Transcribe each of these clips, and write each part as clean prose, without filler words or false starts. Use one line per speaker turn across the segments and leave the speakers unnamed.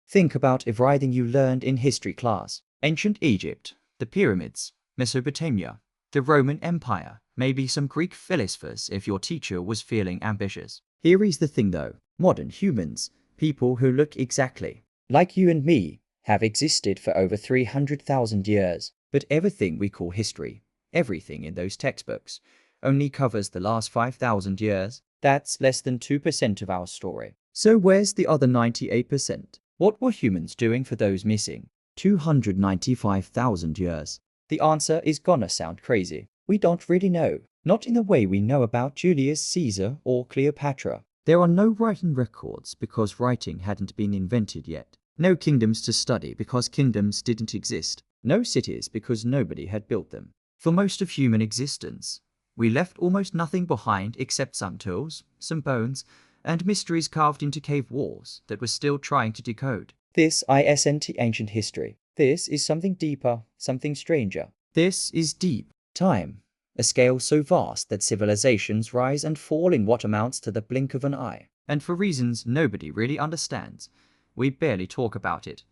Think about everything you learned in history class. Ancient Egypt, the pyramids, Mesopotamia, the Roman Empire, maybe some Greek philosophers if your teacher was feeling ambitious. Here is the thing though, modern humans, people who look exactly like you and me, have existed for over 300,000 years. But everything we call history, everything in those textbooks, only covers the last 5,000 years. That's less than 2% of our story. So where's the other 98%? What were humans doing for those missing 295,000 years? The answer is gonna sound crazy. We don't really know. Not in the way we know about Julius Caesar or Cleopatra. There are no written records because writing hadn't been invented yet. No kingdoms to study because kingdoms didn't exist. No cities because nobody had built them. For most of human existence, we left almost nothing behind except some tools, some bones, and mysteries carved into cave walls that we're still trying to decode. This isn't ancient history. This is something deeper, something stranger. This is deep time, a scale so vast that civilizations rise and fall in what amounts to the blink of an eye. And for reasons nobody really understands, we barely talk about it.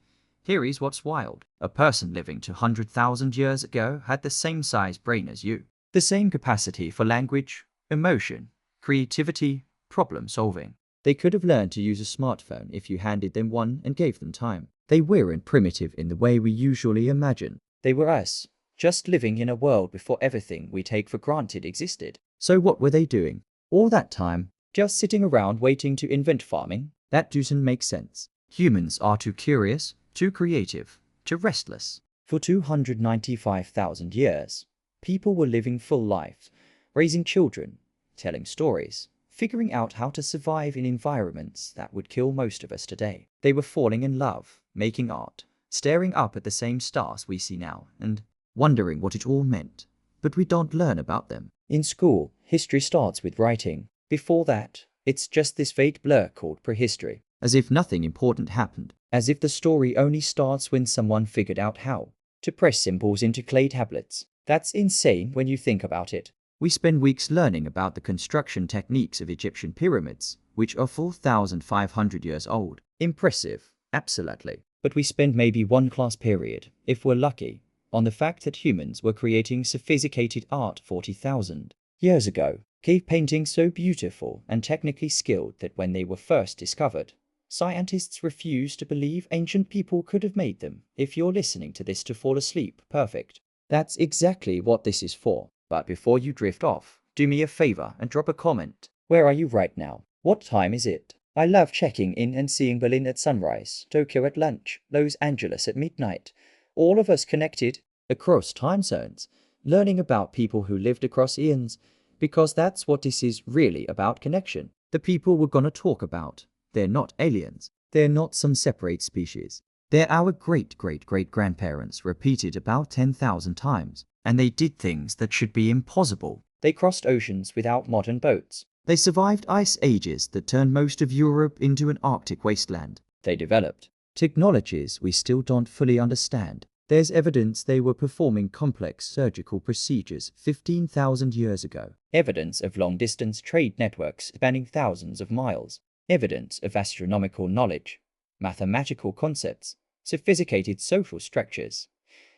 Here is what's wild. A person living 200,000 years ago had the same size brain as you. The same capacity for language, emotion, creativity, problem solving. They could have learned to use a smartphone if you handed them one and gave them time. They weren't primitive in the way we usually imagine. They were us, just living in a world before everything we take for granted existed. So what were they doing? All that time, just sitting around waiting to invent farming? That doesn't make sense. Humans are too curious, too creative, too restless. For 295,000 years, people were living full lives, raising children, telling stories, figuring out how to survive in environments that would kill most of us today. They were falling in love, making art, staring up at the same stars we see now, and wondering what it all meant. But we don't learn about them. In school, history starts with writing. Before that, it's just this vague blur called prehistory. As if nothing important happened. As if the story only starts when someone figured out how to press symbols into clay tablets. That's insane when you think about it. We spend weeks learning about the construction techniques of Egyptian pyramids, which are 4,500 years old. Impressive, absolutely. But we spend maybe one class period, if we're lucky, on the fact that humans were creating sophisticated art 40,000 years ago. Cave paintings so beautiful and technically skilled that when they were first discovered, scientists refused to believe ancient people could have made them. If you're listening to this to fall asleep, perfect. That's exactly what this is for. But before you drift off, do me a favor and drop a comment. Where are you right now? What time is it? I love checking in and seeing Berlin at sunrise, Tokyo at lunch, Los Angeles at midnight. All of us connected across time zones, learning about people who lived across eons, because that's what this is really about: connection. The people we're gonna talk about, they're not aliens. They're not some separate species. They're our great-great-great-grandparents repeated about 10,000 times. And they did things that should be impossible. They crossed oceans without modern boats. They survived ice ages that turned most of Europe into an Arctic wasteland. They developed technologies we still don't fully understand. There's evidence they were performing complex surgical procedures 15,000 years ago. Evidence of long-distance trade networks spanning thousands of miles. Evidence of astronomical knowledge, mathematical concepts, sophisticated social structures.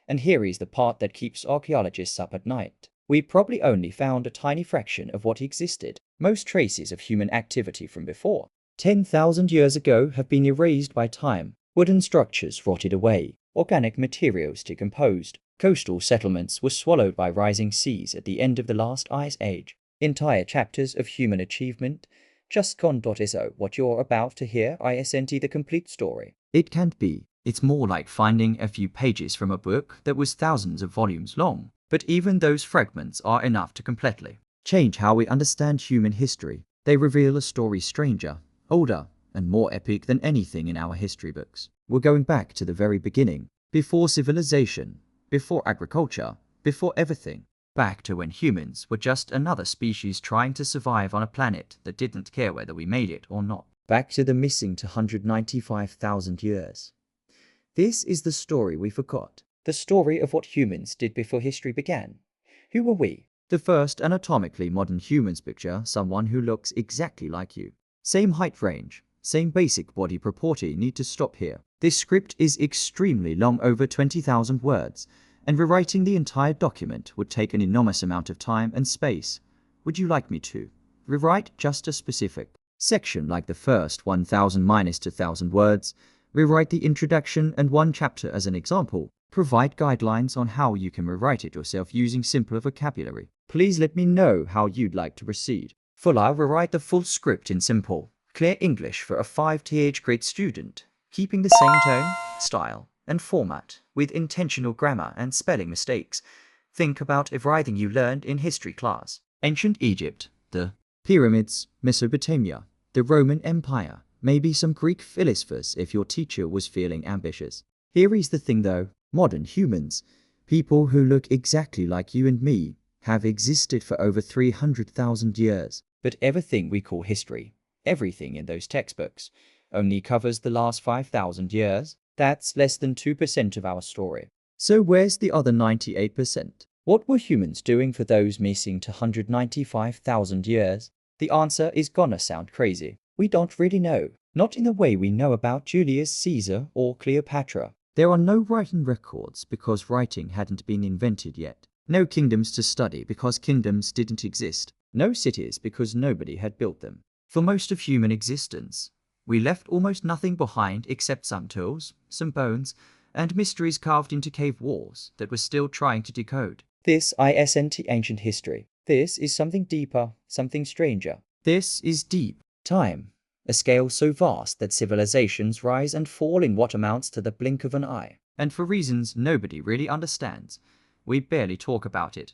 And here is the part that keeps archaeologists up at night. We probably only found a tiny fraction of what existed. Most traces of human activity from before 10,000 years ago have been erased by time. Wooden structures rotted away. Organic materials decomposed. Coastal settlements were swallowed by rising seas at the end of the last ice age. Entire chapters of human achievement just gone. So what you're about to hear isn't the complete story. It can't be. It's more like finding a few pages from a book that was thousands of volumes long. But even those fragments are enough to completely change how we understand human history. They reveal a story stranger, older, and more epic than anything in our history books. We're going back to the very beginning, before civilization, before agriculture, before everything. Back to when humans were just another species trying to survive on a planet that didn't care whether we made it or not. Back to the missing 295,000 years. This is the story we forgot. The story of what humans did before history began. Who were we? The first anatomically modern humans picture someone who looks exactly like you. Same height range, same basic body proportion. Need to stop here. This script is extremely long, over 20,000 words, and rewriting the entire document would take an enormous amount of time and space. Would you like me to rewrite just a specific section like the first 1,000 minus 2,000 words, rewrite the introduction and one chapter as an example, provide guidelines on how you can rewrite it yourself using simpler vocabulary? Please let me know how you'd like to proceed. I'll rewrite the full script in simple, clear English for a 5th grade student, keeping the same tone, style, and format, with intentional grammar and spelling mistakes. Think about everything you learned in history class. Ancient Egypt, the pyramids, Mesopotamia, the Roman Empire, maybe some Greek philosophers if your teacher was feeling ambitious. Here is the thing though, modern humans, people who look exactly like you and me, have existed for over 300,000 years. But everything we call history, everything in those textbooks, only covers the last 5,000 years. That's less than 2% of our story. So where's the other 98%? What were humans doing for those missing 295,000 years? The answer is gonna sound crazy. We don't really know. Not in the way we know about Julius Caesar or Cleopatra. There are no written records because writing hadn't been invented yet. No kingdoms to study because kingdoms didn't exist. No cities because nobody had built them. For most of human existence, we left almost nothing behind except some tools, some bones, and mysteries carved into cave walls that we're still trying to decode. This isn't ancient history. This is something deeper, something stranger. This is deep time, a scale so vast that civilizations rise and fall in what amounts to the blink of an eye. And for reasons nobody really understands, we barely talk about it.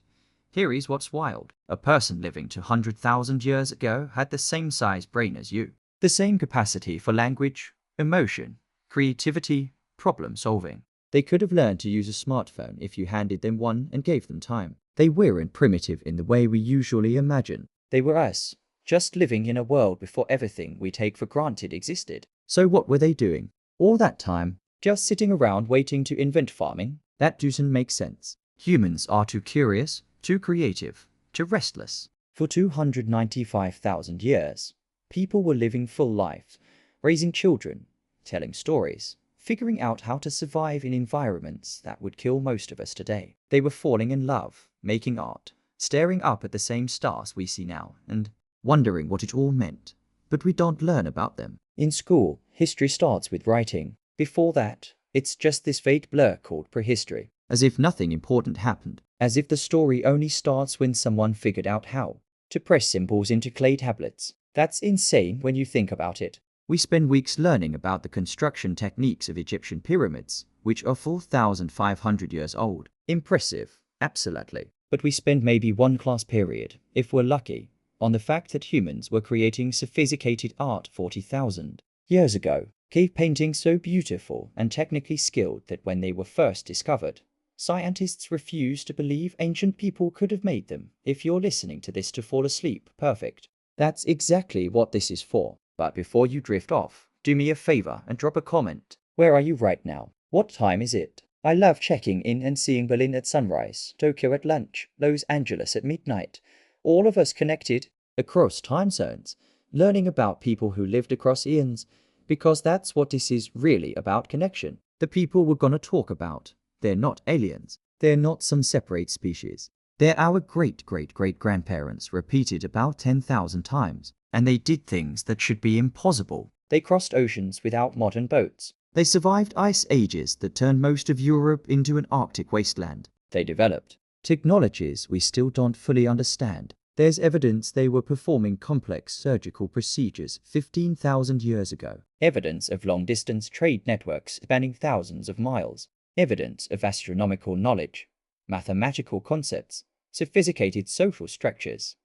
Here is what's wild. A person living 200,000 years ago had the same size brain as you. The same capacity for language, emotion, creativity, problem solving. They could have learned to use a smartphone if you handed them one and gave them time. They weren't primitive in the way we usually imagine. They were us, just living in a world before everything we take for granted existed. So what were they doing? All that time, just sitting around waiting to invent farming? That doesn't make sense. Humans are too curious, too creative, too restless. For 295,000 years, people were living full lives, raising children, telling stories, figuring out how to survive in environments that would kill most of us today. They were falling in love, making art, staring up at the same stars we see now, and wondering what it all meant. But we don't learn about them. In school, history starts with writing. Before that, it's just this vague blur called prehistory. As if nothing important happened. As if the story only starts when someone figured out how to press symbols into clay tablets. That's insane when you think about it. We spend weeks learning about the construction techniques of Egyptian pyramids, which are 4,500 years old. Impressive, absolutely. But we spend maybe one class period, if we're lucky, on the fact that humans were creating sophisticated art 40,000 years ago. Cave paintings so beautiful and technically skilled that when they were first discovered, scientists refused to believe ancient people could have made them. If you're listening to this to fall asleep, perfect. That's exactly what this is for. But before you drift off, do me a favor and drop a comment. Where are you right now? What time is it? I love checking in and seeing Berlin at sunrise, Tokyo at lunch, Los Angeles at midnight. All of us connected across time zones, learning about people who lived across eons, because that's what this is really about: connection. The people we're gonna talk about, they're not aliens. They're not some separate species. They're our great-great-great-grandparents repeated about 10,000 times. And they did things that should be impossible. They crossed oceans without modern boats. They survived ice ages that turned most of Europe into an Arctic wasteland. They developed technologies we still don't fully understand. There's evidence they were performing complex surgical procedures 15,000 years ago. Evidence of long-distance trade networks spanning thousands of miles. Evidence of astronomical knowledge, mathematical concepts, sophisticated social structures.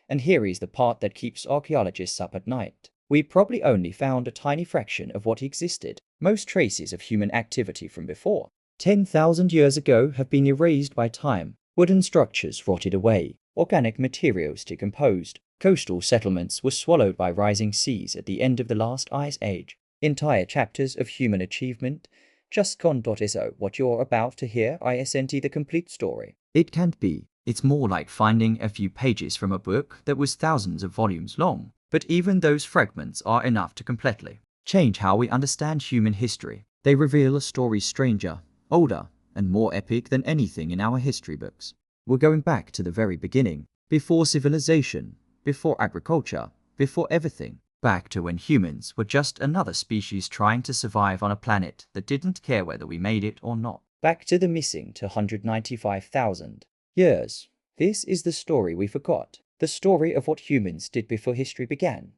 And here is the part that keeps archaeologists up at night. We probably only found a tiny fraction of what existed. Most traces of human activity from before 10,000 years ago have been erased by time. Wooden structures rotted away. Organic materials decomposed. Coastal settlements were swallowed by rising seas at the end of the last ice age. Entire chapters of human achievement just gone. So what you're about to hear isn't the complete story. It can't be. It's more like finding a few pages from a book that was thousands of volumes long. But even those fragments are enough to completely change how we understand human history. They reveal a story stranger, older, and more epic than anything in our history books. We're going back to the very beginning, before civilization, before agriculture, before everything. Back to when humans were just another species trying to survive on a planet that didn't care whether we made it or not. Back to the missing 295,000 years. This is the story we forgot. The story of what humans did before history began.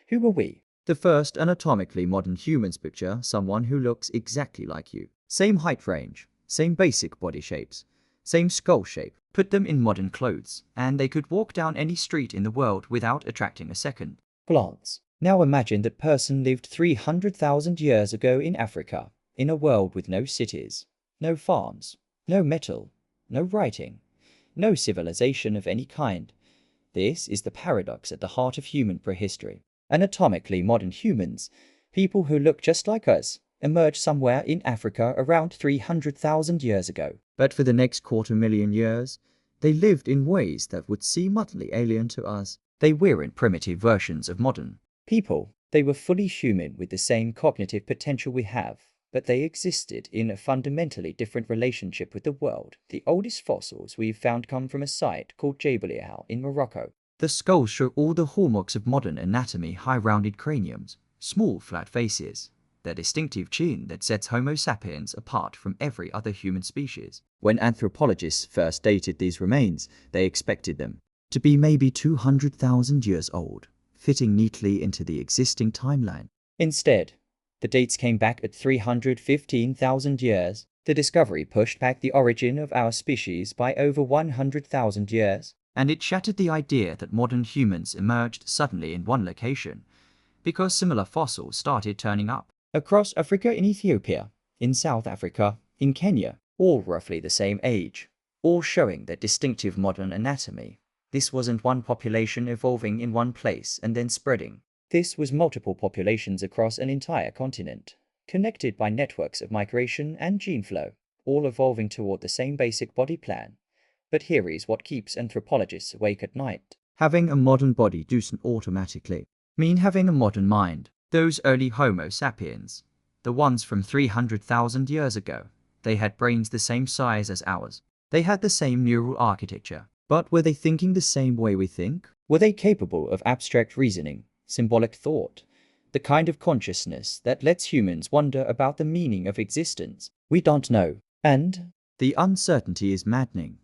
Who were we? The first anatomically modern humans picture someone who looks exactly like you. Same height range, same basic body shapes, same skull shape. Put them in modern clothes, and they could walk down any street in the world without attracting a second glance. Now imagine that person lived 300,000 years ago in Africa, in a world with no cities, no farms, no metal, no writing, no civilization of any kind. This is the paradox at the heart of human prehistory. Anatomically modern humans, people who look just like us, emerged somewhere in Africa around 300,000 years ago. But for the next 250,000 years, they lived in ways that would seem utterly alien to us. They weren't primitive versions of modern people. They were fully human with the same cognitive potential we have, but they existed in a fundamentally different relationship with the world. The oldest fossils we've found come from a site called 000Years in Morocco. The skulls show all the hallmarks of modern anatomy: high rounded craniums, small flat faces, the distinctive chin that sets Homo sapiens apart from every other human species. When anthropologists first dated these remains, they expected them to be maybe 200,000 years old, fitting neatly into the existing timeline. Instead, the dates came back at 315,000 years. The discovery pushed back the origin of our species by over 100,000 years, and it shattered the idea that modern humans emerged suddenly in one location, because similar fossils started turning up across Africa, in Ethiopia, in South Africa, in Kenya, all roughly the same age, all showing their distinctive modern anatomy. This wasn't one population evolving in one place and then spreading. This was multiple populations across an entire continent, connected by networks of migration and gene flow, all evolving toward the same basic body plan. But here is what keeps anthropologists awake at night. Having a modern body doesn't automatically mean having a modern mind. Those early Homo sapiens, the ones from 300,000 years ago, they had brains the same size as ours. They had the same neural architecture. But were they thinking the same way we think? Were they capable of abstract reasoning, symbolic thought, the kind of consciousness that lets humans wonder about the meaning of existence? We don't know. And the uncertainty is maddening.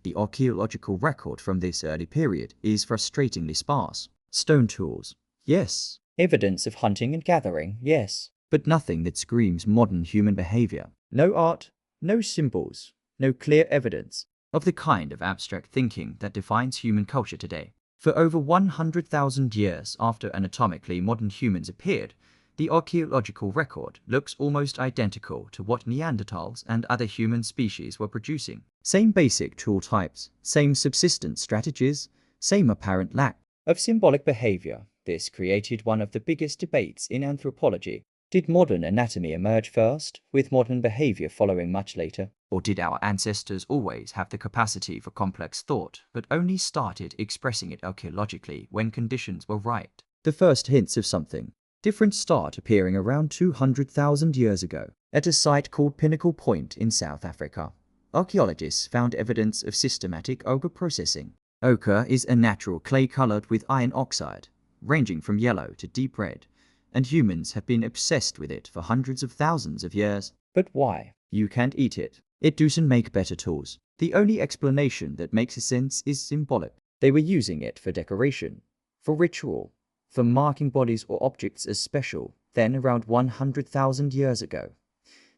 The archaeological record from this early period is frustratingly sparse. Stone tools, yes. Evidence of hunting and gathering, yes. But nothing that screams modern human behavior. No art, no symbols, no clear evidence of the kind of abstract thinking that defines human culture today. For over 100,000 years after anatomically modern humans appeared, the archaeological record looks almost identical to what Neanderthals and other human species were producing. Same basic tool types, same subsistence strategies, same apparent lack of symbolic behavior. This created one of the biggest debates in anthropology. Did modern anatomy emerge first, with modern behavior following much later? Or did our ancestors always have the capacity for complex thought, but only started expressing it archaeologically when conditions were right? The first hints of something different start appearing around 200,000 years ago, at a site called Pinnacle Point in South Africa. Archaeologists found evidence of systematic ochre processing. Ochre is a natural clay colored with iron oxide, ranging from yellow to deep red, and humans have been obsessed with it for hundreds of thousands of years. But why? You can't eat it. It doesn't make better tools. The only explanation that makes sense is symbolic. They were using it for decoration, for ritual, for marking bodies or objects as special. Then around 100,000 years ago,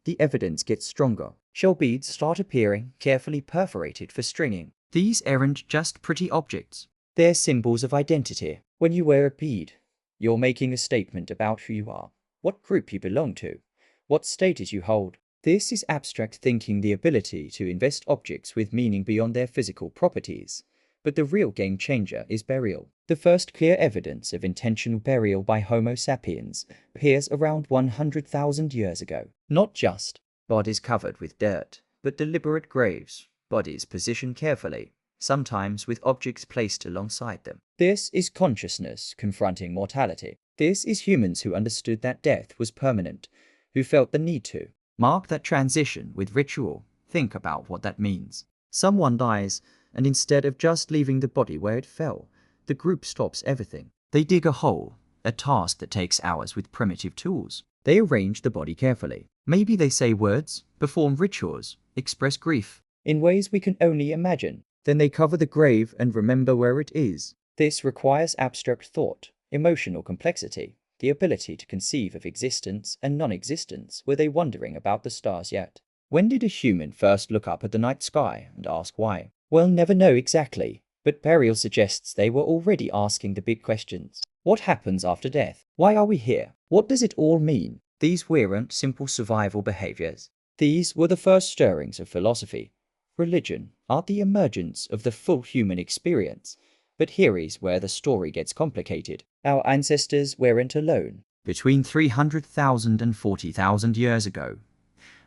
the evidence gets stronger. Shell beads start appearing, carefully perforated for stringing. These aren't just pretty objects. They're symbols of identity. When you wear a bead, you're making a statement about who you are, what group you belong to, what status you hold. This is abstract thinking, the ability to invest objects with meaning beyond their physical properties. But the real game changer is burial. The first clear evidence of intentional burial by Homo sapiens appears around 100,000 years ago. Not just bodies covered with dirt, but deliberate graves, bodies positioned carefully, sometimes with objects placed alongside them. This is consciousness confronting mortality. This is humans who understood that death was permanent, who felt the need to mark that transition with ritual. Think about what that means. Someone dies, and instead of just leaving the body where it fell, the group stops everything. They dig a hole, a task that takes hours with primitive tools. They arrange the body carefully. Maybe they say words, perform rituals, express grief in ways we can only imagine. Then they cover the grave and remember where it is. This requires abstract thought, emotional complexity, the ability to conceive of existence and non-existence. Were they wondering about the stars yet? When did a human first look up at the night sky and ask why? We'll never know exactly, but burial suggests they were already asking the big questions. What happens after death? Why are we here? What does it all mean? These weren't simple survival behaviors. These were the first stirrings of philosophy, religion, art, the emergence of the full human experience. But here is where the story gets complicated. Our ancestors weren't alone. Between 300,000 and 40,000 years ago,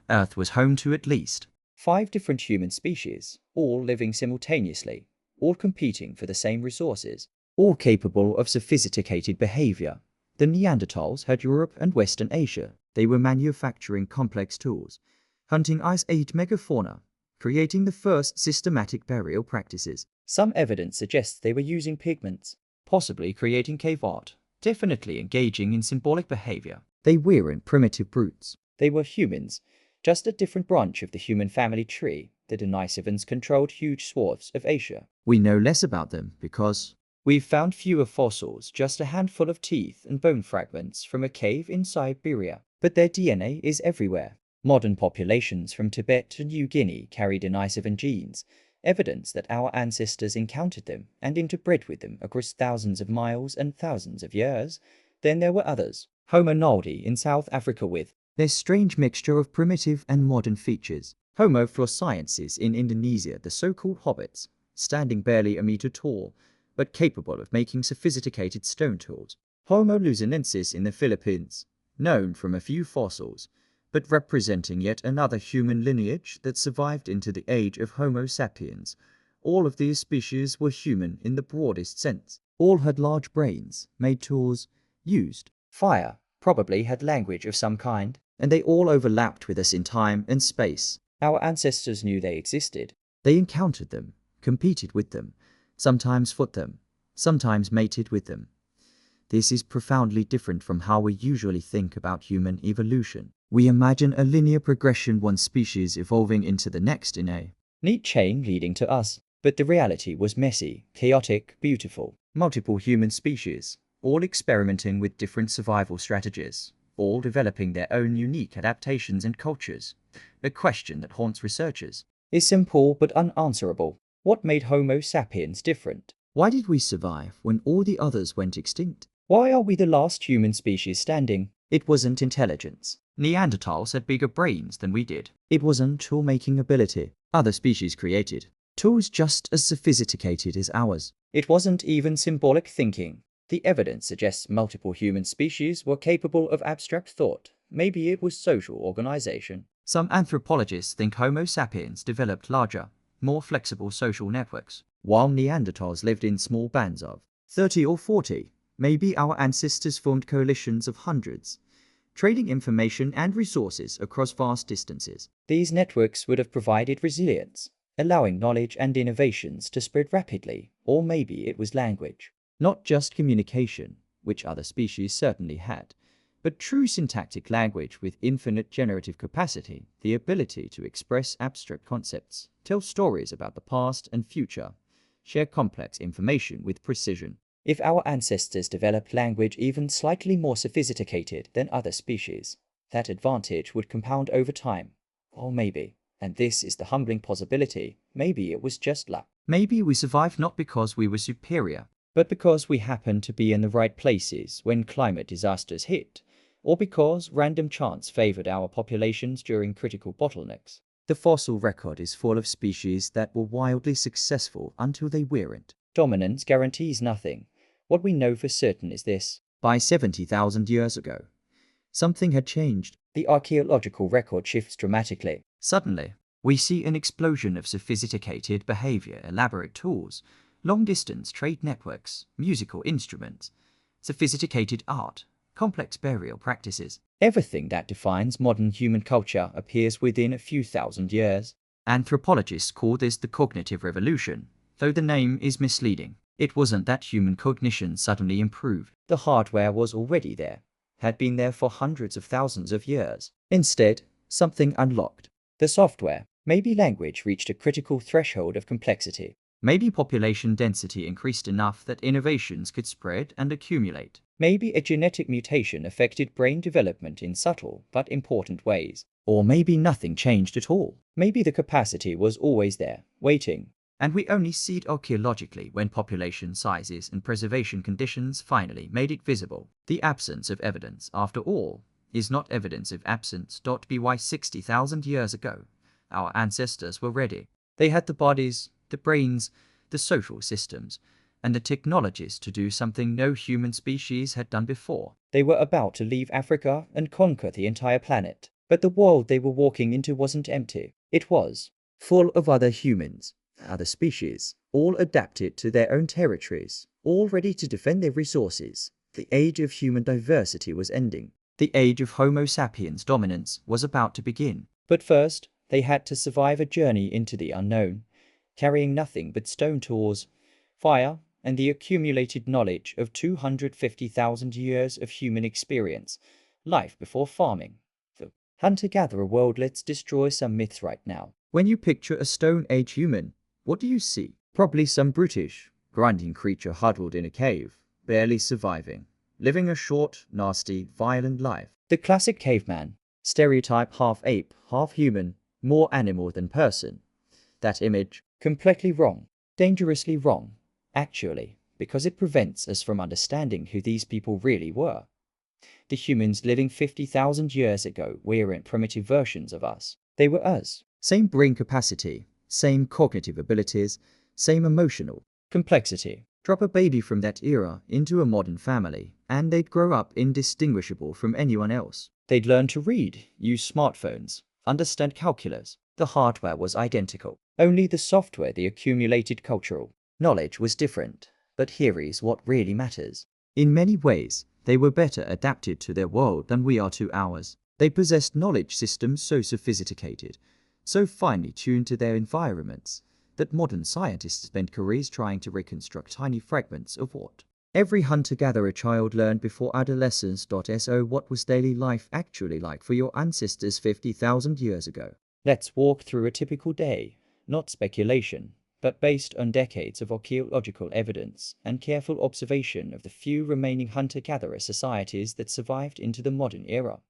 Earth was home to at least 5 different human species, all living simultaneously, all competing for the same resources, all capable of sophisticated behavior. The Neanderthals had Europe and Western Asia. They were manufacturing complex tools, hunting Ice Age megafauna, creating the first systematic burial practices. Some evidence suggests they were using pigments, possibly creating cave art, definitely engaging in symbolic behavior. They weren't primitive brutes. They were humans, just a different branch of the human family tree. The Denisovans controlled huge swaths of Asia. We know less about them because we've found fewer fossils, just a handful of teeth and bone fragments from a cave in Siberia. But their DNA is everywhere. Modern populations from Tibet and New Guinea carry Denisovan genes, evidence that our ancestors encountered them and interbred with them across thousands of miles and thousands of years. Then there were others. Homo naldi in South Africa with their strange mixture of primitive and modern features. Homo floresiensis in Indonesia, the so-called hobbits, standing barely a meter tall, but capable of making sophisticated stone tools. Homo luzonensis in the Philippines, known from a few fossils, but representing yet another human lineage that survived into the age of Homo sapiens. All of these species were human in the broadest sense. All had large brains, made tools, used fire, probably had language of some kind, and they all overlapped with us in time and space. Our ancestors knew they existed. They encountered them, competed with them, sometimes fought them, sometimes mated with them. This is profoundly different from how we usually think about human evolution. We imagine a linear progression, one species evolving into the next in a neat chain leading to us. But the reality was messy, chaotic, beautiful. Multiple human species, all experimenting with different survival strategies, all developing their own unique adaptations and cultures. A question that haunts researchers is simple but unanswerable. What made Homo sapiens different? Why did we survive when all the others went extinct? Why are we the last human species standing? It wasn't intelligence. Neanderthals had bigger brains than we did. It wasn't tool-making ability. Other species created tools just as sophisticated as ours. It wasn't even symbolic thinking. The evidence suggests multiple human species were capable of abstract thought. Maybe it was social organization. Some anthropologists think Homo sapiens developed larger, more flexible social networks, while Neanderthals lived in small bands of 30 or 40. Maybe our ancestors formed coalitions of hundreds, trading information and resources across vast distances. These networks would have provided resilience, allowing knowledge and innovations to spread rapidly. Or maybe it was language. Not just communication, which other species certainly had, but true syntactic language with infinite generative capacity, the ability to express abstract concepts, tell stories about the past and future, share complex information with precision. If our ancestors developed language even slightly more sophisticated than other species, that advantage would compound over time. Or maybe, and this is the humbling possibility, maybe it was just luck. Maybe we survived not because we were superior, but because we happened to be in the right places when climate disasters hit, or because random chance favored our populations during critical bottlenecks. The fossil record is full of species that were wildly successful until they weren't. Dominance guarantees nothing. What we know for certain is this: by 70,000 years ago, something had changed. The archaeological record shifts dramatically. Suddenly, we see an explosion of sophisticated behavior, elaborate tools, long-distance trade networks, musical instruments, sophisticated art, complex burial practices. Everything that defines modern human culture appears within a few thousand years. Anthropologists call this the cognitive revolution, though the name is misleading. It wasn't that human cognition suddenly improved. The hardware was already there, had been there for hundreds of thousands of years. Instead, something unlocked. The software. Maybe language reached a critical threshold of complexity. Maybe population density increased enough that innovations could spread and accumulate. Maybe a genetic mutation affected brain development in subtle but important ways. Or maybe nothing changed at all. Maybe the capacity was always there, waiting. And we only see it archaeologically when population sizes and preservation conditions finally made it visible. The absence of evidence, after all, is not evidence of absence. By 60,000 years ago, our ancestors were ready. They had the bodies, the brains, the social systems, and the technologies to do something no human species had done before. They were about to leave Africa and conquer the entire planet. But the world they were walking into wasn't empty. It was full of other humans, other species, all adapted to their own territories, all ready to defend their resources. The age of human diversity was ending. The age of Homo sapiens dominance was about to begin. But first, they had to survive a journey into the unknown, carrying nothing but stone tools, fire, and the accumulated knowledge of 250,000 years of human experience, life before farming. The hunter-gatherer world. Let's destroy some myths right now. When you picture a Stone Age human, what do you see? Probably some brutish, grinding creature huddled in a cave, barely surviving, living a short, nasty, violent life. The classic caveman, stereotype half ape, half human, more animal than person. That image, completely wrong, dangerously wrong, actually, because it prevents us from understanding who these people really were. The humans living 50,000 years ago weren't primitive versions of us. They were us. Same brain capacity, same cognitive abilities, same emotional complexity. Drop a baby from that era into a modern family, and they'd grow up indistinguishable from anyone else. They'd learn to read, use smartphones, understand calculus. The hardware was identical. Only the software, the accumulated cultural knowledge was different. But here is what really matters. In many ways, they were better adapted to their world than we are to ours. They possessed knowledge systems so sophisticated, so finely tuned to their environments, that modern scientists spend careers trying to reconstruct tiny fragments of what every hunter-gatherer child learned before adolescence. So what was daily life actually like for your ancestors 50,000 years ago? Let's walk through a typical day, not speculation, but based on decades of archaeological evidence and careful observation of the few remaining hunter-gatherer societies that survived into the modern era.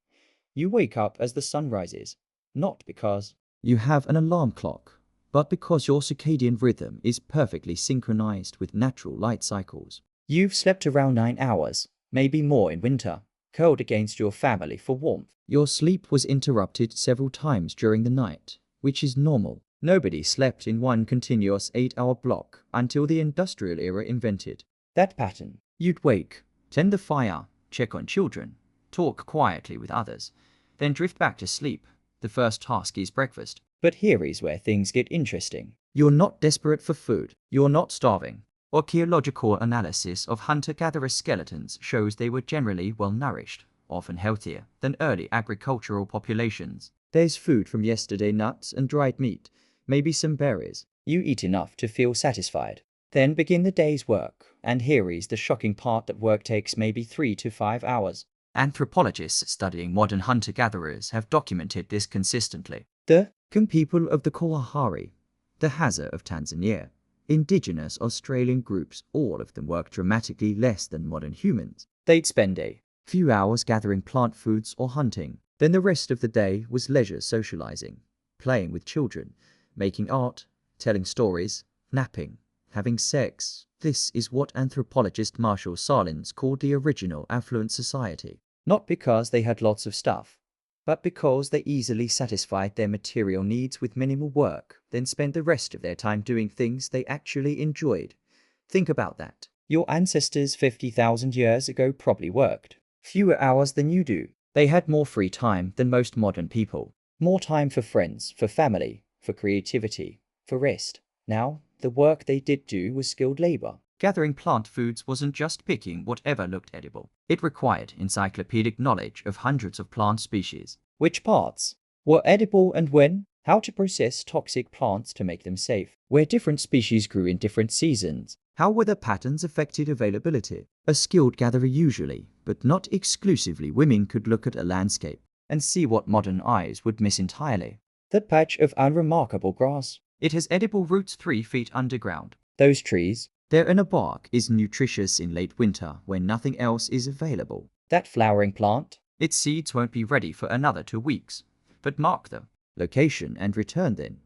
You wake up as the sun rises, not because you have an alarm clock, but because your circadian rhythm is perfectly synchronized with natural light cycles. You've slept around 9 hours, maybe more in winter, curled against your family for warmth. Your sleep was interrupted several times during the night, which is normal. Nobody slept in one continuous 8-hour block until the industrial era invented that pattern. You'd wake, tend the fire, check on children, talk quietly with others, then drift back to sleep. The first task is breakfast. But here is where things get interesting. You're not desperate for food. You're not starving. Archaeological analysis of hunter-gatherer skeletons shows they were generally well-nourished, often healthier than early agricultural populations. There's food from yesterday, nuts and dried meat, maybe some berries. You eat enough to feel satisfied. Then begin the day's work. And here is the shocking part: that work takes maybe 3 to 5 hours. Anthropologists studying modern hunter-gatherers have documented this consistently. The Kum people of the Kalahari, the Hadza of Tanzania, indigenous Australian groups, all of them work dramatically less than modern humans. They'd spend a few hours gathering plant foods or hunting. Then the rest of the day was leisure, socializing, playing with children, making art, telling stories, napping, having sex. This is what anthropologist Marshall Salins called the original affluent society. Not because they had lots of stuff, but because they easily satisfied their material needs with minimal work, then spent the rest of their time doing things they actually enjoyed. Think about that. Your ancestors 50,000 years ago probably worked fewer hours than you do. They had more free time than most modern people. More time for friends, for family, for creativity, for rest. Now, the work they did do was skilled labor. Gathering plant foods wasn't just picking whatever looked edible. It required encyclopedic knowledge of hundreds of plant species. Which parts were edible and when? How to process toxic plants to make them safe. Where different species grew in different seasons. How weather patterns affected availability. A skilled gatherer usually, but not exclusively women, could look at a landscape and see what modern eyes would miss entirely. That patch of unremarkable grass. It has edible roots 3 feet underground. Those trees, their inner bark is nutritious in late winter when nothing else is available. That flowering plant, its seeds won't be ready for another 2 weeks. But mark them. Location and return then.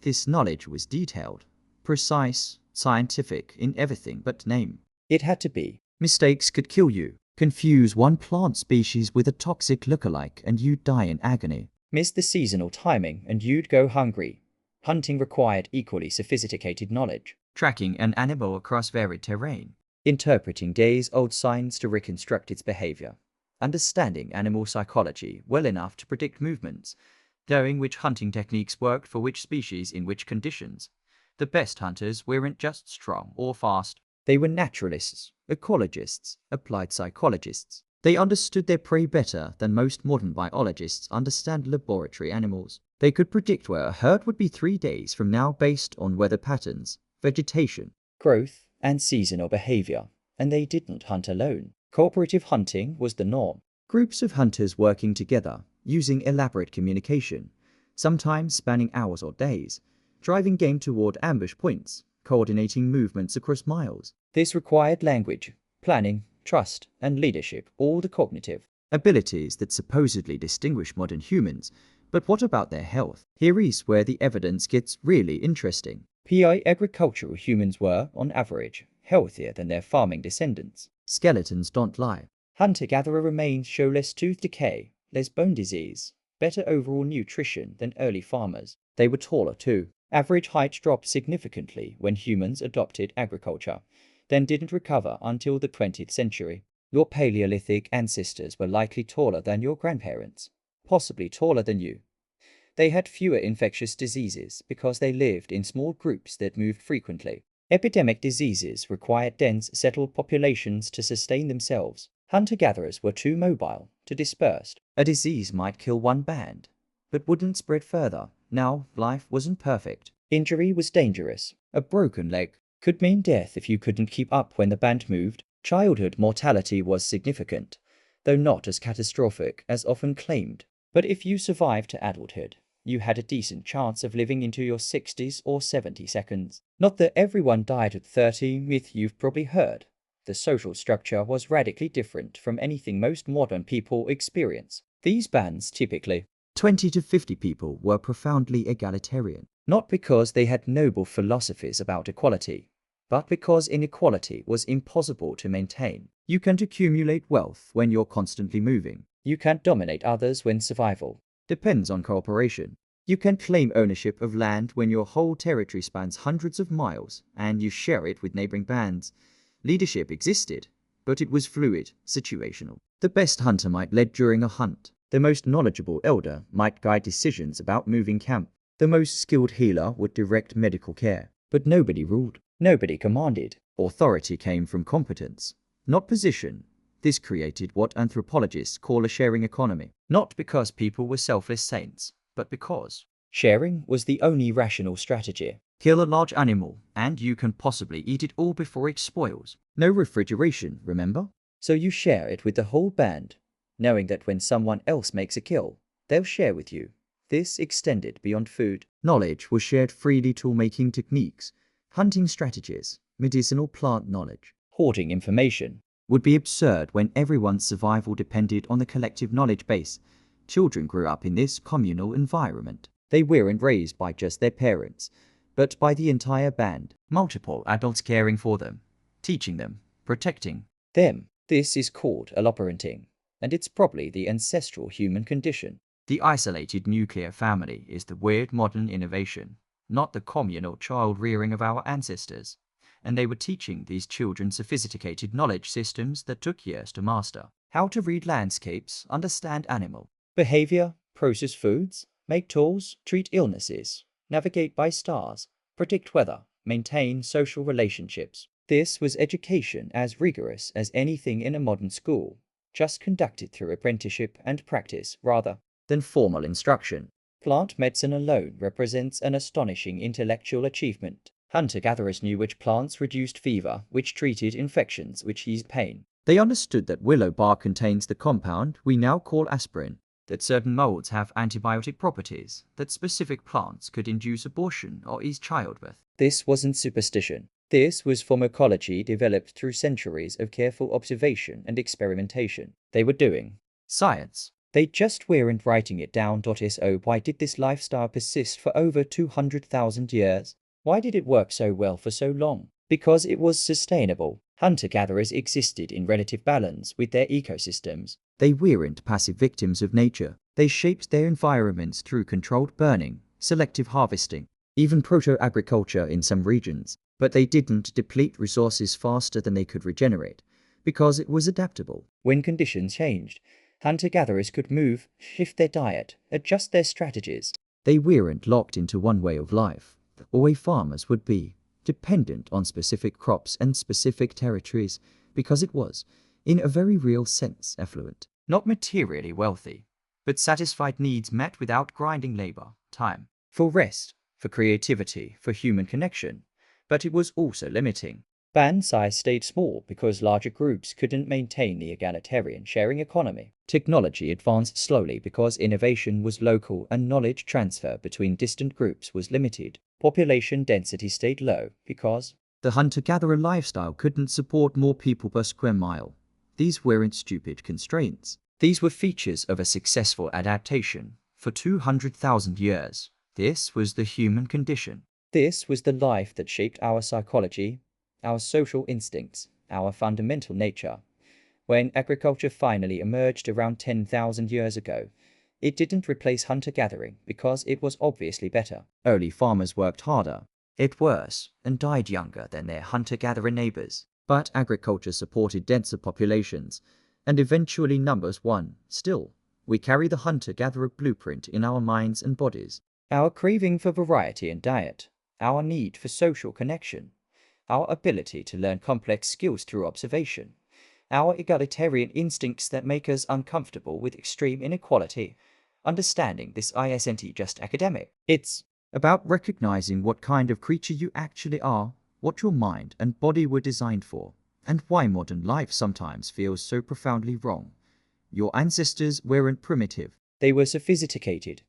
This knowledge was detailed, precise, scientific in everything but name. It had to be. Mistakes could kill you. Confuse one plant species with a toxic lookalike and you'd die in agony. Miss the seasonal timing and you'd go hungry. Hunting required equally sophisticated knowledge. Tracking an animal across varied terrain. Interpreting days-old signs to reconstruct its behavior. Understanding animal psychology well enough to predict movements. Knowing which hunting techniques worked for which species in which conditions. The best hunters weren't just strong or fast. They were naturalists, ecologists, applied psychologists. They understood their prey better than most modern biologists understand laboratory animals. They could predict where a herd would be 3 days from now based on weather patterns, vegetation, growth, and seasonal behavior. And they didn't hunt alone. Cooperative hunting was the norm. Groups of hunters working together, using elaborate communication, sometimes spanning hours or days, driving game toward ambush points, coordinating movements across miles. This required language, planning, trust, and leadership, all the cognitive abilities that supposedly distinguish modern humans. But what about their health? Here is where the evidence gets really interesting. Agricultural humans were, on average, healthier than their farming descendants. Skeletons don't lie. Hunter-gatherer remains show less tooth decay, less bone disease, better overall nutrition than early farmers. They were taller too. Average height dropped significantly when humans adopted agriculture, then didn't recover until the 20th century. Your Paleolithic ancestors were likely taller than your grandparents, possibly taller than you. They had fewer infectious diseases because they lived in small groups that moved frequently. Epidemic diseases required dense, settled populations to sustain themselves. Hunter-gatherers were too mobile to disperse. A disease might kill one band, but wouldn't spread further. Now, life wasn't perfect. Injury was dangerous. A broken leg could mean death if you couldn't keep up when the band moved. Childhood mortality was significant, though not as catastrophic as often claimed. But if you survived to adulthood, you had a decent chance of living into your 60s or 70 seconds. Not that everyone died at 30, myth you've probably heard. The social structure was radically different from anything most modern people experience. These bands, typically 20 to 50 people, were profoundly egalitarian, not because they had noble philosophies about equality, but because inequality was impossible to maintain. You can't accumulate wealth when you're constantly moving. You can't dominate others when survival depends on cooperation. You can claim ownership of land when your whole territory spans hundreds of miles and you share it with neighboring bands. Leadership existed, but it was fluid, situational. The best hunter might lead during a hunt. The most knowledgeable elder might guide decisions about moving camp. The most skilled healer would direct medical care. But nobody ruled. Nobody commanded. Authority came from competence, not position. This created what anthropologists call a sharing economy. Not because people were selfless saints, but because sharing was the only rational strategy. Kill a large animal, and you can possibly eat it all before it spoils. No refrigeration, remember? So you share it with the whole band, knowing that when someone else makes a kill, they'll share with you. This extended beyond food. Knowledge was shared freely: tool-making techniques, hunting strategies, medicinal plant knowledge. Hoarding information would be absurd when everyone's survival depended on the collective knowledge base. Children grew up in this communal environment. They weren't raised by just their parents, but by the entire band. Multiple adults caring for them, teaching them, protecting them. This is called alloparenting, and it's probably the ancestral human condition. The isolated nuclear family is the weird modern innovation, not the communal child rearing of our ancestors. And they were teaching these children sophisticated knowledge systems that took years to master. How to read landscapes, understand animal behavior, process foods, make tools, treat illnesses, navigate by stars, predict weather, maintain social relationships. This was education as rigorous as anything in a modern school, just conducted through apprenticeship and practice rather than formal instruction. Plant medicine alone represents an astonishing intellectual achievement. Hunter-gatherers knew which plants reduced fever, which treated infections, which eased pain. They understood that willow bark contains the compound we now call aspirin, that certain molds have antibiotic properties, that specific plants could induce abortion or ease childbirth. This wasn't superstition. This was pharmacology developed through centuries of careful observation and experimentation. They were doing science. They just weren't writing it down. So why did this lifestyle persist for over 200,000 years? Why did it work so well for so long? Because it was sustainable. Hunter-gatherers existed in relative balance with their ecosystems. They weren't passive victims of nature. They shaped their environments through controlled burning, selective harvesting, even proto-agriculture in some regions. But they didn't deplete resources faster than they could regenerate, because it was adaptable. When conditions changed, hunter-gatherers could move, shift their diet, adjust their strategies. They weren't locked into one way of life, or way farmers would be, dependent on specific crops and specific territories, because it was, in a very real sense, affluent. Not materially wealthy, but satisfied needs met without grinding labor, time, for rest, for creativity, for human connection. But it was also limiting. Band size stayed small because larger groups couldn't maintain the egalitarian sharing economy. Technology advanced slowly because innovation was local and knowledge transfer between distant groups was limited. Population density stayed low because the hunter-gatherer lifestyle couldn't support more people per square mile. These weren't stupid constraints. These were features of a successful adaptation. For 200,000 years, this was the human condition. This was the life that shaped our psychology, our social instincts, our fundamental nature. When agriculture finally emerged around 10,000 years ago, it didn't replace hunter-gathering because it was obviously better. Early farmers worked harder, ate worse, and died younger than their hunter-gatherer neighbors. But agriculture supported denser populations, and eventually numbers won. Still, we carry the hunter-gatherer blueprint in our minds and bodies. Our craving for variety in diet, our need for social connection, our ability to learn complex skills through observation, our egalitarian instincts that make us uncomfortable with extreme inequality. Understanding this isn't just academic. It's about recognizing what kind of creature you actually are, what your mind and body were designed for, and why modern life sometimes feels so profoundly wrong. Your ancestors weren't primitive. They were sophisticated,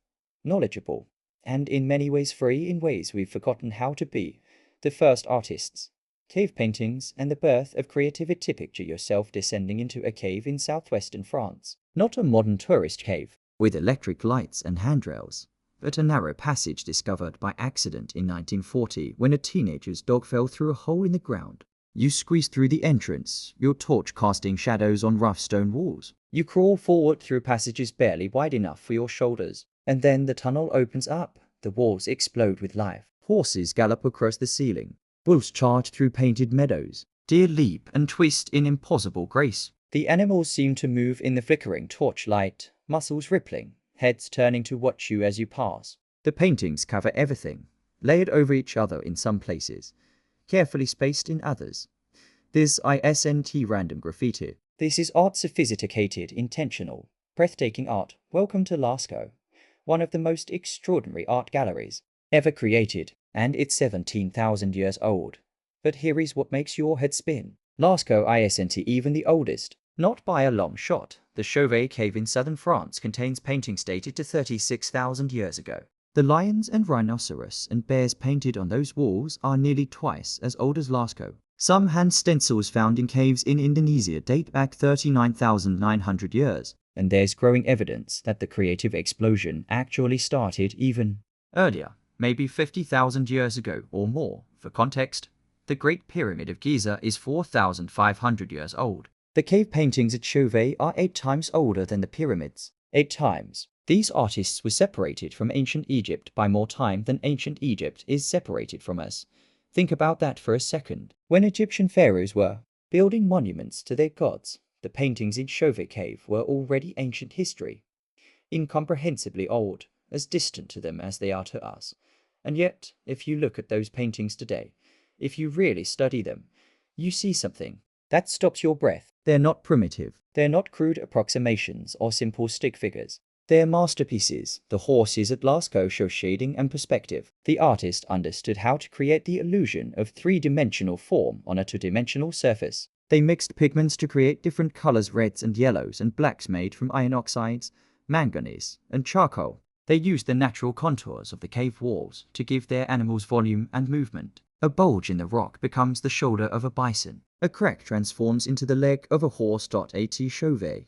knowledgeable, and in many ways free in ways we've forgotten how to be. The first artists. Cave paintings and the birth of creativity. Picture yourself descending into a cave in southwestern France. Not a modern tourist cave, with electric lights and handrails, but a narrow passage discovered by accident in 1940 when a teenager's dog fell through a hole in the ground. You squeeze through the entrance, your torch casting shadows on rough stone walls. You crawl forward through passages barely wide enough for your shoulders, and then the tunnel opens up. The walls explode with life. Horses gallop across the ceiling. Wolves charge through painted meadows. Deer leap and twist in impossible grace. The animals seem to move in the flickering torchlight, muscles rippling, heads turning to watch you as you pass. The paintings cover everything, layered over each other in some places, carefully spaced in others. This isn't random graffiti. This is art, sophisticated, intentional, breathtaking art. Welcome to Lascaux, one of the most extraordinary art galleries ever created, and it's 17,000 years old. But here is what makes your head spin. Lascaux isn't even the oldest, not by a long shot. The Chauvet Cave in southern France contains paintings dated to 36,000 years ago. The lions and rhinoceros and bears painted on those walls are nearly twice as old as Lascaux. Some hand stencils found in caves in Indonesia date back 39,900 years, and there's growing evidence that the creative explosion actually started even earlier, maybe 50,000 years ago or more. For context, the Great Pyramid of Giza is 4,500 years old. The cave paintings at Chauvet are 8 times older than the pyramids. 8 times. These artists were separated from ancient Egypt by more time than ancient Egypt is separated from us. Think about that for a second. When Egyptian pharaohs were building monuments to their gods, the paintings in Chauvet Cave were already ancient history. Incomprehensibly old, as distant to them as they are to us. And yet, if you look at those paintings today, if you really study them, You see something that stops your breath. They're not primitive. They're not crude approximations or simple stick figures. They're masterpieces. The horses at Lascaux show shading and perspective. The artist understood how to create the illusion of three-dimensional form on a two-dimensional surface. They mixed pigments to create different colors, reds and yellows and blacks made from iron oxides, manganese, and charcoal. They used the natural contours of the cave walls to give their animals volume and movement. A bulge in the rock becomes the shoulder of a bison. A crack transforms into the leg of a horse. At Chauvet.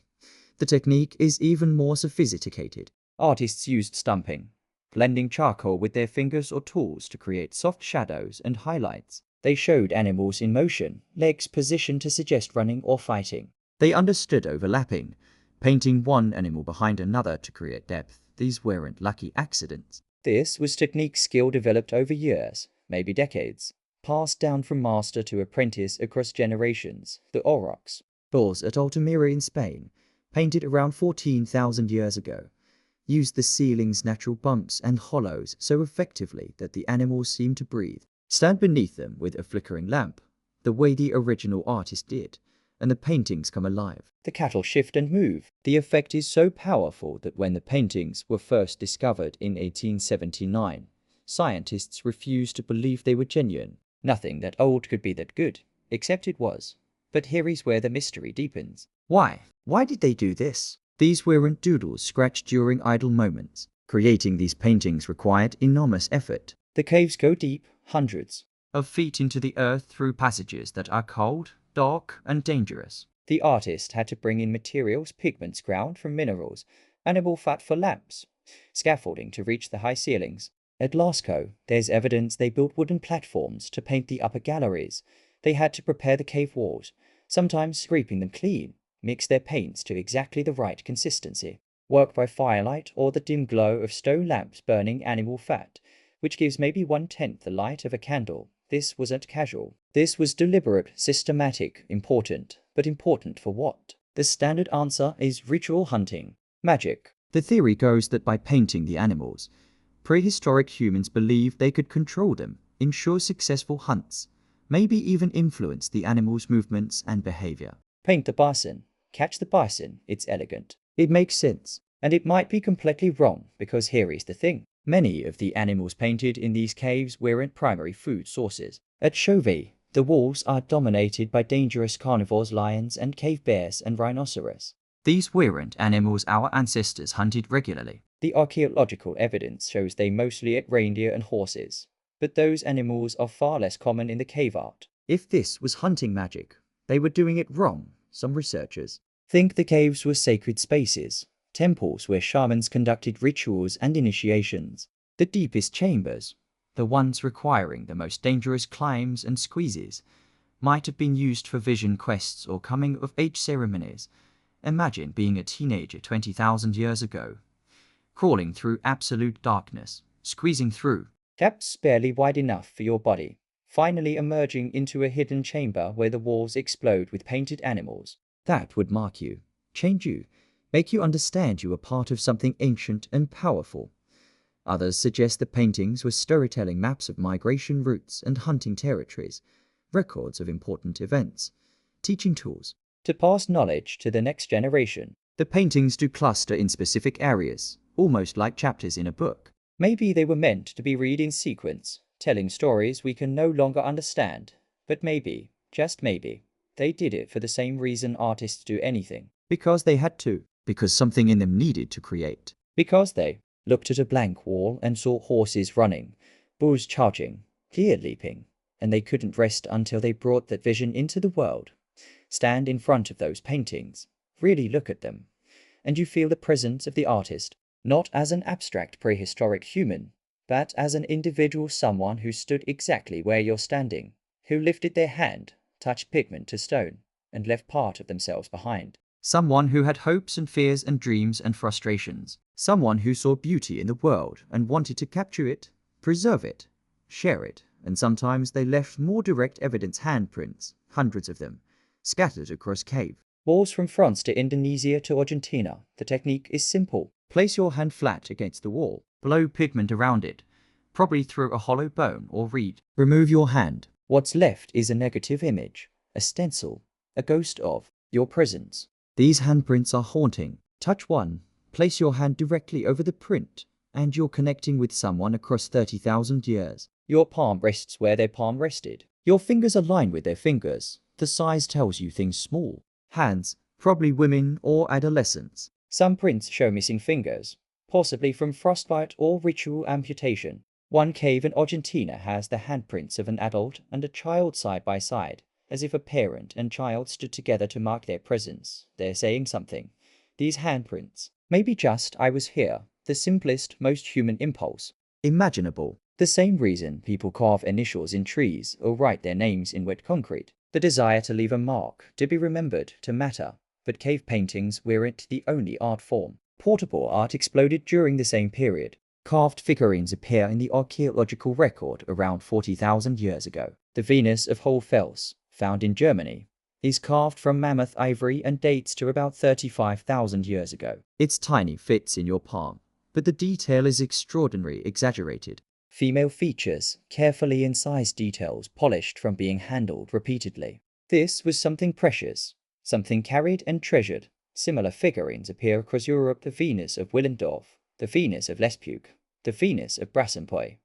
The technique is even more sophisticated. Artists used stumping, blending charcoal with their fingers or tools to create soft shadows and highlights. They showed animals in motion, legs positioned to suggest running or fighting. They understood overlapping, painting one animal behind another to create depth. These weren't lucky accidents. This was technique skill developed over years, maybe decades, passed down from master to apprentice across generations. The aurochs, bulls at Altamira in Spain, painted around 14,000 years ago, used the ceiling's natural bumps and hollows so effectively that the animals seemed to breathe. Stand beneath them with a flickering lamp, the way the original artist did, and the paintings come alive. The cattle shift and move. The effect is so powerful that when the paintings were first discovered in 1879, scientists refused to believe they were genuine. Nothing that old could be that good, except it was. But here is where the mystery deepens. Why? Why did they do this? These weren't doodles scratched during idle moments. Creating these paintings required enormous effort. The caves go deep, hundreds of feet into the earth through passages that are cold, dark, and dangerous. The artist had to bring in materials, pigments ground from minerals, animal fat for lamps, scaffolding to reach the high ceilings. At Lascaux, there's evidence they built wooden platforms to paint the upper galleries. They had to prepare the cave walls, sometimes scraping them clean, mix their paints to exactly the right consistency. Work by firelight or the dim glow of stone lamps burning animal fat, which gives maybe 1/10 the light of a candle. This wasn't casual. This was deliberate, systematic, important. But important for what? The standard answer is ritual hunting. Magic. The theory goes that by painting the animals, prehistoric humans believed they could control them, ensure successful hunts, maybe even influence the animals' movements and behavior. Paint the bison. Catch the bison. It's elegant. It makes sense. And it might be completely wrong, because here is the thing. Many of the animals painted in these caves weren't primary food sources. At Chauvet, the walls are dominated by dangerous carnivores, lions and cave bears and rhinoceros. These weren't animals our ancestors hunted regularly. The archaeological evidence shows they mostly ate reindeer and horses. But those animals are far less common in the cave art. If this was hunting magic, they were doing it wrong, some researchers think the caves were sacred spaces, temples where shamans conducted rituals and initiations. The deepest chambers, the ones requiring the most dangerous climbs and squeezes, might have been used for vision quests or coming-of-age ceremonies. Imagine being a teenager 20,000 years ago, crawling through absolute darkness, squeezing through gaps barely wide enough for your body, finally emerging into a hidden chamber where the walls explode with painted animals. That would mark you, change you, make you understand you were part of something ancient and powerful. Others suggest the paintings were storytelling maps of migration routes and hunting territories, records of important events, teaching tools to pass knowledge to the next generation. The paintings do cluster in specific areas, almost like chapters in a book. Maybe they were meant to be read in sequence, telling stories we can no longer understand. But maybe, just maybe, they did it for the same reason artists do anything. Because they had to. Because something in them needed to create. Because they looked at a blank wall and saw horses running, bulls charging, deer leaping, and they couldn't rest until they brought that vision into the world. Stand in front of those paintings, really look at them, and you feel the presence of the artist, not as an abstract prehistoric human, but as an individual, someone who stood exactly where you're standing, who lifted their hand, touched pigment to stone, and left part of themselves behind. Someone who had hopes and fears and dreams and frustrations. Someone who saw beauty in the world and wanted to capture it, preserve it, share it, and sometimes they left more direct evidence, handprints, hundreds of them, scattered across cave walls from France to Indonesia to Argentina. The technique is simple. Place your hand flat against the wall, blow pigment around it, probably through a hollow bone or reed. Remove your hand. What's left is a negative image, a stencil, a ghost of your presence. These handprints are haunting. Touch one, place your hand directly over the print, and you're connecting with someone across 30,000 years. Your palm rests where their palm rested. Your fingers align with their fingers. The size tells you things small. Hands, probably women or adolescents. Some prints show missing fingers, possibly from frostbite or ritual amputation. One cave in Argentina has the handprints of an adult and a child side by side, as if a parent and child stood together to mark their presence. They're saying something. These handprints. Maybe just I was here, the simplest, most human impulse imaginable. The same reason people carve initials in trees or write their names in wet concrete. The desire to leave a mark, to be remembered, to matter. But cave paintings weren't the only art form. Portable art exploded during the same period. Carved figurines appear in the archaeological record around 40,000 years ago. The Venus of Hohlfels, found in Germany, is carved from mammoth ivory and dates to about 35,000 years ago. Its tiny fits in your palm, but the detail is extraordinarily exaggerated. Female features, carefully incised details polished from being handled repeatedly. This was something precious, something carried and treasured. Similar figurines appear across Europe: the Venus of Willendorf, the Venus of Lespuc, the Venus of Brassenpoy,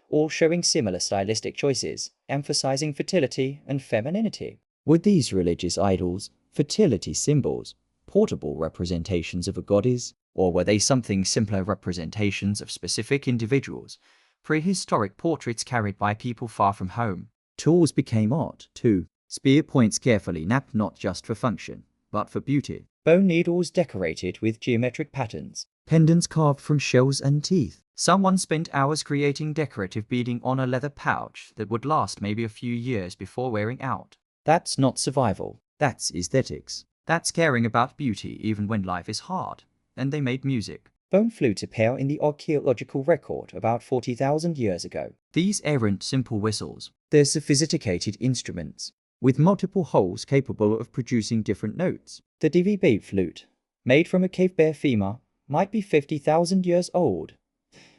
all showing similar stylistic choices, emphasizing fertility and femininity. Were these religious idols fertility symbols, portable representations of a goddess, or were they something simpler, representations of specific individuals, prehistoric portraits carried by people far from home? Tools became art, too. Spear points carefully napped not just for function, but for beauty. Bone needles decorated with geometric patterns. Pendants carved from shells and teeth. Someone spent hours creating decorative beading on a leather pouch that would last maybe a few years before wearing out. That's not survival. That's aesthetics. That's caring about beauty even when life is hard. And they made music. Bone flutes appear in the archaeological record about 40,000 years ago. These aren't simple whistles. They're sophisticated instruments, with multiple holes capable of producing different notes. The DVB flute, made from a cave bear femur, might be 50,000 years old,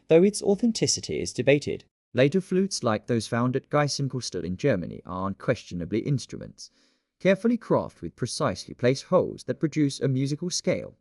though its authenticity is debated. Later flutes like those found at Geisenkostel in Germany are unquestionably instruments, carefully crafted with precisely placed holes that produce a musical scale.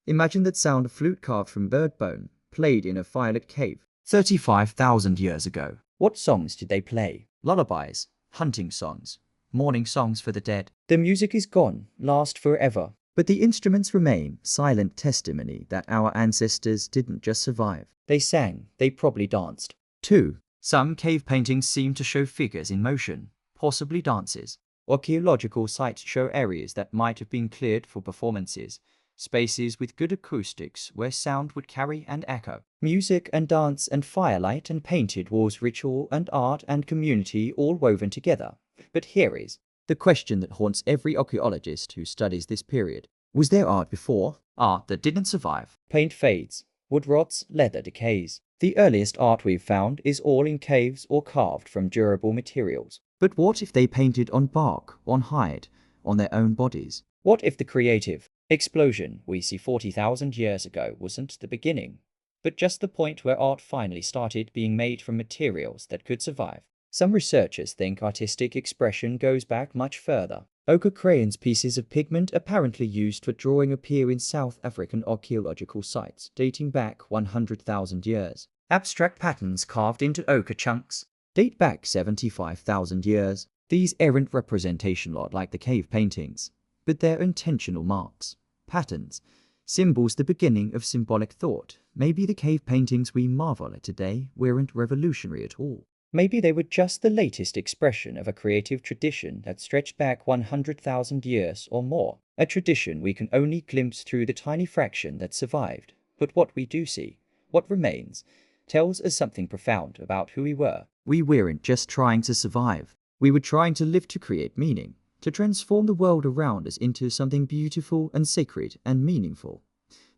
Imagine that sound: a flute carved from bird bone, played in a firelit cave 35,000 years ago. What songs did they play? Lullabies, hunting songs, mourning songs for the dead. The music is gone, lost forever. But the instruments remain, silent testimony that our ancestors didn't just survive. They sang, they probably danced. 2. Some cave paintings seem to show figures in motion, possibly dances. Archaeological sites show areas that might have been cleared for performances, spaces with good acoustics where sound would carry and echo. Music and dance and firelight and painted walls, ritual and art and community all woven together. But here is the question that haunts every archaeologist who studies this period. Was there art before? Art that didn't survive. Paint fades, wood rots, leather decays. The earliest art we've found is all in caves or carved from durable materials. But what if they painted on bark, on hide, on their own bodies? What if the creative explosion we see 40,000 years ago wasn't the beginning, but just the point where art finally started being made from materials that could survive? Some researchers think artistic expression goes back much further. Ochre crayons, pieces of pigment apparently used for drawing, appear in South African archaeological sites dating back 100,000 years. Abstract patterns carved into ochre chunks date back 75,000 years. These aren't representation art like the cave paintings, but they're intentional marks, patterns, symbols, the beginning of symbolic thought. Maybe the cave paintings we marvel at today weren't revolutionary at all. Maybe they were just the latest expression of a creative tradition that stretched back 100,000 years or more. A tradition we can only glimpse through the tiny fraction that survived. But what we do see, what remains, tells us something profound about who we were. We weren't just trying to survive. We were trying to live, to create meaning, to transform the world around us into something beautiful and sacred and meaningful,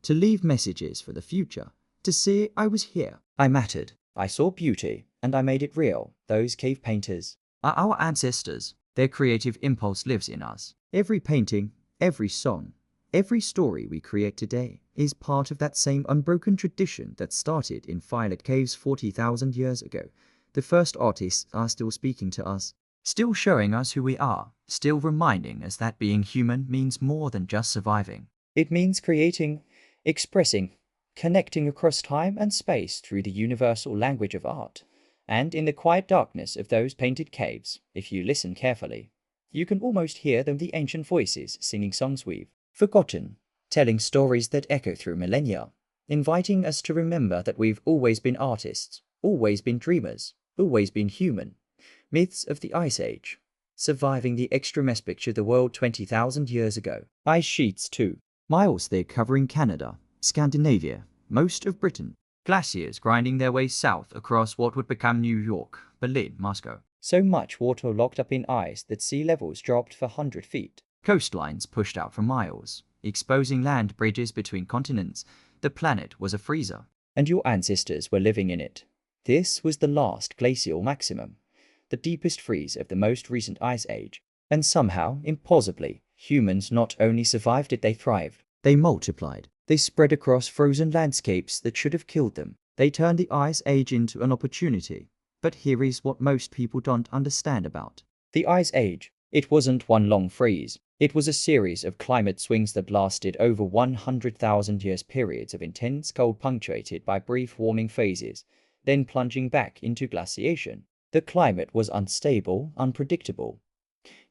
to leave messages for the future, to say, I was here, I mattered, I saw beauty, and I made it real. Those cave painters are our ancestors. Their creative impulse lives in us. Every painting, every song, every story we create today is part of that same unbroken tradition that started in firelit caves 40,000 years ago. The first artists are still speaking to us. still showing us who we are, still reminding us that being human means more than just surviving. It means creating, expressing, connecting across time and space through the universal language of art. And in the quiet darkness of those painted caves, if you listen carefully, you can almost hear them, the ancient voices singing songs we've forgotten, telling stories that echo through millennia, inviting us to remember that we've always been artists, always been dreamers, always been human. Myths of the Ice Age. Surviving the extreme picture of the world 20,000 years ago. Ice sheets 2 miles thick covering Canada, Scandinavia, most of Britain. Glaciers grinding their way south across what would become New York, Berlin, Moscow. So much water locked up in ice that sea levels dropped for 100 feet. Coastlines pushed out for miles, exposing land bridges between continents. The planet was a freezer, and your ancestors were living in it. This was the last glacial maximum, the deepest freeze of the most recent ice age. And somehow, implausibly, humans not only survived it, they thrived. They multiplied. They spread across frozen landscapes that should have killed them. They turned the ice age into an opportunity. But here is what most people don't understand about the ice age. It wasn't one long freeze. It was a series of climate swings that lasted over 100,000 years, periods of intense cold punctuated by brief warming phases, then plunging back into glaciation. The climate was unstable, unpredictable,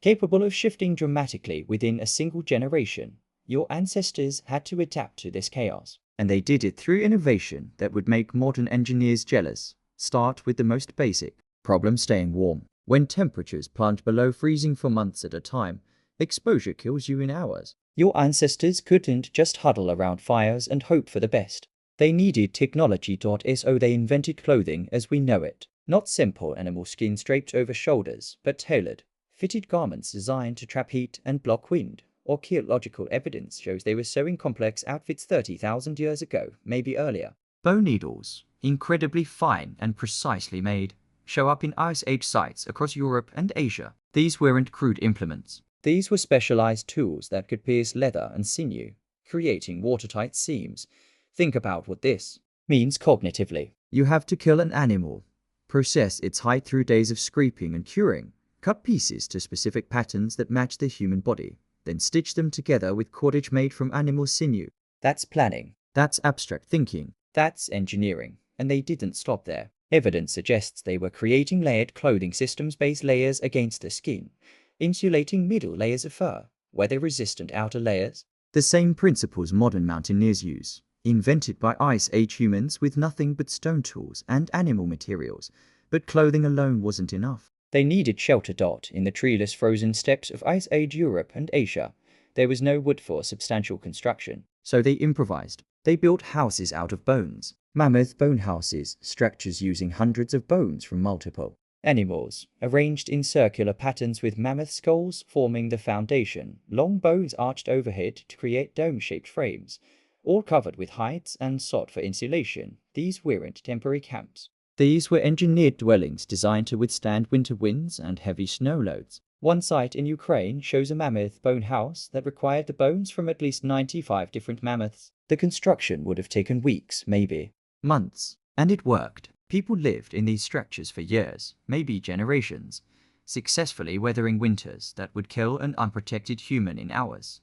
capable of shifting dramatically within a single generation. Your ancestors had to adapt to this chaos, and they did it through innovation that would make modern engineers jealous. Start with the most basic problem: staying warm. When temperatures plunge below freezing for months at a time, exposure kills you in hours. Your ancestors couldn't just huddle around fires and hope for the best. They needed technology. So they invented clothing as we know it. Not simple animal skin draped over shoulders, but tailored, fitted garments designed to trap heat and block wind. Archaeological evidence shows they were sewing complex outfits 30,000 years ago, maybe earlier. Bone needles, incredibly fine and precisely made, show up in Ice Age sites across Europe and Asia. These weren't crude implements. These were specialized tools that could pierce leather and sinew, creating watertight seams. Think about what this means cognitively. You have to kill an animal, process its hide through days of scraping and curing, cut pieces to specific patterns that match the human body, then stitch them together with cordage made from animal sinew. That's planning. That's abstract thinking. That's engineering. And they didn't stop there. Evidence suggests they were creating layered clothing systems, base layers against the skin, insulating middle layers of fur, weather-resistant outer layers. The same principles modern mountaineers use, invented by Ice Age humans with nothing but stone tools and animal materials. But clothing alone wasn't enough. They needed shelter. In the treeless frozen steppes of Ice Age Europe and Asia, there was no wood for substantial construction. So they improvised. They built houses out of bones. Mammoth bone houses, structures using hundreds of bones from multiple animals, arranged in circular patterns with mammoth skulls forming the foundation. Long bones arched overhead to create dome-shaped frames, all covered with hides and sod for insulation. These weren't temporary camps. These were engineered dwellings designed to withstand winter winds and heavy snow loads. One site in Ukraine shows a mammoth bone house that required the bones from at least 95 different mammoths. The construction would have taken weeks, maybe months. And it worked. People lived in these structures for years, maybe generations, successfully weathering winters that would kill an unprotected human in hours.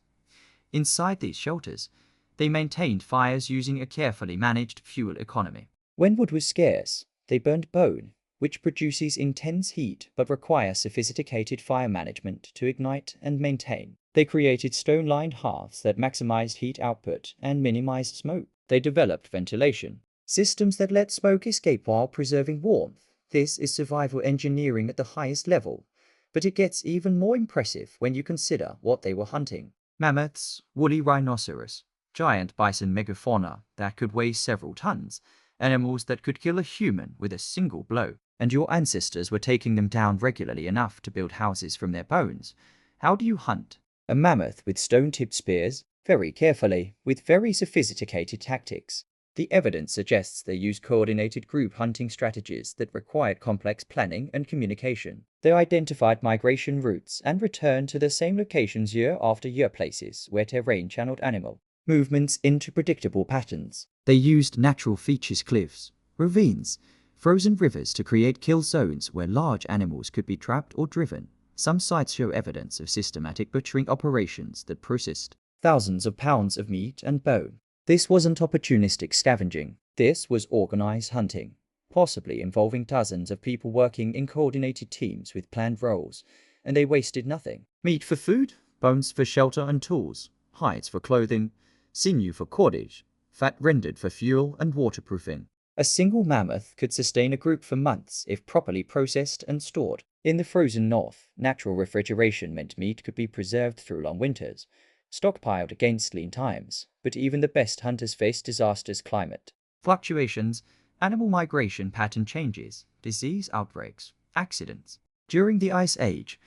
Inside these shelters, they maintained fires using a carefully managed fuel economy. When wood was scarce, they burned bone, which produces intense heat but requires sophisticated fire management to ignite and maintain. They created stone-lined hearths that maximized heat output and minimized smoke. They developed ventilation systems that let smoke escape while preserving warmth. This is survival engineering at the highest level, but it gets even more impressive when you consider what they were hunting. Mammoths, woolly rhinoceros, giant bison, megafauna that could weigh several tons, animals that could kill a human with a single blow. And your ancestors were taking them down regularly enough to build houses from their bones. How do you hunt a mammoth with stone-tipped spears? Very carefully, with very sophisticated tactics. The evidence suggests they used coordinated group hunting strategies that required complex planning and communication. They identified migration routes and returned to the same locations year after year, places where terrain channeled animal movements into predictable patterns. They used natural features, cliffs, ravines, frozen rivers to create kill zones where large animals could be trapped or driven. Some sites show evidence of systematic butchering operations that processed thousands of pounds of meat and bone. This wasn't opportunistic scavenging. This was organized hunting, possibly involving dozens of people working in coordinated teams with planned roles, and they wasted nothing. Meat for food, bones for shelter and tools, hides for clothing, sinew for cordage, fat rendered for fuel and waterproofing. A single mammoth could sustain a group for months if properly processed and stored. In the frozen north, natural refrigeration meant meat could be preserved through long winters, stockpiled against lean times, but even the best hunters faced disasters: climate fluctuations, animal migration pattern changes, disease outbreaks, accidents. During the Ice Age,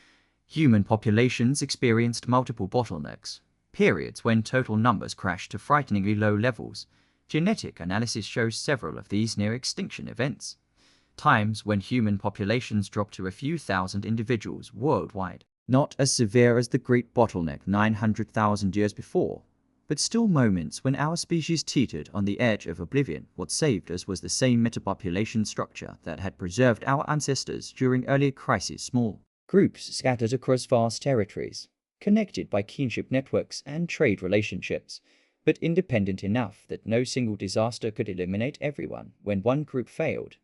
human populations experienced multiple bottlenecks, periods when total numbers crashed to frighteningly low levels. Genetic analysis shows several of these near-extinction events, times when human populations dropped to a few thousand individuals worldwide. Not as severe as the Great Bottleneck 900,000 years before, but still moments when our species teetered on the edge of oblivion. What saved us was the same metapopulation structure that had preserved our ancestors during earlier crises: small groups scattered across vast territories, connected by kinship networks and trade relationships, but independent enough that no single disaster could eliminate everyone. When one group failed,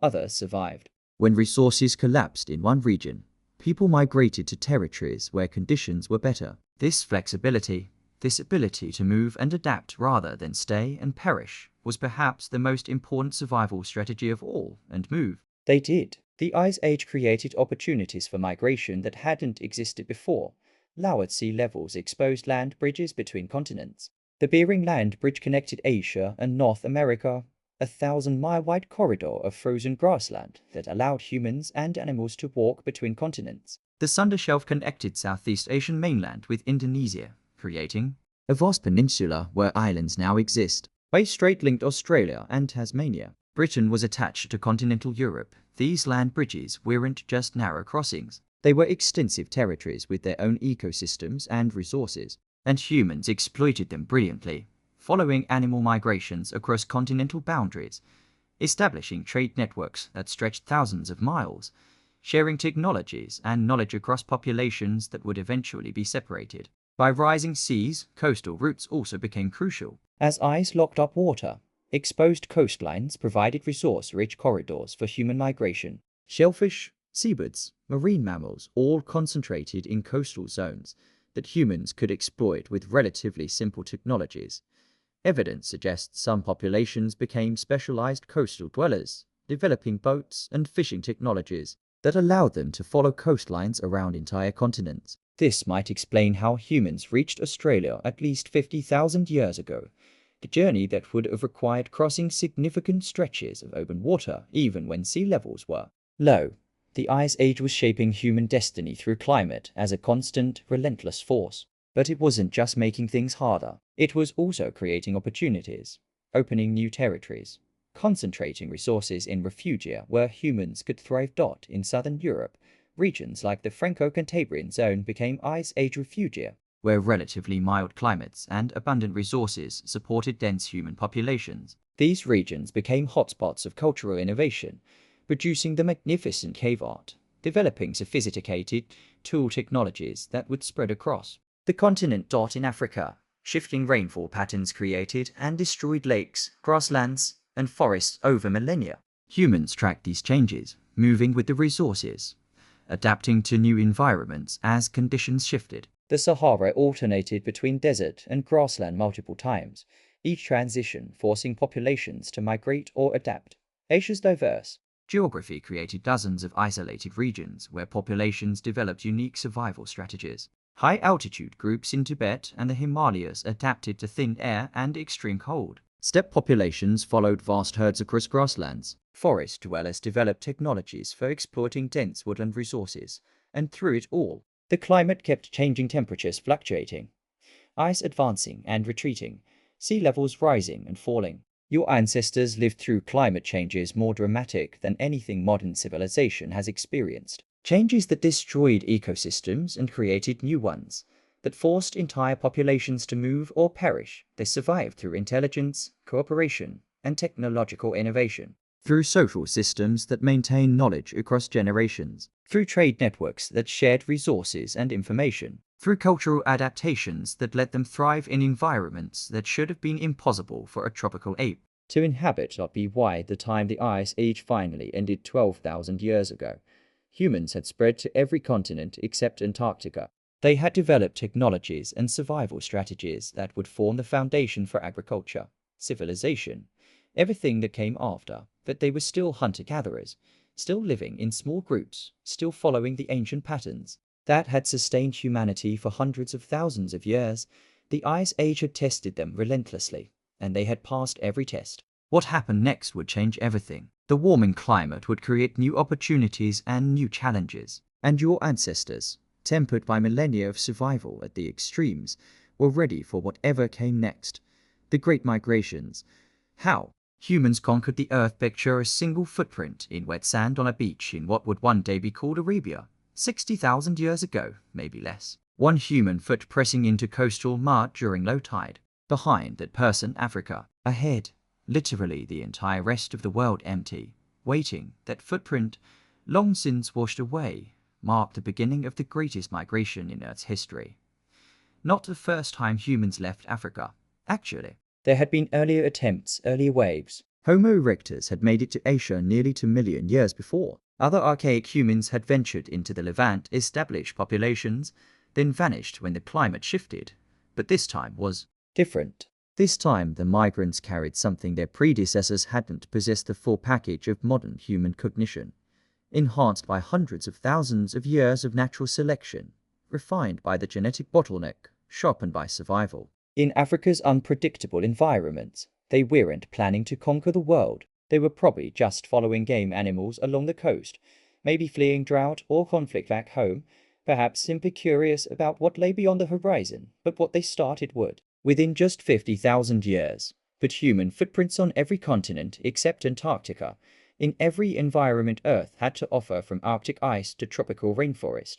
others survived. When resources collapsed in one region, people migrated to territories where conditions were better. This flexibility, this ability to move and adapt rather than stay and perish, was perhaps the most important survival strategy of all. And move they did. The Ice Age created opportunities for migration that hadn't existed before. Lowered sea levels exposed land bridges between continents. The Bering Land Bridge connected Asia and North America, a 1,000-mile-wide corridor of frozen grassland that allowed humans and animals to walk between continents. The Sunda Shelf connected Southeast Asian mainland with Indonesia, creating a vast peninsula where islands now exist. Bass Strait linked Australia and Tasmania. Britain was attached to continental Europe. These land bridges weren't just narrow crossings. They were extensive territories with their own ecosystems and resources, and humans exploited them brilliantly, following animal migrations across continental boundaries, establishing trade networks that stretched thousands of miles, sharing technologies and knowledge across populations that would eventually be separated by rising seas. Coastal routes also became crucial. As ice locked up water, exposed coastlines provided resource-rich corridors for human migration. Shellfish, seabirds, marine mammals all concentrated in coastal zones that humans could exploit with relatively simple technologies. Evidence suggests some populations became specialized coastal dwellers, developing boats and fishing technologies that allowed them to follow coastlines around entire continents. This might explain how humans reached Australia at least 50,000 years ago, a journey that would have required crossing significant stretches of open water even when sea levels were low. The Ice Age was shaping human destiny through climate as a constant, relentless force. But it wasn't just making things harder. It was also creating opportunities, opening new territories, concentrating resources in refugia where humans could thrive. In southern Europe, regions like the Franco-Cantabrian zone became Ice Age refugia, where relatively mild climates and abundant resources supported dense human populations. These regions became hotspots of cultural innovation, producing the magnificent cave art, developing sophisticated tool technologies that would spread across the continent. In Africa, shifting rainfall patterns created and destroyed lakes, grasslands, and forests over millennia. Humans tracked these changes, moving with the resources, adapting to new environments as conditions shifted. The Sahara alternated between desert and grassland multiple times, each transition forcing populations to migrate or adapt. Asia's diverse geography created dozens of isolated regions where populations developed unique survival strategies. High-altitude groups in Tibet and the Himalayas adapted to thin air and extreme cold. Steppe populations followed vast herds across grasslands. Forest dwellers developed technologies for exploiting dense woodland resources, and through it all, the climate kept changing: temperatures fluctuating, ice advancing and retreating, sea levels rising and falling. Your ancestors lived through climate changes more dramatic than anything modern civilization has experienced. Changes that destroyed ecosystems and created new ones, that forced entire populations to move or perish. They survived through intelligence, cooperation, and technological innovation. through social systems that maintain knowledge across generations, through trade networks that shared resources and information, through cultural adaptations that let them thrive in environments that should have been impossible for a tropical ape to inhabit. By the time the Ice Age finally ended 12,000 years ago, humans had spread to every continent except Antarctica. They had developed technologies and survival strategies that would form the foundation for agriculture, civilization, everything that came after. But they were still hunter-gatherers, still living in small groups, still following the ancient patterns that had sustained humanity for hundreds of thousands of years. The Ice Age had tested them relentlessly, and they had passed every test. What happened next would change everything. The warming climate would create new opportunities and new challenges. And your ancestors, tempered by millennia of survival at the extremes, were ready for whatever came next. The Great Migrations. How humans conquered the Earth. Picture a single footprint in wet sand on a beach in what would one day be called Arabia. 60,000 years ago, maybe less. One human foot pressing into coastal mud during low tide. Behind that person, Africa. Ahead, literally the entire rest of the world empty, waiting. That footprint, long since washed away, marked the beginning of the greatest migration in Earth's history. Not the first time humans left Africa, actually. There had been earlier attempts, earlier waves. Homo erectus had made it to Asia nearly 2 million years before. Other archaic humans had ventured into the Levant, established populations, then vanished when the climate shifted. But this time was different. This time the migrants carried something their predecessors hadn't possessed: the full package of modern human cognition, enhanced by hundreds of thousands of years of natural selection, refined by the genetic bottleneck, sharpened by survival. In Africa's unpredictable environment, they weren't planning to conquer the world. They were probably just following game animals along the coast, maybe fleeing drought or conflict back home, perhaps simply curious about what lay beyond the horizon. But what they started would, within just 50,000 years, put human footprints on every continent except Antarctica, in every environment Earth had to offer, from Arctic ice to tropical rainforest,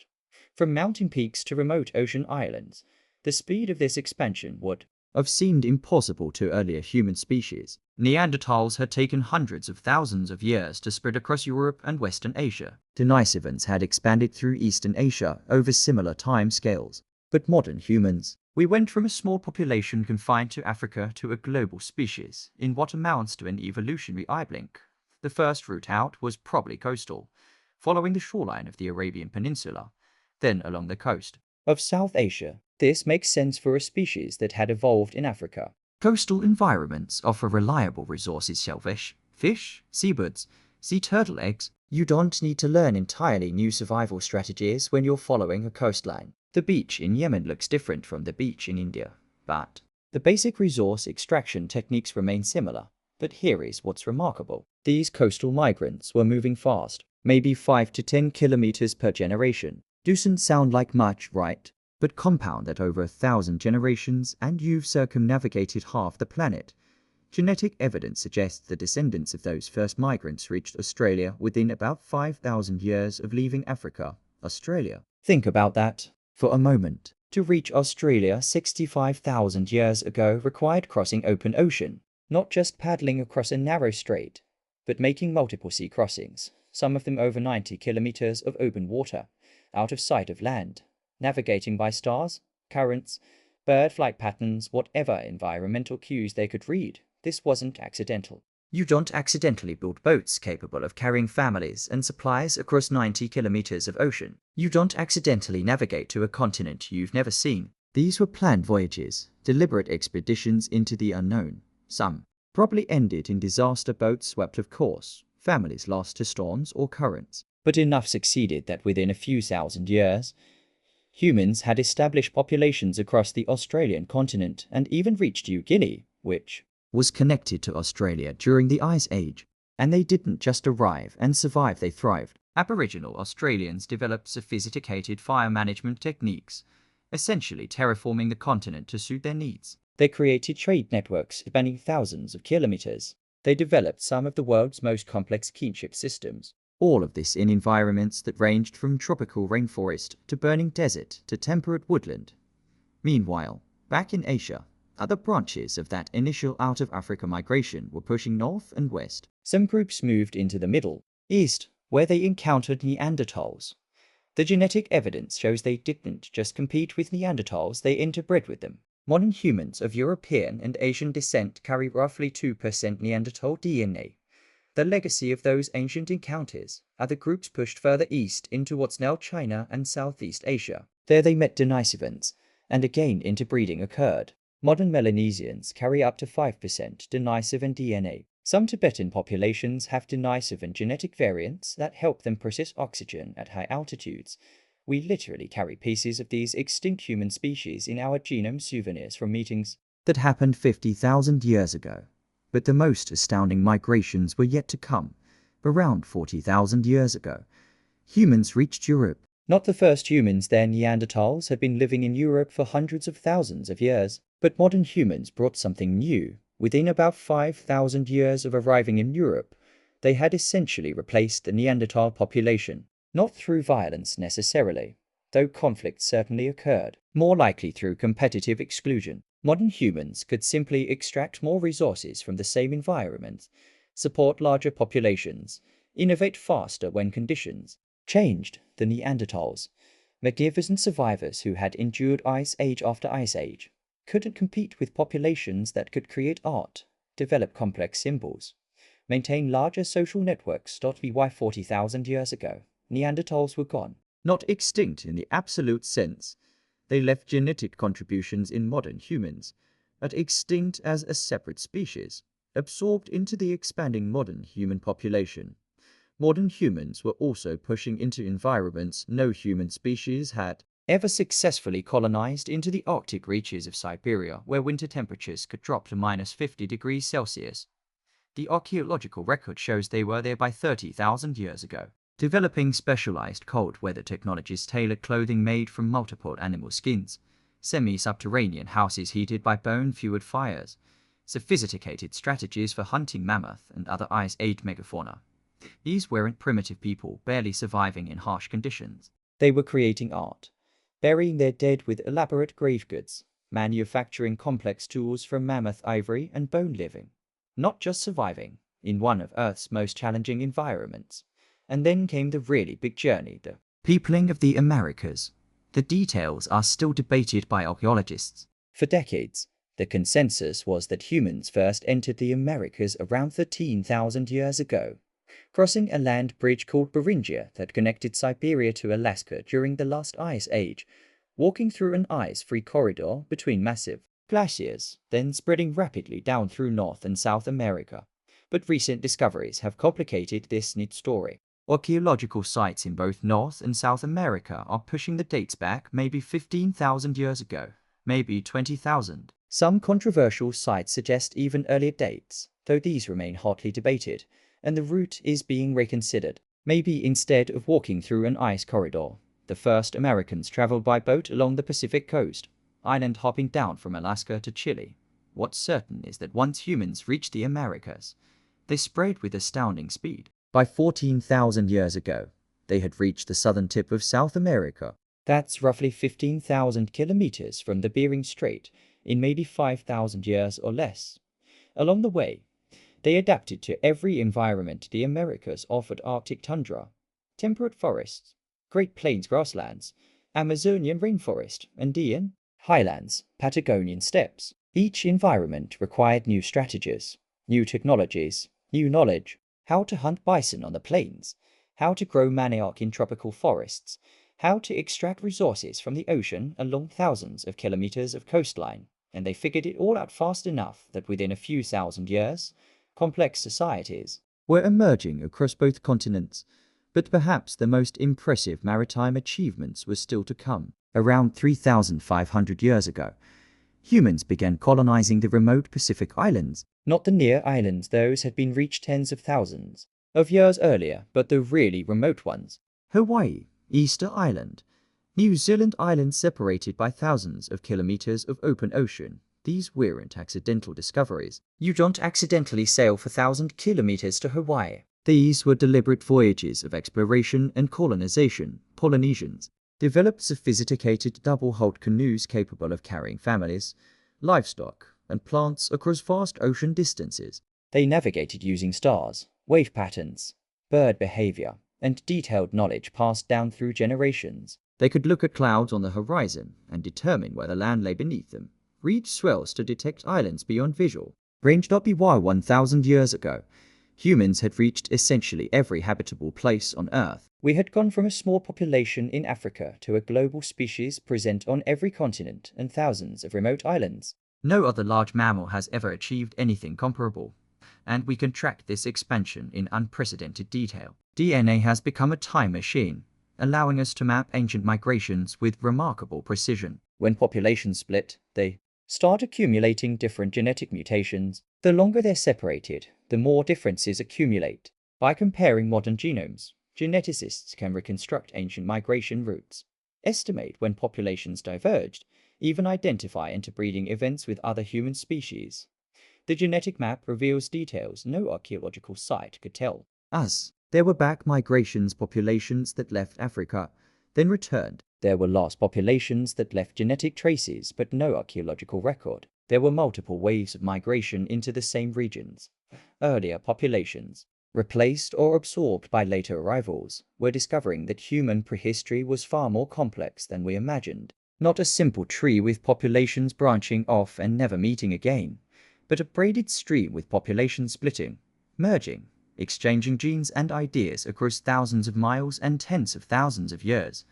from mountain peaks to remote ocean islands. The speed of this expansion would have seemed impossible to earlier human species. Neanderthals had taken hundreds of thousands of years to spread across Europe and Western Asia. Denisovans had expanded through Eastern Asia over similar time scales. But modern humans, we went from a small population confined to Africa to a global species in what amounts to an evolutionary eye blink. The first route out was probably coastal, following the shoreline of the Arabian Peninsula, then along the coast of South Asia. This makes sense for a species that had evolved in Africa. Coastal environments offer reliable resources: shellfish, fish, seabirds, sea turtle eggs. You don't need to learn entirely new survival strategies when you're following a coastline. The beach in Yemen looks different from the beach in India, but the basic resource extraction techniques remain similar. But here is what's remarkable. These coastal migrants were moving fast, maybe 5 to 10 kilometers per generation. Doesn't sound like much, right? But compound that over 1,000 generations and you've circumnavigated half the planet. Genetic evidence suggests the descendants of those first migrants reached Australia within about 5,000 years of leaving Africa. Australia. Think about that for a moment. To reach Australia 65,000 years ago required crossing open ocean, not just paddling across a narrow strait, but making multiple sea crossings, some of them over 90 kilometers of open water, out of sight of land, navigating by stars, currents, bird flight patterns, whatever environmental cues they could read. This wasn't accidental. You don't accidentally build boats capable of carrying families and supplies across 90 kilometers of ocean. You don't accidentally navigate to a continent you've never seen. These were planned voyages, deliberate expeditions into the unknown. Some probably ended in disaster, boats swept off course, families lost to storms or currents. But enough succeeded that within a few thousand years, humans had established populations across the Australian continent and even reached New Guinea, which was connected to Australia during the Ice Age. And they didn't just arrive and survive, they thrived. Aboriginal Australians developed sophisticated fire management techniques, essentially terraforming the continent to suit their needs. They created trade networks spanning thousands of kilometers. They developed some of the world's most complex kinship systems. All of this in environments that ranged from tropical rainforest to burning desert to temperate woodland. Meanwhile, back in Asia, Other branches of that initial out-of-Africa migration were pushing north and west. Some groups moved into the Middle East, where they encountered Neanderthals. The genetic evidence shows they didn't just compete with Neanderthals, they interbred with them. Modern humans of European and Asian descent carry roughly 2% Neanderthal DNA. The legacy of those ancient encounters. Other groups pushed further east into what's now China and Southeast Asia. There they met Denisovans, and again interbreeding occurred. Modern Melanesians carry up to 5% Denisovan DNA. Some Tibetan populations have Denisovan genetic variants that help them process oxygen at high altitudes. We literally carry pieces of these extinct human species in our genome souvenirs from meetings that happened 50,000 years ago. But the most astounding migrations were yet to come. Around 40,000 years ago, humans reached Europe. Not the first humans there. Neanderthals had been living in Europe for hundreds of thousands of years, but modern humans brought something new. Within about 5,000 years of arriving in Europe, they had essentially replaced the Neanderthal population, not through violence necessarily, though conflict certainly occurred, more likely through competitive exclusion. Modern humans could simply extract more resources from the same environment, support larger populations, innovate faster when conditions changed. The Neanderthals, magnificent survivors who had endured ice age after ice age, couldn't compete with populations that could create art, develop complex symbols, maintain larger social networks. Why 40,000 years ago, Neanderthals were gone. Not extinct in the absolute sense. They left genetic contributions in modern humans, but extinct as a separate species, absorbed into the expanding modern human population. Modern humans were also pushing into environments no human species had ever successfully colonized, into the Arctic reaches of Siberia, where winter temperatures could drop to -50 degrees Celsius. The archaeological record shows they were there by 30,000 years ago. Developing specialized cold weather technologies, tailored clothing made from multiple animal skins, semi-subterranean houses heated by bone-fueled fires, sophisticated strategies for hunting mammoth and other ice-age megafauna. These weren't primitive people barely surviving in harsh conditions. They were creating art, burying their dead with elaborate grave goods, manufacturing complex tools from mammoth ivory and bone living. Not just surviving in one of Earth's most challenging environments. And then came the really big journey, the peopling of the Americas. The details are still debated by archaeologists. For decades, the consensus was that humans first entered the Americas around 13,000 years ago, crossing a land bridge called Beringia that connected Siberia to Alaska during the last ice age, walking through an ice-free corridor between massive glaciers, then spreading rapidly down through North and South America. But recent discoveries have complicated this neat story. Archaeological sites in both North and South America are pushing the dates back maybe 15,000 years ago, maybe 20,000. Some controversial sites suggest even earlier dates, though these remain hotly debated, and the route is being reconsidered. Maybe instead of walking through an ice corridor, the first Americans traveled by boat along the Pacific coast, island hopping down from Alaska to Chile. What's certain is that once humans reached the Americas, they spread with astounding speed. By 14,000 years ago, they had reached the southern tip of South America. That's roughly 15,000 kilometers from the Bering Strait in maybe 5,000 years or less. Along the way, they adapted to every environment the Americas offered: Arctic tundra, temperate forests, Great Plains grasslands, Amazonian rainforest, Andean highlands, Patagonian steppes. Each environment required new strategies, new technologies, new knowledge. How to hunt bison on the plains, how to grow manioc in tropical forests, how to extract resources from the ocean along thousands of kilometers of coastline. And they figured it all out fast enough that within a few thousand years, complex societies were emerging across both continents. But perhaps the most impressive maritime achievements were still to come. Around 3,500 years ago, humans began colonizing the remote Pacific islands. Not the near islands, those had been reached tens of thousands of years earlier, but the really remote ones. Hawaii, Easter Island, New Zealand islands separated by thousands of kilometers of open ocean. These weren't accidental discoveries. You don't accidentally sail for 1,000 kilometers to Hawaii. These were deliberate voyages of exploration and colonization. Polynesians developed sophisticated double-hulled canoes capable of carrying families, livestock, and plants across vast ocean distances. They navigated using stars, wave patterns, bird behavior, and detailed knowledge passed down through generations. They could look at clouds on the horizon and determine where the land lay beneath them, read swells to detect islands beyond visual. Range.by 1,000 years ago, humans had reached essentially every habitable place on Earth. We had gone from a small population in Africa to a global species present on every continent and thousands of remote islands. No other large mammal has ever achieved anything comparable, and we can track this expansion in unprecedented detail. DNA has become a time machine, allowing us to map ancient migrations with remarkable precision. When populations split, they start accumulating different genetic mutations. The longer they're separated, the more differences accumulate. By comparing modern genomes, geneticists can reconstruct ancient migration routes, estimate when populations diverged, even identify interbreeding events with other human species. The genetic map reveals details no archaeological site could tell us. There were back migrations, populations that left Africa, then returned. There were lost populations that left genetic traces but no archaeological record. There were multiple waves of migration into the same regions. Earlier populations, replaced or absorbed by later arrivals, were discovering that human prehistory was far more complex than we imagined. Not a simple tree with populations branching off and never meeting again, but a braided stream with populations splitting, merging, exchanging genes and ideas across thousands of miles and tens of thousands of years.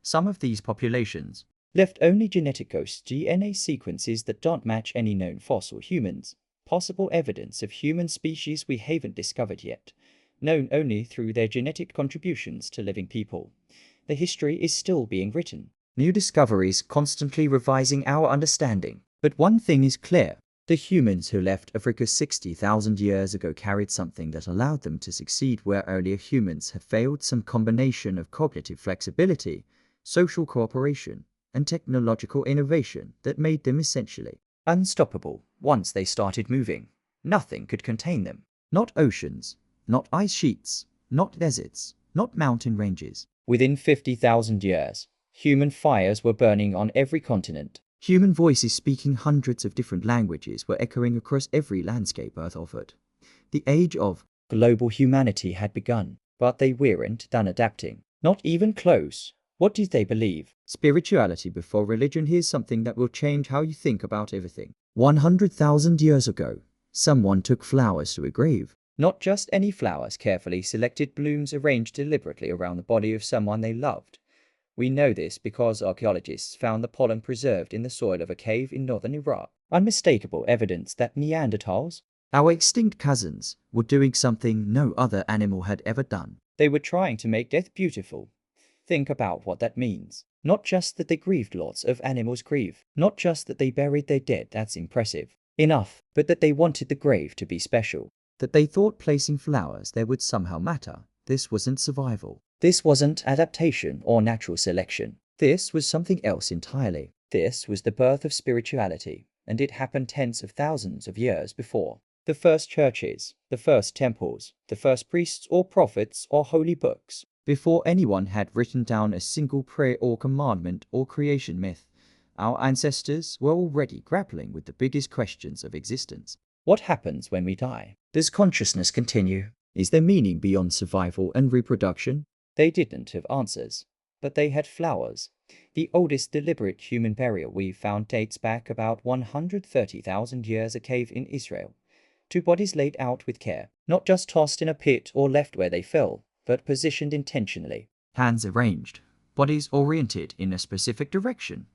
Some of these populations left only genetic ghost DNA sequences that don't match any known fossil humans, possible evidence of human species we haven't discovered yet, known only through their genetic contributions to living people. The history is still being written. New discoveries constantly revising our understanding. But one thing is clear. The humans who left Africa 60,000 years ago carried something that allowed them to succeed where earlier humans have failed, some combination of cognitive flexibility, social cooperation, and technological innovation that made them essentially unstoppable. Once they started moving, nothing could contain them. Not oceans, not ice sheets, not deserts, not mountain ranges. Within 50,000 years, human fires were burning on every continent. Human voices speaking hundreds of different languages were echoing across every landscape Earth offered. The age of global humanity had begun, but they weren't done adapting. Not even close. What did they believe? Spirituality before religion. Here's something that will change how you think about everything. 100,000 years ago, someone took flowers to a grave. Not just any flowers, carefully selected blooms arranged deliberately around the body of someone they loved. We know this because archaeologists found the pollen preserved in the soil of a cave in northern Iraq. Unmistakable evidence that Neanderthals, our extinct cousins, were doing something no other animal had ever done. They were trying to make death beautiful. Think about what that means. Not just that they grieved, lots of animals grieve. Not just that they buried their dead, that's impressive enough, but that they wanted the grave to be special. That they thought placing flowers there would somehow matter. This wasn't survival. This wasn't adaptation or natural selection. This was something else entirely. This was the birth of spirituality, and it happened tens of thousands of years before. The first churches, the first temples, the first priests or prophets or holy books. Before anyone had written down a single prayer or commandment or creation myth, our ancestors were already grappling with the biggest questions of existence. What happens when we die? Does consciousness continue? Is there meaning beyond survival and reproduction? They didn't have answers, but they had flowers. The oldest deliberate human burial we found dates back about 130,000 years, a cave in Israel. Two bodies laid out with care, not just tossed in a pit or left where they fell, but positioned intentionally. Hands arranged, bodies oriented in a specific direction.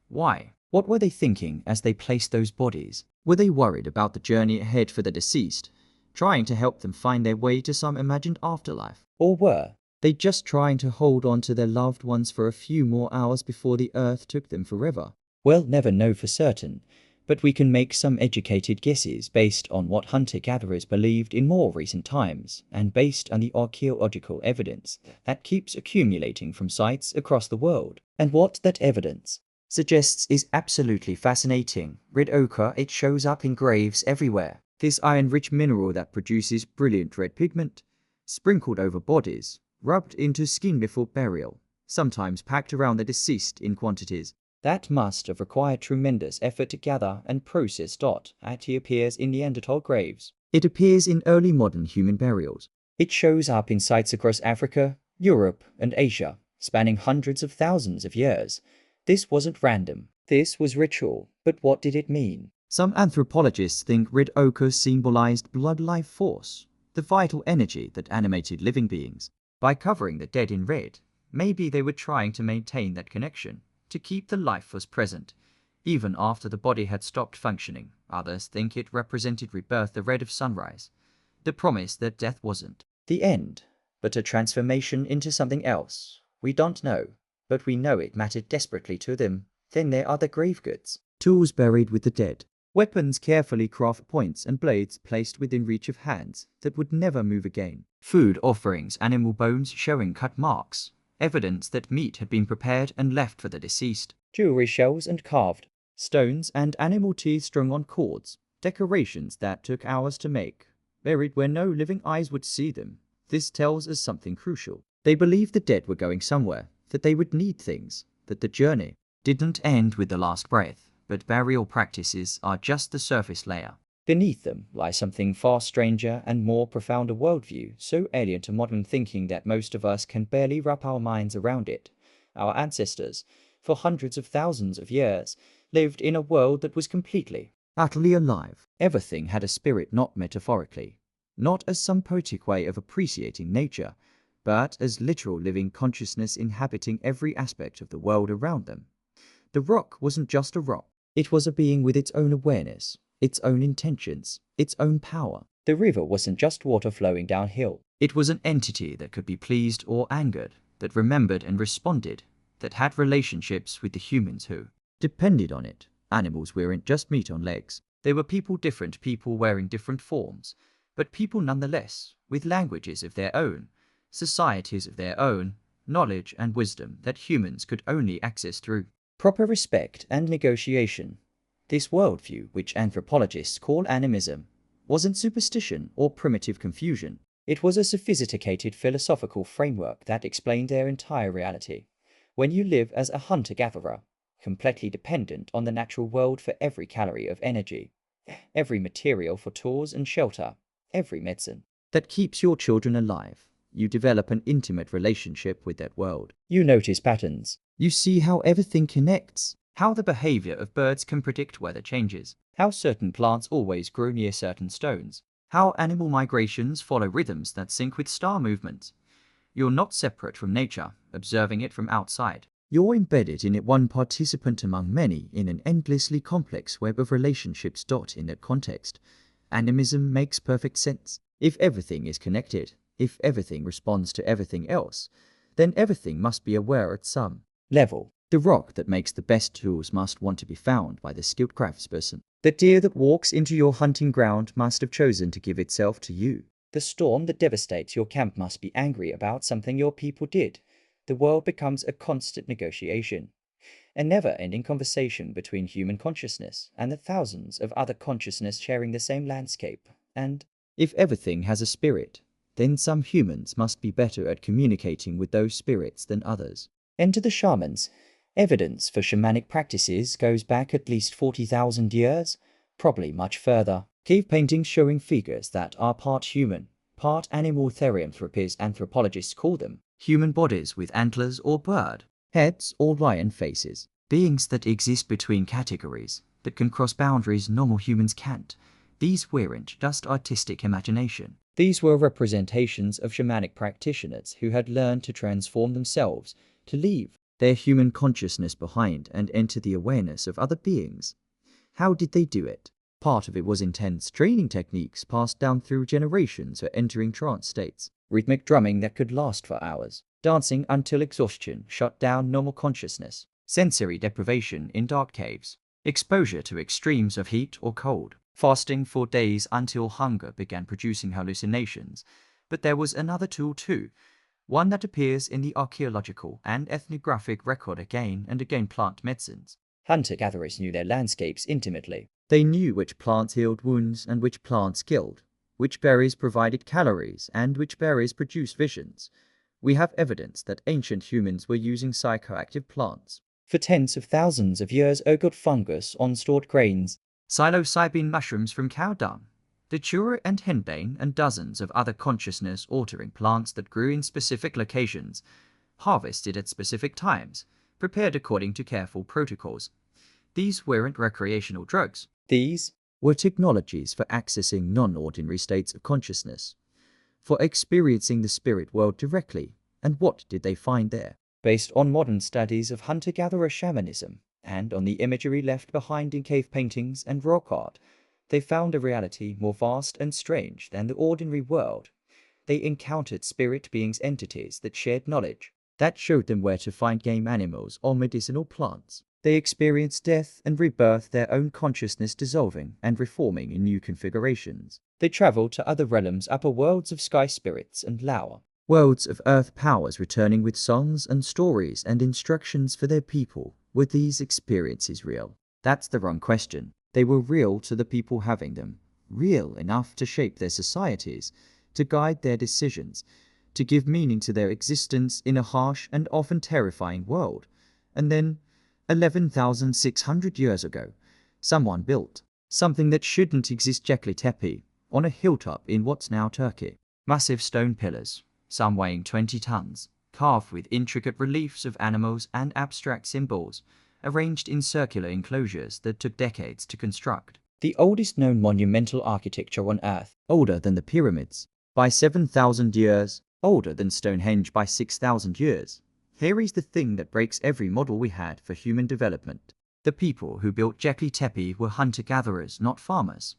Why? What were they thinking as they placed those bodies? Were they worried about the journey ahead for the deceased, trying to help them find their way to some imagined afterlife? Or were they just trying to hold on to their loved ones for a few more hours before the earth took them forever? We'll never know for certain, but we can make some educated guesses based on what hunter-gatherers believed in more recent times, and based on the archaeological evidence that keeps accumulating from sites across the world. And what that evidence suggests is absolutely fascinating. Red ochre, it shows up in graves everywhere. This iron-rich mineral that produces brilliant red pigment, sprinkled over bodies, rubbed into skin before burial, sometimes packed around the deceased in quantities That must have required tremendous effort to gather and process. It appears in Neanderthal graves. It appears in early modern human burials. It shows up in sites across Africa, Europe, and Asia, spanning hundreds of thousands of years. This wasn't random. This was ritual. But what did it mean? Some anthropologists think red ochre symbolized blood life force, the vital energy that animated living beings. By covering the dead in red, maybe they were trying to maintain that connection, to keep the life force present, even after the body had stopped functioning. Others think it represented rebirth, the red of sunrise, the promise that death wasn't the end, but a transformation into something else. We don't know, but we know it mattered desperately to them. Then there are the grave goods. Tools buried with the dead. Weapons carefully crafted, points and blades placed within reach of hands that would never move again. Food offerings, animal bones showing cut marks, evidence that meat had been prepared and left for the deceased. Jewelry shells and carved stones and animal teeth strung on cords, decorations that took hours to make, buried where no living eyes would see them. This tells us something crucial. They believed the dead were going somewhere, that they would need things, that the journey didn't end with the last breath. But burial practices are just the surface layer. Beneath them lies something far stranger and more profound, a worldview so alien to modern thinking that most of us can barely wrap our minds around it. Our ancestors, for hundreds of thousands of years, lived in a world that was completely, utterly alive. Everything had a spirit, not metaphorically, not as some poetic way of appreciating nature, but as literal living consciousness inhabiting every aspect of the world around them. The rock wasn't just a rock. It was a being with its own awareness, its own intentions, its own power. The river wasn't just water flowing downhill. It was an entity that could be pleased or angered, that remembered and responded, that had relationships with the humans who depended on it. Animals weren't just meat on legs. They were people, different people wearing different forms, but people nonetheless, with languages of their own, societies of their own, knowledge and wisdom that humans could only access through proper respect and negotiation. This worldview, which anthropologists call animism, wasn't superstition or primitive confusion. It was a sophisticated philosophical framework that explained their entire reality. When you live as a hunter-gatherer, completely dependent on the natural world for every calorie of energy, every material for tools and shelter, every medicine that keeps your children alive, you develop an intimate relationship with that world. You notice patterns. You see how everything connects, how the behavior of birds can predict weather changes, how certain plants always grow near certain stones, how animal migrations follow rhythms that sync with star movements. You're not separate from nature, observing it from outside. You're embedded in it, one participant among many in an endlessly complex web of relationships. In that context, animism makes perfect sense. If everything is connected, if everything responds to everything else, then everything must be aware at some level. The rock that makes the best tools must want to be found by the skilled craftsperson. The deer that walks into your hunting ground must have chosen to give itself to you. The storm that devastates your camp must be angry about something your people did. The world becomes a constant negotiation, a never-ending conversation between human consciousness and the thousands of other consciousness sharing the same landscape. And if everything has a spirit, then some humans must be better at communicating with those spirits than others. Enter the shamans. Evidence for shamanic practices goes back at least 40,000 years, probably much further. Cave paintings showing figures that are part human, part animal. Anthropologists call them human bodies with antlers or bird heads or lion faces. Beings that exist between categories, that can cross boundaries normal humans can't. These weren't just artistic imagination. These were representations of shamanic practitioners who had learned to transform themselves, to leave their human consciousness behind and enter the awareness of other beings. How did they do it? Part of it was intense training techniques passed down through generations for entering trance states, rhythmic drumming that could last for hours, dancing until exhaustion shut down normal consciousness, sensory deprivation in dark caves, exposure to extremes of heat or cold, fasting for days until hunger began producing hallucinations. But there was another tool too, one that appears in the archaeological and ethnographic record again and again: plant medicines. Hunter-gatherers knew their landscapes intimately. They knew which plants healed wounds and which plants killed, which berries provided calories and which berries produced visions. We have evidence that ancient humans were using psychoactive plants, For tens of thousands of years, ergot fungus on stored grains, psilocybin mushrooms from cow dung, datura and henbane, and dozens of other consciousness-altering plants that grew in specific locations, harvested at specific times, prepared according to careful protocols. These weren't recreational drugs. These were technologies for accessing non-ordinary states of consciousness, for experiencing the spirit world directly. And what did they find there? Based on modern studies of hunter-gatherer shamanism and on the imagery left behind in cave paintings and rock art, they found a reality more vast and strange than the ordinary world. They encountered spirit beings, entities that shared knowledge, that showed them where to find game animals or medicinal plants. They experienced death and rebirth, their own consciousness dissolving and reforming in new configurations. They traveled to other realms, upper worlds of sky spirits and lower worlds of earth powers, returning with songs and stories and instructions for their people. Were these experiences real? That's the wrong question. They were real to the people having them, real enough to shape their societies, to guide their decisions, to give meaning to their existence in a harsh and often terrifying world. And then, 11,600 years ago, someone built something that shouldn't exist: Göbekli Tepe, on a hilltop in what's now Turkey. Massive stone pillars, some weighing 20 tons, carved with intricate reliefs of animals and abstract symbols, arranged in circular enclosures that took decades to construct. The oldest known monumental architecture on Earth, older than the pyramids by 7,000 years, older than Stonehenge by 6,000 years. Here is the thing that breaks every model we had for human development. The people who built Göbekli Tepe were hunter-gatherers, not farmers.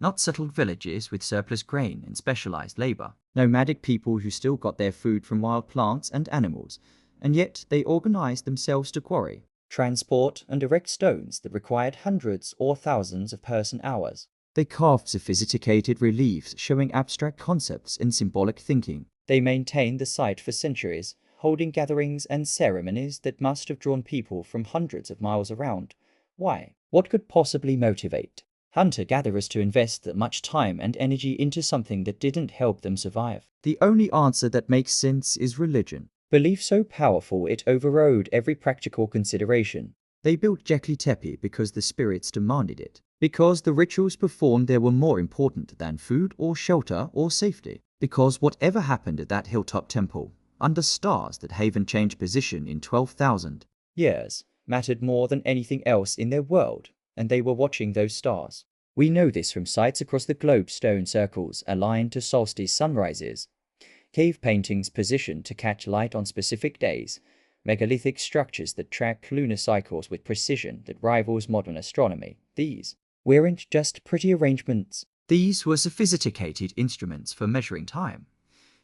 Not settled villages with surplus grain and specialized labor. Nomadic people who still got their food from wild plants and animals, and yet they organized themselves to quarry, transport, and erect stones that required hundreds or thousands of person-hours. They carved sophisticated reliefs showing abstract concepts and symbolic thinking. They maintained the site for centuries, holding gatherings and ceremonies that must have drawn people from hundreds of miles around. Why? What could possibly motivate hunter-gatherers to invest that much time and energy into something that didn't help them survive? The only answer that makes sense is religion. Belief so powerful it overrode every practical consideration. They built Göbekli Tepe because the spirits demanded it, because the rituals performed there were more important than food or shelter or safety, because whatever happened at that hilltop temple, under stars that haven't changed position in 12,000 years, mattered more than anything else in their world, and they were watching those stars. We know this from sites across the globe: stone circles aligned to solstice sunrises, cave paintings positioned to catch light on specific days, megalithic structures that track lunar cycles with precision that rivals modern astronomy. These weren't just pretty arrangements. These were sophisticated instruments for measuring time,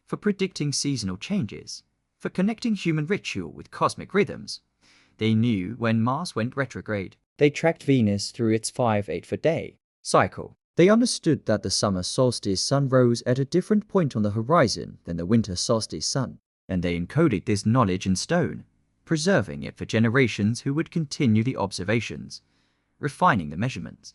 for predicting seasonal changes, for connecting human ritual with cosmic rhythms. They knew when Mars went retrograde. They tracked Venus through its 5-8-day cycle. They understood that the summer solstice sun rose at a different point on the horizon than the winter solstice sun, and they encoded this knowledge in stone, preserving it for generations who would continue the observations, refining the measurements,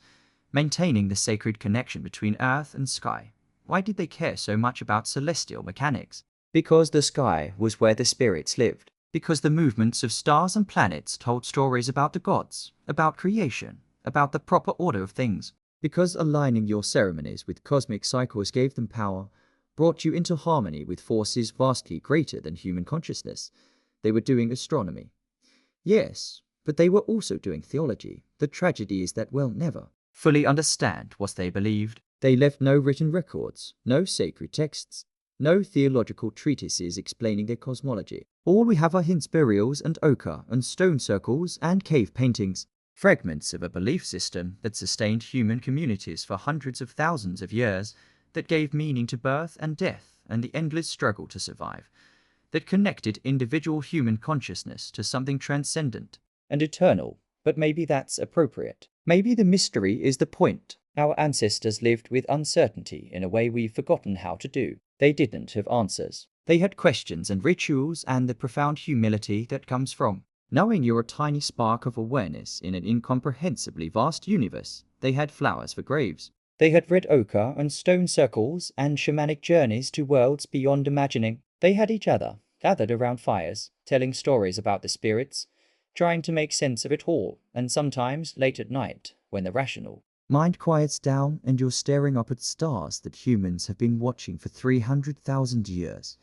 maintaining the sacred connection between earth and sky. Why did they care so much about celestial mechanics? Because the sky was where the spirits lived. Because the movements of stars and planets told stories about the gods, about creation, about the proper order of things. Because aligning your ceremonies with cosmic cycles gave them power, brought you into harmony with forces vastly greater than human consciousness. They were doing astronomy. Yes, but they were also doing theology. The tragedy is that we'll never fully understand what they believed. They left no written records, no sacred texts, no theological treatises explaining their cosmology. All we have are hints, burials and ochre and stone circles and cave paintings, fragments of a belief system that sustained human communities for hundreds of thousands of years, that gave meaning to birth and death and the endless struggle to survive, that connected individual human consciousness to something transcendent and eternal. But maybe that's appropriate. Maybe the mystery is the point. Our ancestors lived with uncertainty in a way we've forgotten how to do. They didn't have answers. They had questions and rituals and the profound humility that comes from knowing you're a tiny spark of awareness in an incomprehensibly vast universe. They had flowers for graves. They had red ochre and stone circles and shamanic journeys to worlds beyond imagining. They had each other, gathered around fires, telling stories about the spirits, trying to make sense of it all, and sometimes late at night, when the rational mind quiets down and you're staring up at stars that humans have been watching for 300,000 years.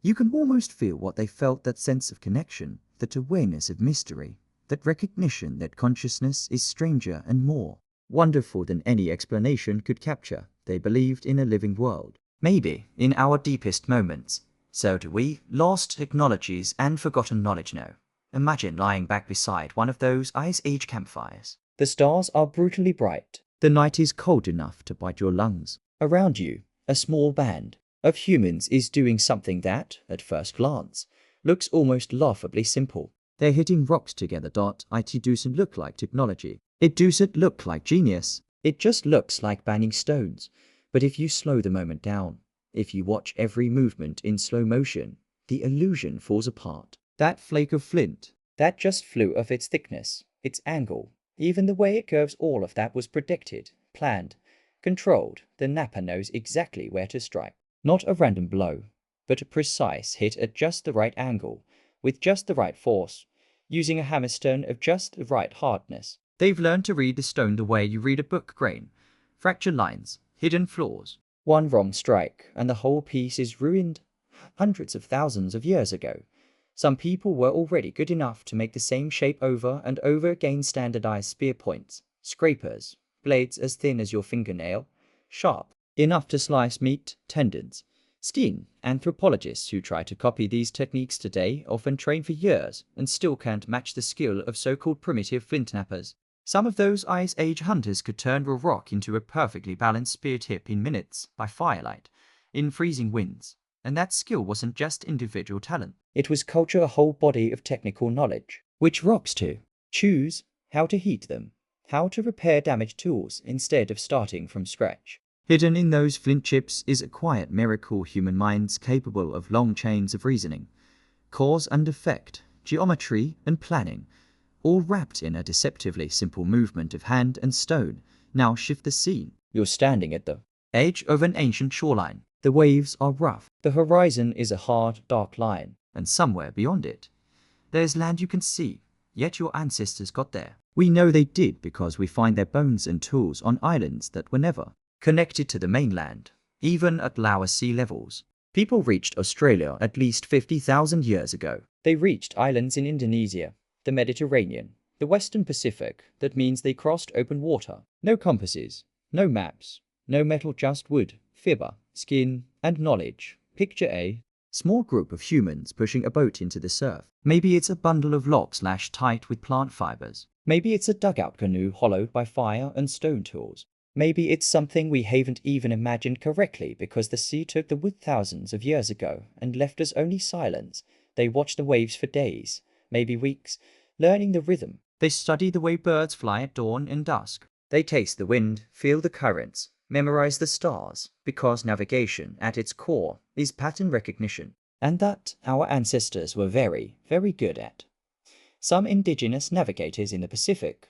You can almost feel what they felt, that sense of connection, that awareness of mystery, that recognition that consciousness is stranger and more wonderful than any explanation could capture. They believed in a living world. Maybe, in our deepest moments, so do we, lost technologies and forgotten knowledge now. Imagine lying back beside one of those Ice Age campfires. The stars are brutally bright. The night is cold enough to bite your lungs. Around you, a small band of humans is doing something that, at first glance, looks almost laughably simple. They're hitting rocks together. It doesn't look like technology. It doesn't look like genius. It just looks like banging stones. But if you slow the moment down, if you watch every movement in slow motion, the illusion falls apart. That flake of flint, that just flew of its thickness, its angle, even the way it curves, all of that was predicted, planned, controlled. The napper knows exactly where to strike. Not a random blow, but a precise hit at just the right angle, with just the right force, using a hammerstone of just the right hardness. They've learned to read the stone the way you read a book grain. Fractured lines, hidden flaws. One wrong strike, and the whole piece is ruined. Hundreds of thousands of years ago, some people were already good enough to make the same shape over and over again. Standardized spear points, scrapers, blades as thin as your fingernail, sharp enough to slice meat, tendons. Skin anthropologists who try to copy these techniques today often train for years and still can't match the skill of so-called primitive flint knappers. Some of those Ice Age hunters could turn raw rock into a perfectly balanced spear tip in minutes by firelight, in freezing winds. And that skill wasn't just individual talent. It was culture, a whole body of technical knowledge. Which rocks to choose, how to heat them, how to repair damaged tools instead of starting from scratch. Hidden in those flint chips is a quiet miracle, human minds capable of long chains of reasoning, cause and effect, geometry and planning, all wrapped in a deceptively simple movement of hand and stone. Now shift the scene. You're standing at the edge of an ancient shoreline. The waves are rough. The horizon is a hard, dark line. And somewhere beyond it, there's land you can see. Yet your ancestors got there. We know they did because we find their bones and tools on islands that were never connected to the mainland, even at lower sea levels. People reached Australia at least 50,000 years ago. They reached islands in Indonesia, the Mediterranean, the Western Pacific. That means they crossed open water. No compasses, no maps, no metal, just wood, fiber, skin, and knowledge. Picture a small group of humans pushing a boat into the surf. Maybe it's a bundle of logs lashed tight with plant fibers. Maybe it's a dugout canoe hollowed by fire and stone tools. Maybe it's something we haven't even imagined correctly because the sea took the wood thousands of years ago and left us only silence. They watch the waves for days, maybe weeks, learning the rhythm. They study the way birds fly at dawn and dusk. They taste the wind, feel the currents, memorize the stars, because navigation at its core is pattern recognition, and that our ancestors were very, very good at. Some indigenous navigators in the Pacific,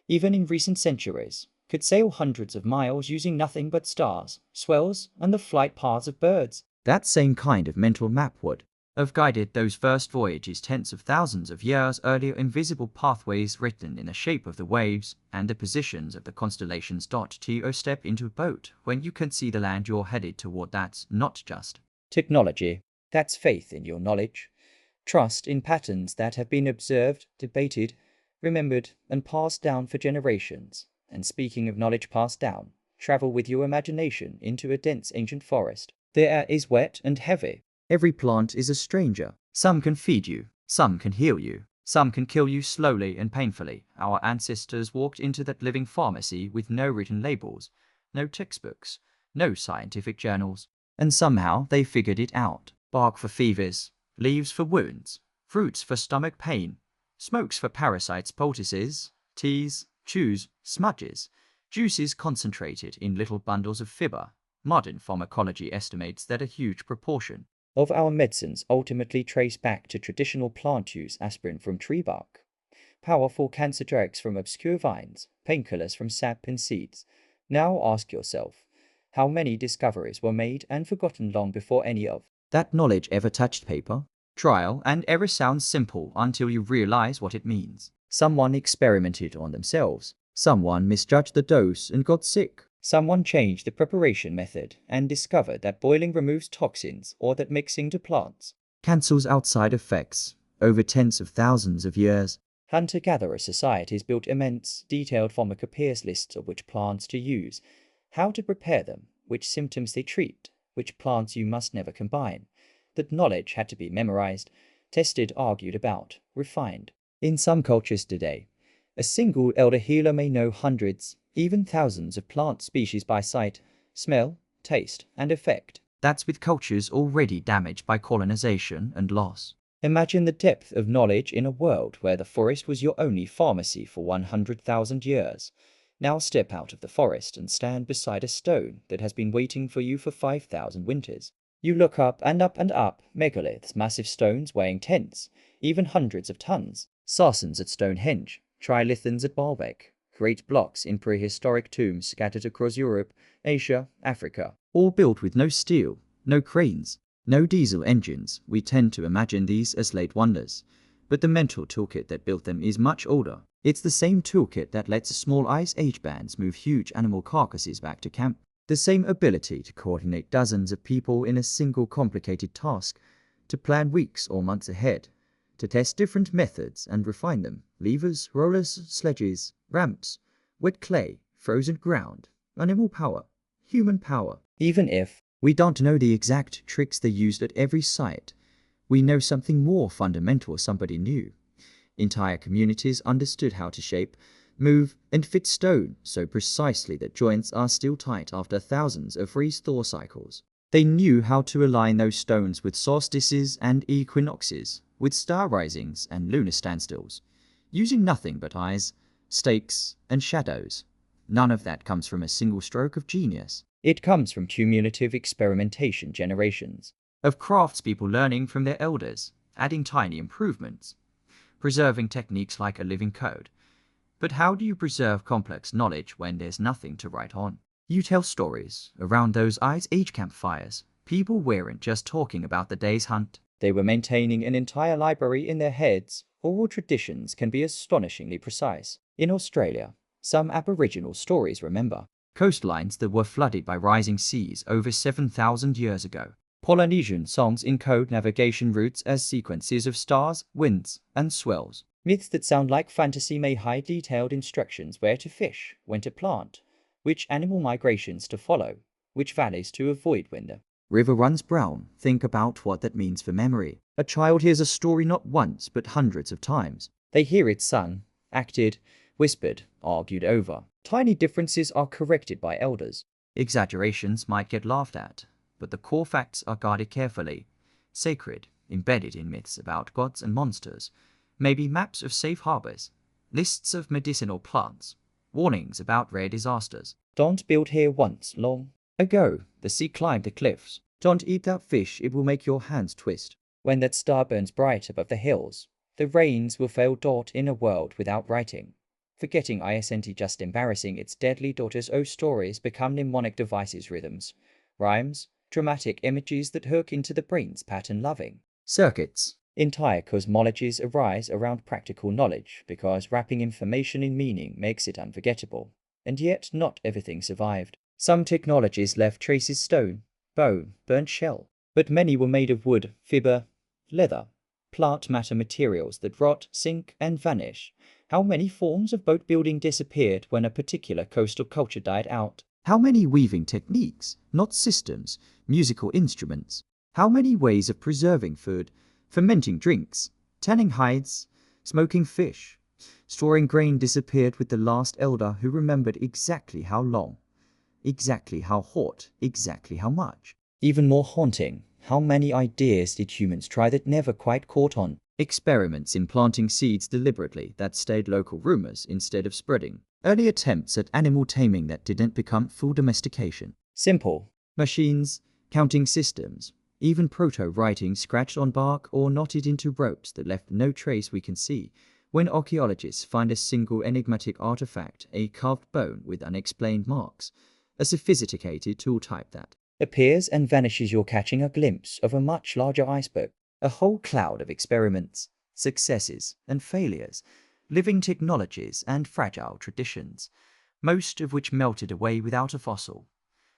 even in recent centuries, could sail hundreds of miles using nothing but stars, swells, and the flight paths of birds. That same kind of mental map would have guided those first voyages tens of thousands of years earlier. Invisible pathways written in the shape of the waves and the positions of the constellations. To step into a boat when you can see the land you're headed toward. That's not just technology. That's faith in your knowledge. Trust in patterns that have been observed, debated, remembered, and passed down for generations. And speaking of knowledge passed down, travel with your imagination into a dense ancient forest. The air is wet and heavy. Every plant is a stranger. Some can feed you, some can heal you, some can kill you slowly and painfully. Our ancestors walked into that living pharmacy with no written labels, no textbooks, no scientific journals. And somehow they figured it out. Bark for fevers, leaves for wounds, fruits for stomach pain, smokes for parasites, poultices, teas, chews, smudges, juices concentrated in little bundles of fiber. Modern pharmacology estimates that a huge proportion of our medicines ultimately trace back to traditional plant use. Aspirin from tree bark, powerful cancer drugs from obscure vines, painkillers from sap and seeds. Now ask yourself, how many discoveries were made and forgotten long before any of that knowledge ever touched paper? Trial and error sounds simple until you realize what it means. Someone experimented on themselves. Someone misjudged the dose and got sick. Someone changed the preparation method and discovered that boiling removes toxins or that mixing the plants cancels outside effects. Over tens of thousands of years, hunter-gatherer societies built immense, detailed pharmacopoeias lists of which plants to use, how to prepare them, which symptoms they treat, which plants you must never combine. That knowledge had to be memorized, tested, argued about, refined. In some cultures today, a single elder healer may know hundreds, even thousands of plant species by sight, smell, taste, and effect. That's with cultures already damaged by colonization and loss. Imagine the depth of knowledge in a world where the forest was your only pharmacy for 100,000 years. Now step out of the forest and stand beside a stone that has been waiting for you for 5,000 winters. You look up and up and up, megaliths, massive stones weighing tens, even hundreds of tons. Sarsens at Stonehenge, trilithons at Baalbek, great blocks in prehistoric tombs scattered across Europe, Asia, Africa, all built with no steel, no cranes, no diesel engines. We tend to imagine these as late wonders, but the mental toolkit that built them is much older. It's the same toolkit that lets small ice age bands move huge animal carcasses back to camp. The same ability to coordinate dozens of people in a single complicated task, to plan weeks or months ahead, to test different methods and refine them. Levers, rollers, sledges, ramps, wet clay, frozen ground, animal power, human power. Even if we don't know the exact tricks they used at every site, we know something more fundamental somebody knew. Entire communities understood how to shape, move, and fit stone so precisely that joints are still tight after thousands of freeze-thaw cycles. They knew how to align those stones with solstices and equinoxes, with star risings and lunar standstills, using nothing but eyes, stakes, and shadows. None of that comes from a single stroke of genius. It comes from cumulative experimentation, generations of craftspeople learning from their elders, adding tiny improvements, preserving techniques like a living code. But how do you preserve complex knowledge when there's nothing to write on? You tell stories. Around those ice age campfires, people weren't just talking about the day's hunt. They were maintaining an entire library in their heads. Oral traditions can be astonishingly precise. In Australia, some Aboriginal stories remember coastlines that were flooded by rising seas over 7,000 years ago. Polynesian songs encode navigation routes as sequences of stars, winds, and swells. Myths that sound like fantasy may hide detailed instructions where to fish, when to plant, which animal migrations to follow, which valleys to avoid when the river runs brown. Think about what that means for memory. A child hears a story not once but hundreds of times. They hear it sung, acted, whispered, argued over. Tiny differences are corrected by elders. Exaggerations might get laughed at, but the core facts are guarded carefully. Sacred, embedded in myths about gods and monsters. Maybe maps of safe harbors, lists of medicinal plants, warnings about rare disasters. Don't build here once long ago. The sea climbed the cliffs. Don't eat that fish, it will make your hands twist. When that star burns bright above the hills, the rains will fail. In a world without writing, forgetting isn't just embarrassing, its deadly daughters. Stories become mnemonic devices, rhythms, rhymes, dramatic images that hook into the brain's pattern-loving circuits. Entire cosmologies arise around practical knowledge because wrapping information in meaning makes it unforgettable. And yet not everything survived. Some technologies left traces: stone, bone, burnt shell. But many were made of wood, fiber, leather, plant matter, materials that rot, sink, and vanish. How many forms of boat building disappeared when a particular coastal culture died out? How many weaving techniques, not systems, musical instruments? How many ways of preserving food, fermenting drinks, tanning hides, smoking fish, storing grain disappeared with the last elder who remembered exactly how long, exactly how hot, exactly how much? Even more haunting, how many ideas did humans try that never quite caught on? Experiments in planting seeds deliberately that stayed local rumors instead of spreading. Early attempts at animal taming that didn't become full domestication. Simple machines, counting systems, even proto-writing scratched on bark or knotted into ropes that left no trace we can see. When archaeologists find a single enigmatic artifact, a carved bone with unexplained marks, a sophisticated tool type that appears and vanishes, you're catching a glimpse of a much larger iceberg. A whole cloud of experiments, successes and failures, living technologies and fragile traditions, most of which melted away without a fossil.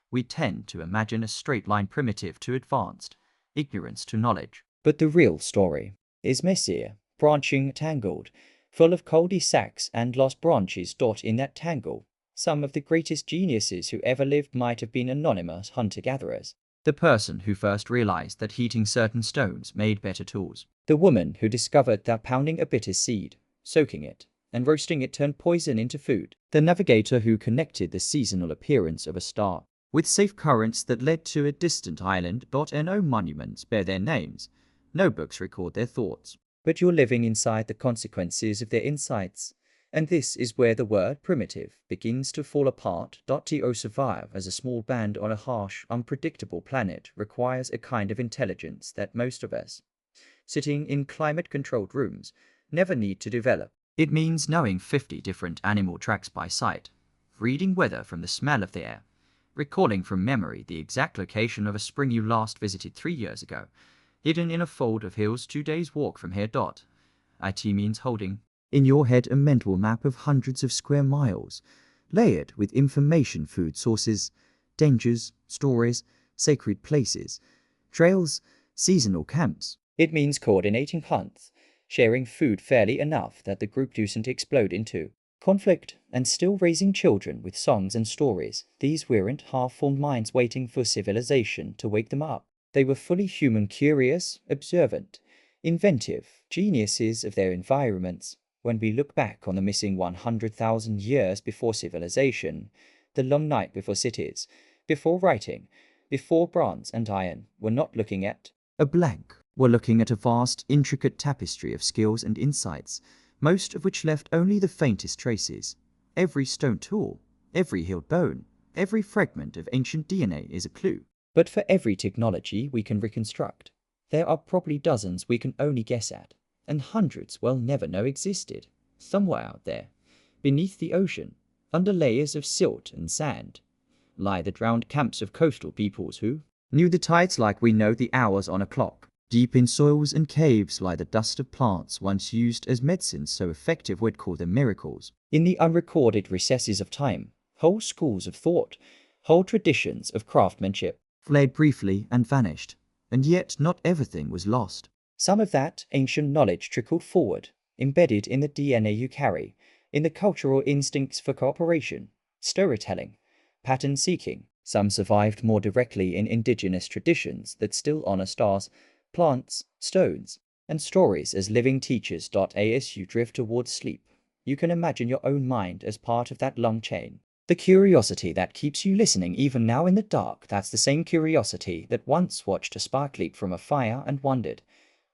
We tend to imagine a straight line primitive to advanced, ignorance to knowledge. But the real story is messier, branching, tangled, full of cul-de-sacs and lost branches. In that tangle, some of the greatest geniuses who ever lived might have been anonymous hunter-gatherers. The person who first realized that heating certain stones made better tools. The woman who discovered that pounding a bitter seed, soaking it, and roasting it turned poison into food. The navigator who connected the seasonal appearance of a star with safe currents that led to a distant island. No monuments bear their names, no books record their thoughts. But you're living inside the consequences of their insights. And this is where the word primitive begins to fall apart. To survive as a small band on a harsh, unpredictable planet requires a kind of intelligence that most of us, sitting in climate-controlled rooms, never need to develop. It means knowing 50 different animal tracks by sight, reading weather from the smell of the air, recalling from memory the exact location of a spring you last visited 3 years ago, hidden in a fold of hills 2 days' walk from here. It means holding in your head a mental map of hundreds of square miles, layered with information, food sources, dangers, stories, sacred places, trails, seasonal camps. It means coordinating hunts, sharing food fairly enough that the group doesn't explode into conflict, and still raising children with songs and stories. These weren't half-formed minds waiting for civilization to wake them up. They were fully human, curious, observant, inventive, geniuses of their environments. When we look back on the missing 100,000 years before civilization, the long night before cities, before writing, before bronze and iron, we're not looking at a blank. We're looking at a vast, intricate tapestry of skills and insights, most of which left only the faintest traces. Every stone tool, every healed bone, every fragment of ancient DNA is a clue. But for every technology we can reconstruct, there are probably dozens we can only guess at, and hundreds we'll never know existed. Somewhere out there, beneath the ocean, under layers of silt and sand, lie the drowned camps of coastal peoples who knew the tides like we know the hours on a clock. Deep in soils and caves lie the dust of plants once used as medicines so effective we'd call them miracles. In the unrecorded recesses of time, whole schools of thought, whole traditions of craftsmanship, flared briefly and vanished, and yet not everything was lost. Some of that ancient knowledge trickled forward, embedded in the DNA you carry, in the cultural instincts for cooperation, storytelling, pattern seeking. Some survived more directly in indigenous traditions that still honor stars, plants, stones, and stories as living teachers. As you drift towards sleep, you can imagine your own mind as part of that long chain. The curiosity that keeps you listening even now in the dark, that's the same curiosity that once watched a spark leap from a fire and wondered,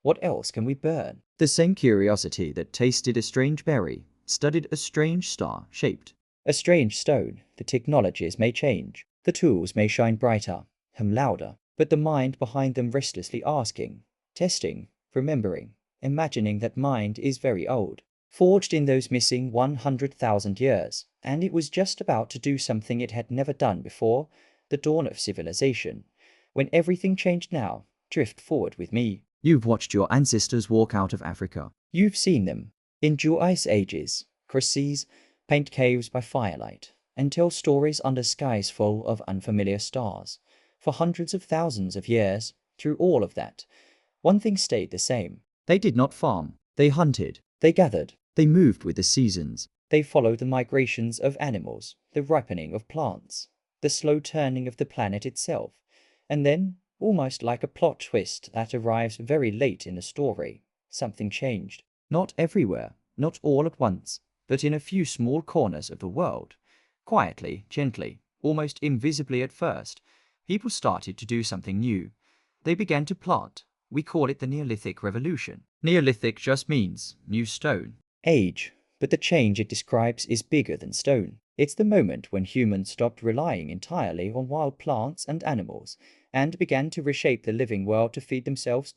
what else can we burn? The same curiosity that tasted a strange berry, studied a strange star, shaped a strange stone. The technologies may change, the tools may shine brighter, hum louder, but the mind behind them restlessly asking, testing, remembering, imagining. That mind is very old, forged in those missing 100,000 years, and it was just about to do something it had never done before, the dawn of civilization. When everything changed now, drift forward with me. You've watched your ancestors walk out of Africa. You've seen them endure ice ages, cross seas, paint caves by firelight, and tell stories under skies full of unfamiliar stars. For hundreds of thousands of years, through all of that, one thing stayed the same. They did not farm. They hunted. They gathered. They moved with the seasons. They followed the migrations of animals, the ripening of plants, the slow turning of the planet itself. And then, almost like a plot twist that arrives very late in the story, something changed. Not everywhere, not all at once, but in a few small corners of the world. Quietly, gently, almost invisibly at first, people started to do something new. They began to plant. We call it the Neolithic Revolution. Neolithic just means new stone, age, but the change it describes is bigger than stone. It's the moment when humans stopped relying entirely on wild plants and animals, and began to reshape the living world to feed themselves.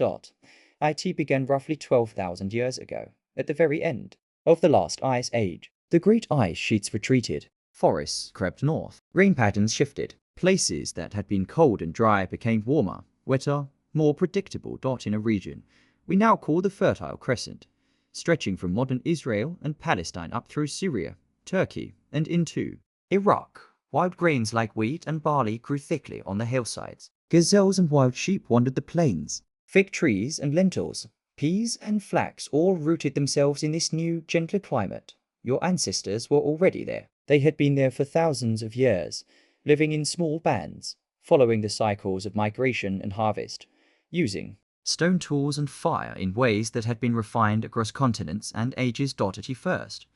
It began roughly 12,000 years ago, at the very end of the last ice age. The great ice sheets retreated, forests crept north, rain patterns shifted, places that had been cold and dry became warmer, wetter, more predictable dot in a region we now call the Fertile Crescent, stretching from modern Israel and Palestine up through Syria, Turkey, and into Iraq. Wild grains like wheat and barley grew thickly on the hillsides. Gazelles and wild sheep wandered the plains. Fig trees and lentils, peas and flax all rooted themselves in this new, gentler climate. Your ancestors were already there. They had been there for thousands of years, living in small bands, following the cycles of migration and harvest, using stone tools and fire in ways that had been refined across continents and ages. At first,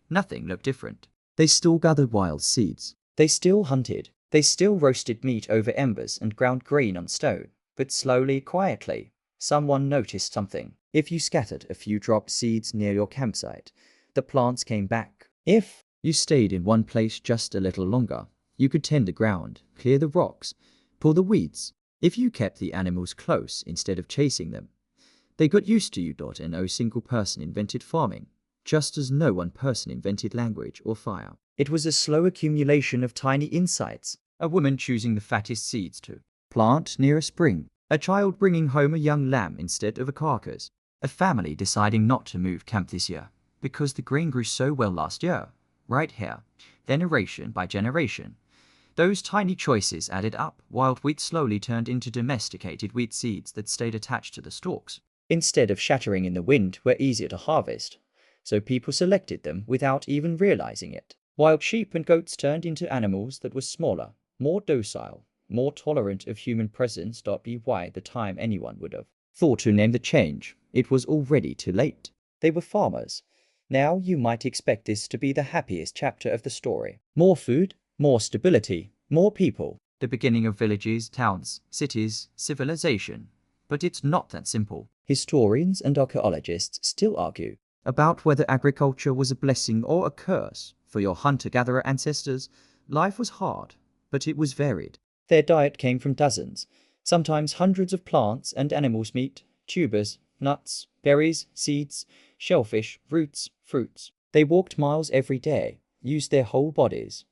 nothing looked different. They still gathered wild seeds. They still hunted. They still roasted meat over embers and ground grain on stone. But slowly, quietly, someone noticed something. If you scattered a few dropped seeds near your campsite, the plants came back. If you stayed in one place just a little longer, you could tend the ground, clear the rocks, pull the weeds. If you kept the animals close instead of chasing them, they got used to you. And no single person invented farming, just as no one person invented language or fire. It was a slow accumulation of tiny insights. A woman choosing the fattest seeds to plant near a spring. A child bringing home a young lamb instead of a carcass. A family deciding not to move camp this year because the grain grew so well last year. Right here, generation by generation. Those tiny choices added up. Wild wheat slowly turned into domesticated wheat seeds that stayed attached to the stalks. Instead of shattering in the wind, were easier to harvest, so people selected them without even realizing it. Wild sheep and goats turned into animals that were smaller, more docile, more tolerant of human presence. By the time anyone would have thought to name the change, it was already too late. They were farmers. Now you might expect this to be the happiest chapter of the story. More food, more stability, more people. The beginning of villages, towns, cities, civilization. But it's not that simple. Historians and archaeologists still argue about whether agriculture was a blessing or a curse. For your hunter-gatherer ancestors, life was hard, but it was varied. Their diet came from dozens, sometimes hundreds of plants and animals' meat, tubers, nuts, berries, seeds, shellfish, roots, fruits. They walked miles every day, used their whole bodies,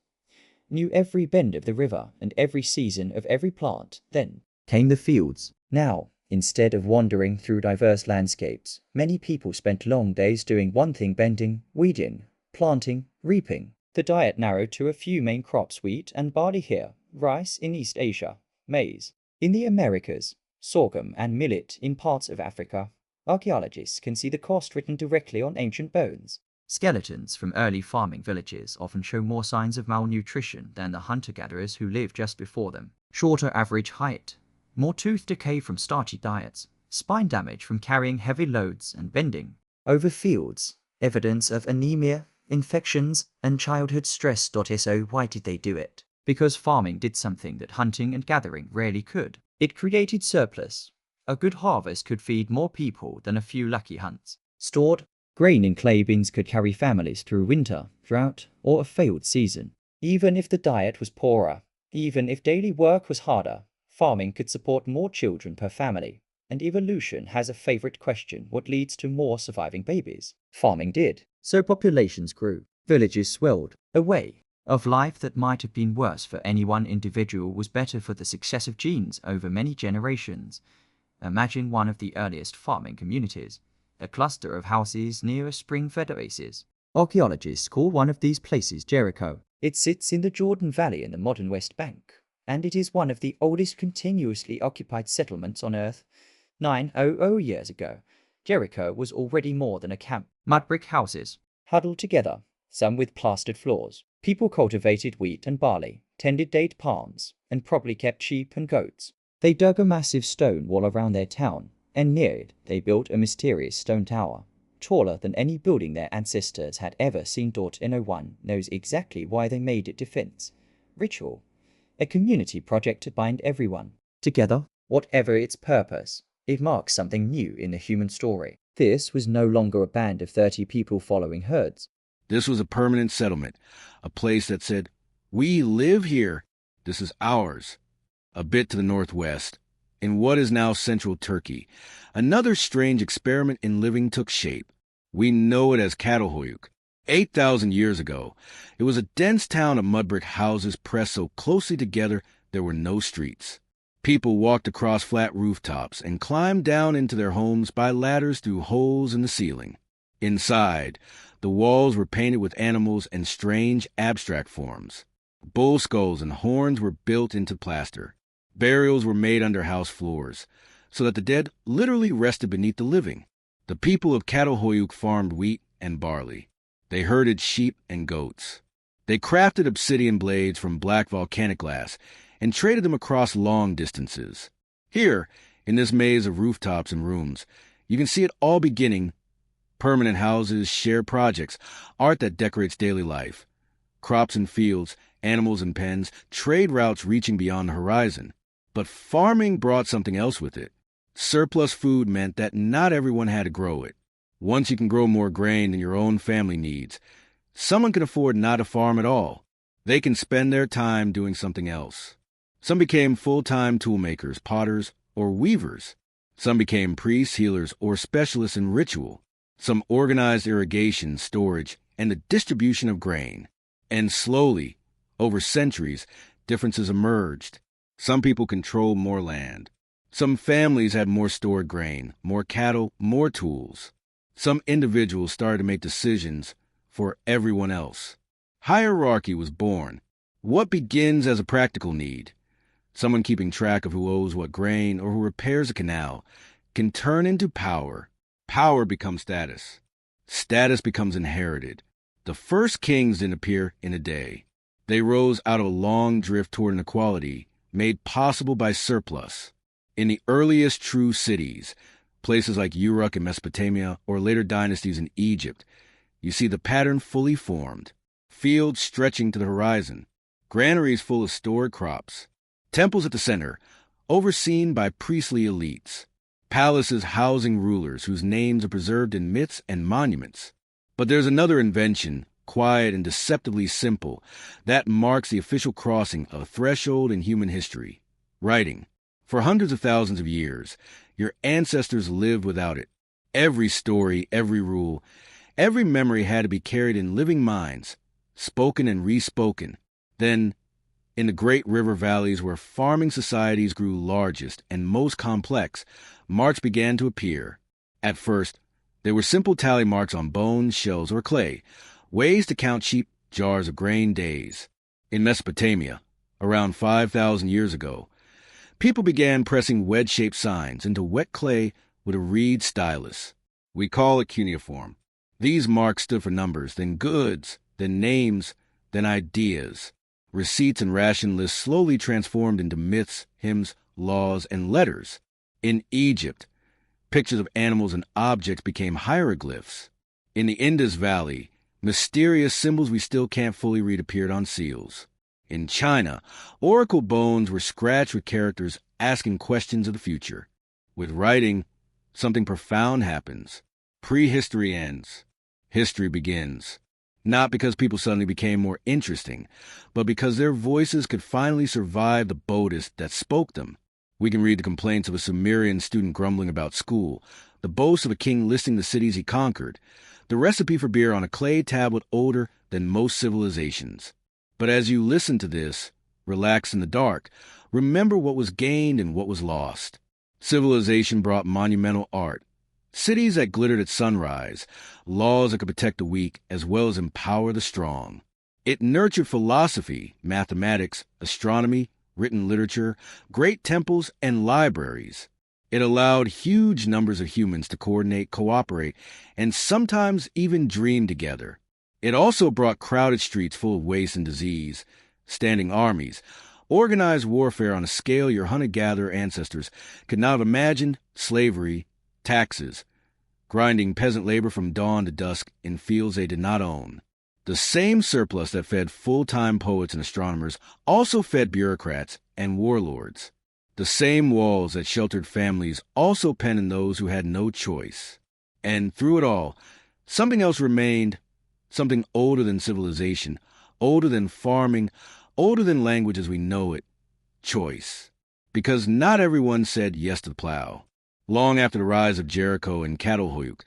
knew every bend of the river and every season of every plant. Then came the fields. Now, instead of wandering through diverse landscapes, many people spent long days doing one thing: bending, weeding, planting, reaping. The diet narrowed to a few main crops: wheat and barley here, rice in East Asia, maize in the Americas, sorghum and millet in parts of Africa. Archaeologists can see the cost written directly on ancient bones. Skeletons from early farming villages often show more signs of malnutrition than the hunter-gatherers who lived just before them. Shorter average height, more tooth decay from starchy diets, spine damage from carrying heavy loads and bending over fields, evidence of anemia, infections, and childhood stress. So why did they do it? Because farming did something that hunting and gathering rarely could. It created surplus. A good harvest could feed more people than a few lucky hunts. Stored grain in clay bins could carry families through winter, drought, or a failed season. Even if the diet was poorer, even if daily work was harder, farming could support more children per family. And evolution has a favorite question: what leads to more surviving babies? Farming did. So populations grew. Villages swelled. A way of life that might have been worse for any one individual was better for the success of genes over many generations. Imagine one of the earliest farming communities, a cluster of houses near a spring-fed oasis. Archaeologists call one of these places Jericho. It sits in the Jordan Valley in the modern West Bank, and it is one of the oldest continuously occupied settlements on Earth. 900 years ago, Jericho was already more than a camp. Mud brick houses, huddled together, some with plastered floors. People cultivated wheat and barley, tended date palms, and probably kept sheep and goats. They dug a massive stone wall around their town, and near it they built a mysterious stone tower, taller than any building their ancestors had ever seen. No one knows exactly why they made it. Defense, ritual, a community project to bind everyone together. Whatever its purpose, it marks something new in the human story. This was no longer a band of 30 people following herds.
This was a permanent settlement, a place that said, "We live here. This is ours." A bit to the northwest, in what is now central Turkey, another strange experiment in living took shape. We know it as Catalhoyuk. 8,000 years ago, it was a dense town of mud brick houses pressed so closely together there were no streets. People walked across flat rooftops and climbed down into their homes by ladders through holes in the ceiling. Inside, the walls were painted with animals and strange abstract forms. Bull skulls and horns were built into plaster. Burials were made under house floors, so that the dead literally rested beneath the living. The people of Çatalhöyük farmed wheat and barley. They herded sheep and goats. They crafted obsidian blades from black volcanic glass and traded them across long distances. Here, in this maze of rooftops and rooms, you can see it all beginning: permanent houses, shared projects, art that decorates daily life, crops and fields, animals and pens, trade routes reaching beyond the horizon. But farming brought something else with it. Surplus food meant that not everyone had to grow it. Once you can grow more grain than your own family needs, someone can afford not to farm at all. They can spend their time doing something else. Some became full-time toolmakers, potters, or weavers. Some became priests, healers, or specialists in ritual. Some organized irrigation, storage, and the distribution of grain. And slowly, over centuries, differences emerged. Some people controlled more land. Some families had more stored grain, more cattle, more tools. Some individuals started to make decisions for everyone else. Hierarchy was born. What begins as a practical need, someone keeping track of who owes what grain or who repairs a canal, can turn into power. Power becomes status. Status becomes inherited. The first kings didn't appear in a day. They rose out of a long drift toward inequality, made possible by surplus. In the earliest true cities, places like Uruk in Mesopotamia or later dynasties in Egypt, you see the pattern fully formed. Fields stretching to the horizon, granaries full of stored crops, temples at the center, overseen by priestly elites, palaces housing rulers whose names are preserved in myths and monuments. But there's another invention, quiet and deceptively simple, that marks the official crossing of a threshold in human history: writing. For hundreds of thousands of years, your ancestors lived without it. Every story, every rule, every memory had to be carried in living minds, spoken and re-spoken. Then, in the great river valleys where farming societies grew largest and most complex, marks began to appear. At first, they were simple tally marks on bones, shells, or clay, ways to count sheep, jars of grain, days. In Mesopotamia, around 5,000 years ago, people began pressing wedge-shaped signs into wet clay with a reed stylus. We call it cuneiform. These marks stood for numbers, then goods, then names, then ideas. Receipts and ration lists slowly transformed into myths, hymns, laws, and letters. In Egypt, pictures of animals and objects became hieroglyphs. In the Indus Valley, mysterious symbols we still can't fully read appeared on seals. In China, oracle bones were scratched with characters asking questions of the future. With writing, something profound happens. Prehistory ends. History begins. Not because people suddenly became more interesting, but because their voices could finally survive the bodist that spoke them. We can read the complaints of a Sumerian student grumbling about school, the boast of a king listing the cities he conquered, the recipe for beer on a clay tablet older than most civilizations. But as you listen to this, relax in the dark, remember what was gained and what was lost. Civilization brought monumental art, cities that glittered at sunrise, laws that could protect the weak as well as empower the strong. It nurtured philosophy, mathematics, astronomy, written literature, great temples, and libraries. It allowed huge numbers of humans to coordinate, cooperate, and sometimes even dream together. It also brought crowded streets full of waste and disease, standing armies, organized warfare on a scale your hunter-gatherer ancestors could not have imagined, slavery, taxes, grinding peasant labor from dawn to dusk in fields they did not own. The same surplus that fed full-time poets and astronomers also fed bureaucrats and warlords. The same walls that sheltered families also penned in those who had no choice. And through it all, something else remained, something older than civilization, older than farming, older than language as we know it: choice. Because not everyone said yes to the plow. Long after the rise of Jericho and Çatalhöyük,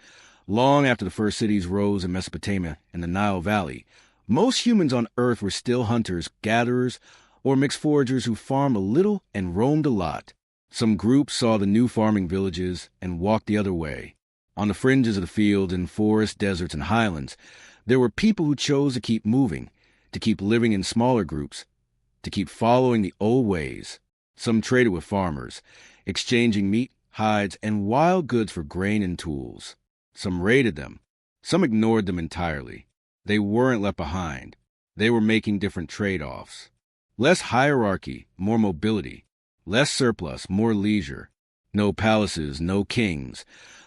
long after the first cities rose in Mesopotamia and the Nile Valley, most humans on Earth were still hunters, gatherers, or mixed foragers who farmed a little and roamed a lot. Some groups saw the new farming villages and walked the other way. On the fringes of the fields in forests, deserts, and highlands, there were people who chose to keep moving, to keep living in smaller groups, to keep following the old ways. Some traded with farmers, exchanging meat, hides, and wild goods for grain and tools. Some raided them. Some ignored them entirely. They weren't left behind. They were making different trade-offs. Less hierarchy, more mobility. Less surplus, more leisure. No palaces, no kings,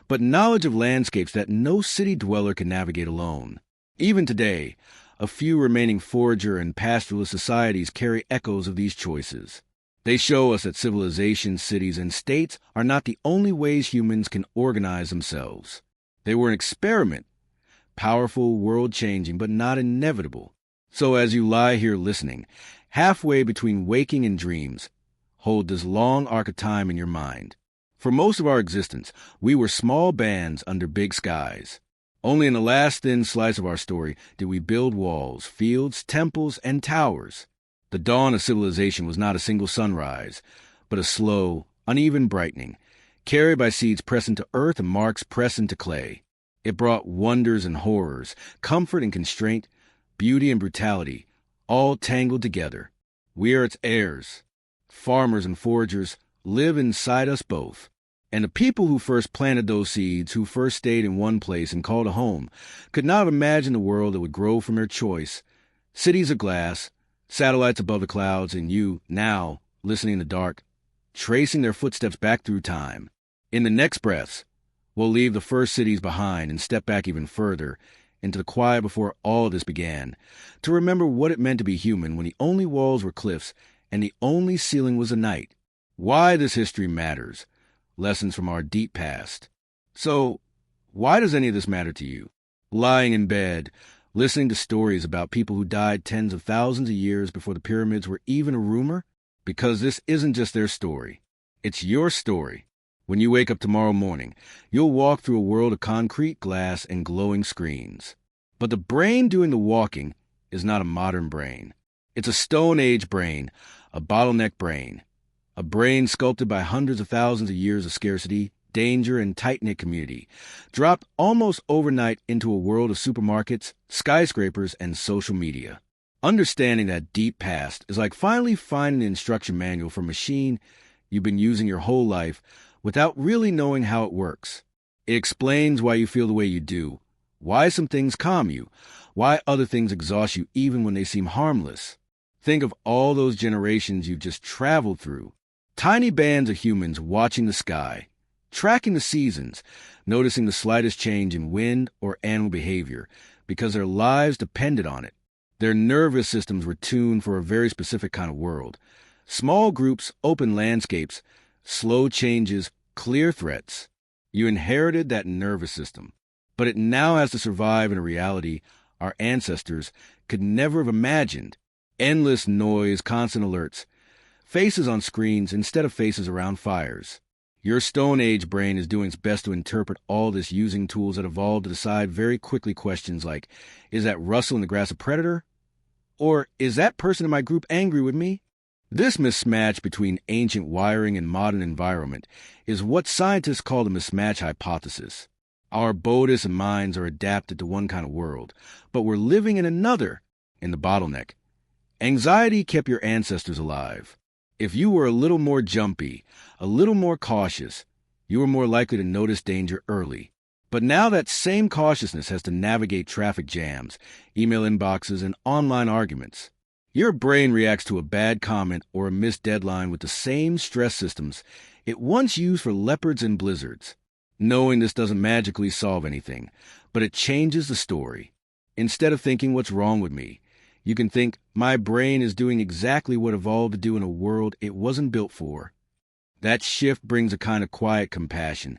but knowledge of landscapes that no city dweller can navigate alone. Even today, a few remaining forager and pastoralist societies carry echoes of these choices. They show us that civilizations, cities, and states are not the only ways humans can organize themselves. They were an experiment, powerful, world-changing, but not inevitable. So as you lie here listening, halfway between waking and dreams, hold this long arc of time in your mind. For most of our existence, we were small bands under big skies. Only in the last thin slice of our story did we build walls, fields, temples, and towers. The dawn of civilization was not a single sunrise, but a slow, uneven brightening, carried by seeds pressed into earth and marks pressed into clay. It brought wonders and horrors, comfort and constraint, beauty and brutality, all tangled together. We are its heirs. Farmers and foragers live inside us both. And the people who first planted those seeds, who first stayed in one place and called a home, could not have imagined a world that would grow from their choice. Cities of glass, satellites above the clouds, and you, now, listening in the dark, tracing their footsteps back through time. In the next breaths, we'll leave the first cities behind and step back even further into the quiet before all this began, to remember what it meant to be human when the only walls were cliffs and the only ceiling was a night. Why this history matters. Lessons from our deep past. So, why does any of this matter to you? Lying in bed, listening to stories about people who died tens of thousands of years before the pyramids were even a rumor? Because this isn't just their story. It's your story. When you wake up tomorrow morning, you'll walk through a world of concrete, glass, and glowing screens. But the brain doing the walking is not a modern brain. It's a Stone Age brain, a bottleneck brain. A brain sculpted by hundreds of thousands of years of scarcity, danger, and tight-knit community, dropped almost overnight into a world of supermarkets, skyscrapers, and social media. Understanding that deep past is like finally finding an instruction manual for a machine you've been using your whole life without really knowing how it works. It explains why you feel the way you do, why some things calm you, why other things exhaust you even when they seem harmless. Think of all those generations you've just traveled through. Tiny bands of humans watching the sky, tracking the seasons, noticing the slightest change in wind or animal behavior because their lives depended on it. Their nervous systems were tuned for a very specific kind of world. Small groups, open landscapes, slow changes, clear threats. You inherited that nervous system, but it now has to survive in a reality our ancestors could never have imagined. Endless noise, constant alerts. Faces on screens instead of faces around fires. Your Stone Age brain is doing its best to interpret all this using tools that evolved to decide very quickly questions like, is that rustle in the grass a predator? Or is that person in my group angry with me? This mismatch between ancient wiring and modern environment is what scientists call the mismatch hypothesis. Our bodies and minds are adapted to one kind of world, but we're living in another, in the bottleneck. Anxiety kept your ancestors alive. If you were a little more jumpy, a little more cautious, you were more likely to notice danger early. But now that same cautiousness has to navigate traffic jams, email inboxes, and online arguments. Your brain reacts to a bad comment or a missed deadline with the same stress systems it once used for leopards and blizzards. Knowing this doesn't magically solve anything, but it changes the story. Instead of thinking, what's wrong with me? You can think, my brain is doing exactly what evolved to do in a world it wasn't built for. That shift brings a kind of quiet compassion,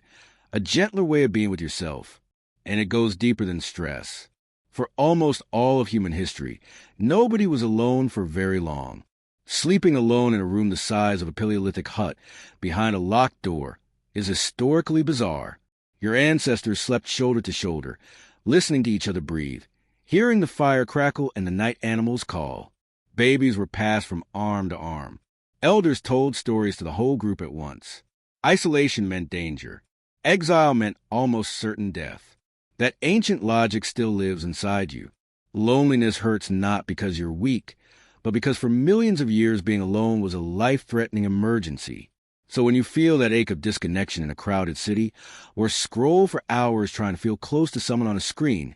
a gentler way of being with yourself, and it goes deeper than stress. For almost all of human history, nobody was alone for very long. Sleeping alone in a room the size of a Paleolithic hut behind a locked door is historically bizarre. Your ancestors slept shoulder to shoulder, listening to each other breathe, hearing the fire crackle and the night animals call. Babies were passed from arm to arm. Elders told stories to the whole group at once. Isolation meant danger. Exile meant almost certain death. That ancient logic still lives inside you. Loneliness hurts not because you're weak, but because for millions of years being alone was a life-threatening emergency. So when you feel that ache of disconnection in a crowded city, or scroll for hours trying to feel close to someone on a screen,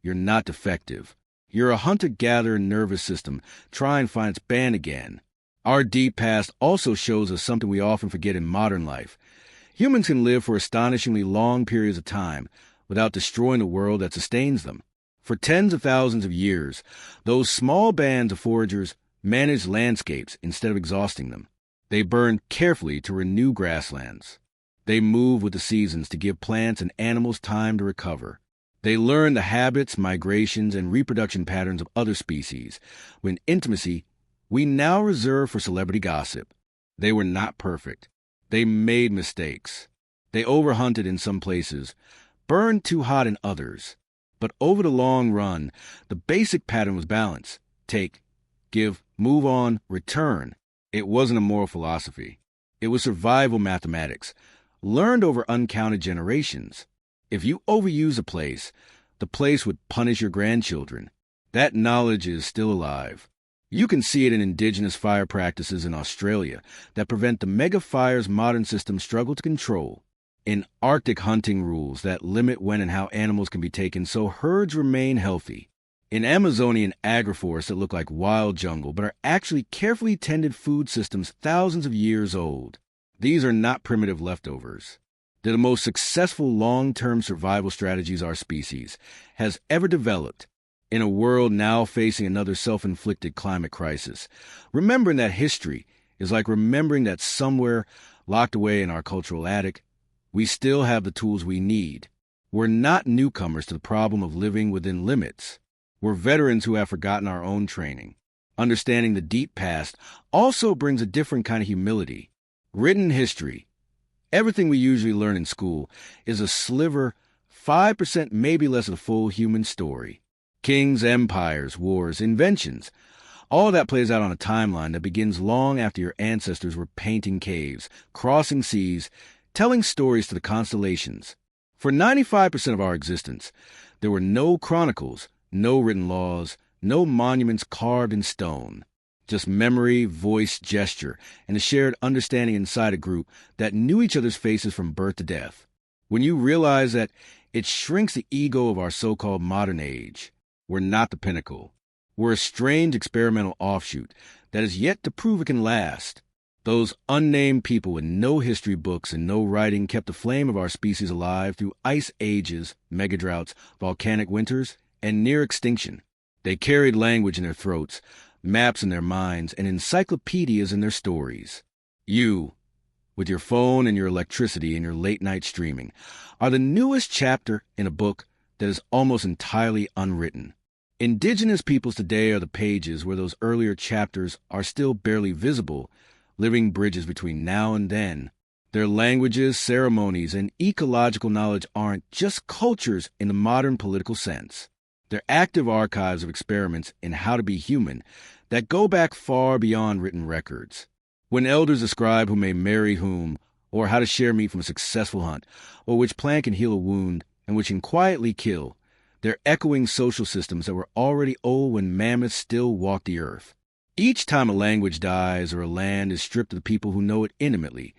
you're not defective. You're a hunter-gatherer nervous system trying to find its band again. Our deep past also shows us something we often forget in modern life. Humans can live for astonishingly long periods of time without destroying the world that sustains them. For tens of thousands of years, those small bands of foragers managed landscapes instead of exhausting them. They burned carefully to renew grasslands. They moved with the seasons to give plants and animals time to recover. They learned the habits, migrations, and reproduction patterns of other species, when intimacy we now reserve for celebrity gossip. They were not perfect. They made mistakes. They overhunted in some places, burned too hot in others. But over the long run, the basic pattern was balance. Take, give, move on, return. It wasn't a moral philosophy. It was survival mathematics, learned over uncounted generations. If you overuse a place, the place would punish your grandchildren. That knowledge is still alive. You can see it in indigenous fire practices in Australia that prevent the mega fires modern systems struggle to control. In Arctic hunting rules that limit when and how animals can be taken so herds remain healthy. In Amazonian agroforests that look like wild jungle but are actually carefully tended food systems thousands of years old. These are not primitive leftovers. They're the most successful long-term survival strategies our species has ever developed. In a world now facing another self-inflicted climate crisis, remembering that history is like remembering that somewhere locked away in our cultural attic, we still have the tools we need. We're not newcomers to the problem of living within limits. We're veterans who have forgotten our own training. Understanding the deep past also brings a different kind of humility. Written history, everything we usually learn in school, is a sliver, 5% maybe less of the full human story. Kings, empires, wars, inventions, all that plays out on a timeline that begins long after your ancestors were painting caves, crossing seas, telling stories to the constellations. For 95% of our existence, there were no chronicles, no written laws, no monuments carved in stone. Just memory, voice, gesture, and a shared understanding inside a group that knew each other's faces from birth to death. When you realize that, it shrinks the ego of our so-called modern age. We're not the pinnacle. We're a strange experimental offshoot that is yet to prove it can last. Those unnamed people with no history books and no writing kept the flame of our species alive through ice ages, megadroughts, volcanic winters, and near extinction. They carried language in their throats, maps in their minds, and encyclopedias in their stories. You, with your phone and your electricity and your late-night streaming, are the newest chapter in a book that is almost entirely unwritten. Indigenous peoples today are the pages where those earlier chapters are still barely visible, living bridges between now and then. Their languages, ceremonies, and ecological knowledge aren't just cultures in the modern political sense. They're active archives of experiments in how to be human that go back far beyond written records. When elders describe who may marry whom, or how to share meat from a successful hunt, or which plant can heal a wound and which can quietly kill, they're echoing social systems that were already old when mammoths still walked the earth. Each time a language dies or a land is stripped of the people who know it intimately,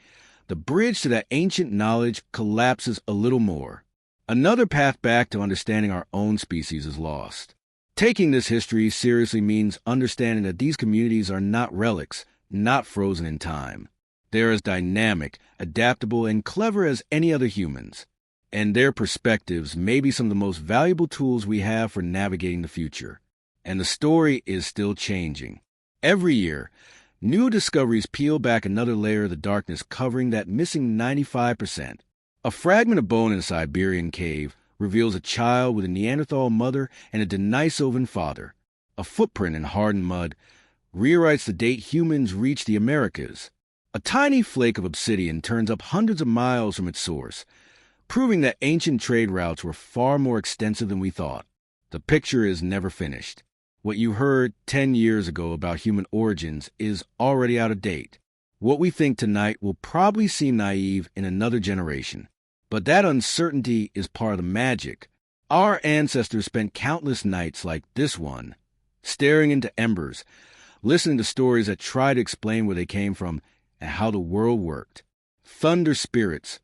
the bridge to that ancient knowledge collapses a little more. Another path back to understanding our own species is lost. Taking this history seriously means understanding that these communities are not relics, not frozen in time. They're as dynamic, adaptable, and clever as any other humans. And their perspectives may be some of the most valuable tools we have for navigating the future. And the story is still changing. Every year, new discoveries peel back another layer of the darkness covering that missing 95%. A fragment of bone in a Siberian cave reveals a child with a Neanderthal mother and a Denisovan father. A footprint in hardened mud rewrites the date humans reached the Americas. A tiny flake of obsidian turns up hundreds of miles from its source, proving that ancient trade routes were far more extensive than we thought. The picture is never finished. What you heard 10 years ago about human origins is already out of date. What we think tonight will probably seem naive in another generation. But that uncertainty is part of the magic. Our ancestors spent countless nights like this one, staring into embers, listening to stories that try to explain where they came from and how the world worked. Thunder spirits,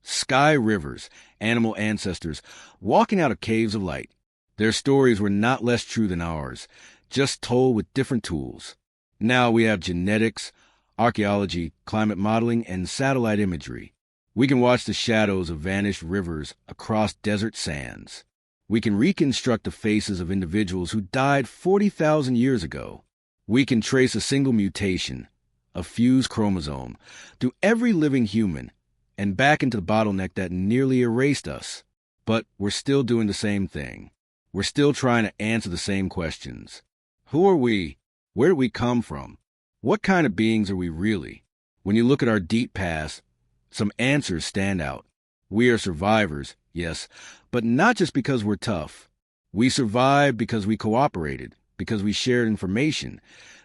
sky rivers, animal ancestors, walking out of caves of light. Their stories were not less true than ours, just told with different tools. Now we have genetics, archaeology, climate modeling, and satellite imagery. We can watch the shadows of vanished rivers across desert sands. We can reconstruct the faces of individuals who died 40,000 years ago. We can trace a single mutation, a fused chromosome, through every living human and back into the bottleneck that nearly erased us. But we're still doing the same thing. We're still trying to answer the same questions. Who are we? Where did we come from? What kind of beings are we really? When you look at our deep past, some answers stand out. We are survivors, yes, but not just because we're tough. We survived because we cooperated, because we shared information,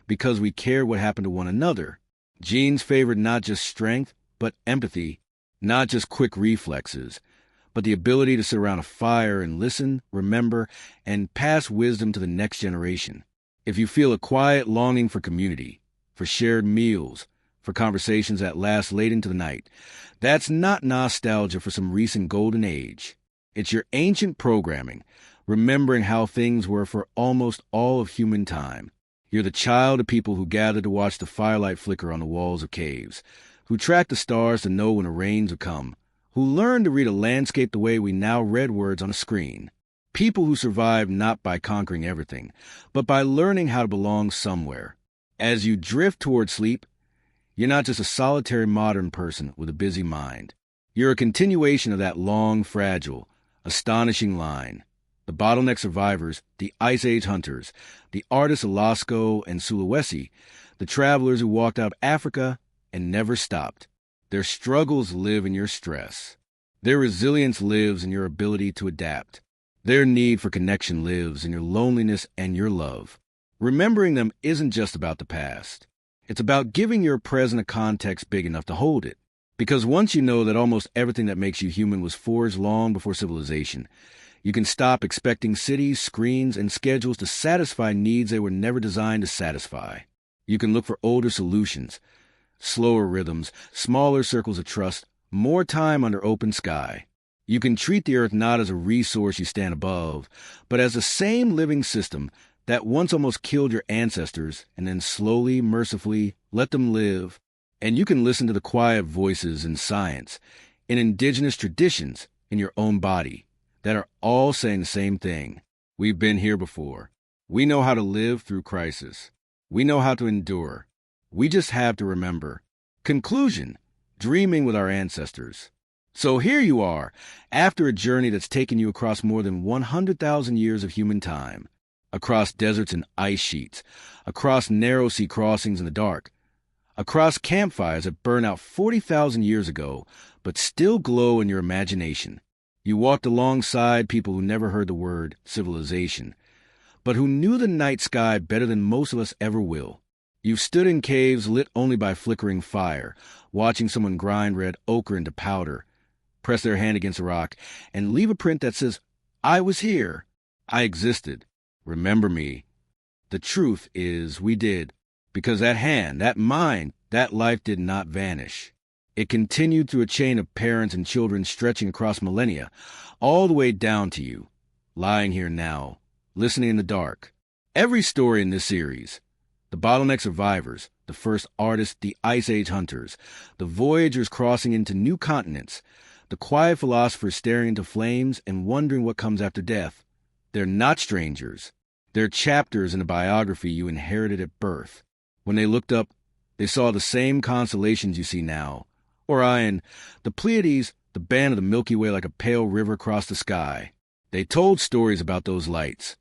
because we cared what happened to one another. Genes favored not just strength, but empathy, not just quick reflexes, but the ability to sit around a fire and listen, remember, and pass wisdom to the next generation. If you feel a quiet longing for community, for shared meals, for conversations that last late into the night, that's not nostalgia for some recent golden age. It's your ancient programming, remembering how things were for almost all of human time. You're the child of people who gathered to watch the firelight flicker on the walls of caves, who tracked the stars to know when the rains would come, who learned to read a landscape the way we now read words on a screen. People who survived not by conquering everything, but by learning how to belong somewhere. As you drift toward sleep, you're not just a solitary modern person with a busy mind. You're a continuation of that long, fragile, astonishing line. The bottleneck survivors, the Ice Age hunters, the artists of Lascaux and Sulawesi, the travelers who walked out of Africa and never stopped. Their struggles live in your stress. Their resilience lives in your ability to adapt. Their need for connection lives in your loneliness and your love. Remembering them isn't just about the past. It's about giving your present a context big enough to hold it. Because once you know that almost everything that makes you human was forged long before civilization, you can stop expecting cities, screens, and schedules to satisfy needs they were never designed to satisfy. You can look for older solutions, slower rhythms, smaller circles of trust, more time under open sky. You can treat the earth not as a resource you stand above, but as the same living system that once almost killed your ancestors and then slowly, mercifully let them live. And you can listen to the quiet voices in science, in indigenous traditions, in your own body, that are all saying the same thing. We've been here before. We know how to live through crisis. We know how to endure. We just have to remember. Conclusion: dreaming with our ancestors. So here you are, after a journey that's taken you across more than 100,000 years of human time, across deserts and ice sheets, across narrow sea crossings in the dark, across campfires that burned out 40,000 years ago, but still glow in your imagination. You walked alongside people who never heard the word civilization, but who knew the night sky better than most of us ever will. You've stood in caves lit only by flickering fire, watching someone grind red ochre into powder, press their hand against a rock, and leave a print that says, "I was here. I existed. Remember me." The truth is we did, because that hand, that mind, that life did not vanish. It continued through a chain of parents and children stretching across millennia, all the way down to you, lying here now, listening in the dark. Every story in this series, the bottleneck survivors, the first artists, the Ice Age hunters, the voyagers crossing into new continents, the quiet philosophers staring into flames and wondering what comes after death, they're not strangers. They're chapters in a biography you inherited at birth. When they looked up, they saw the same constellations you see now. Orion, the Pleiades, the band of the Milky Way like a pale river across the sky. They told stories about those lights.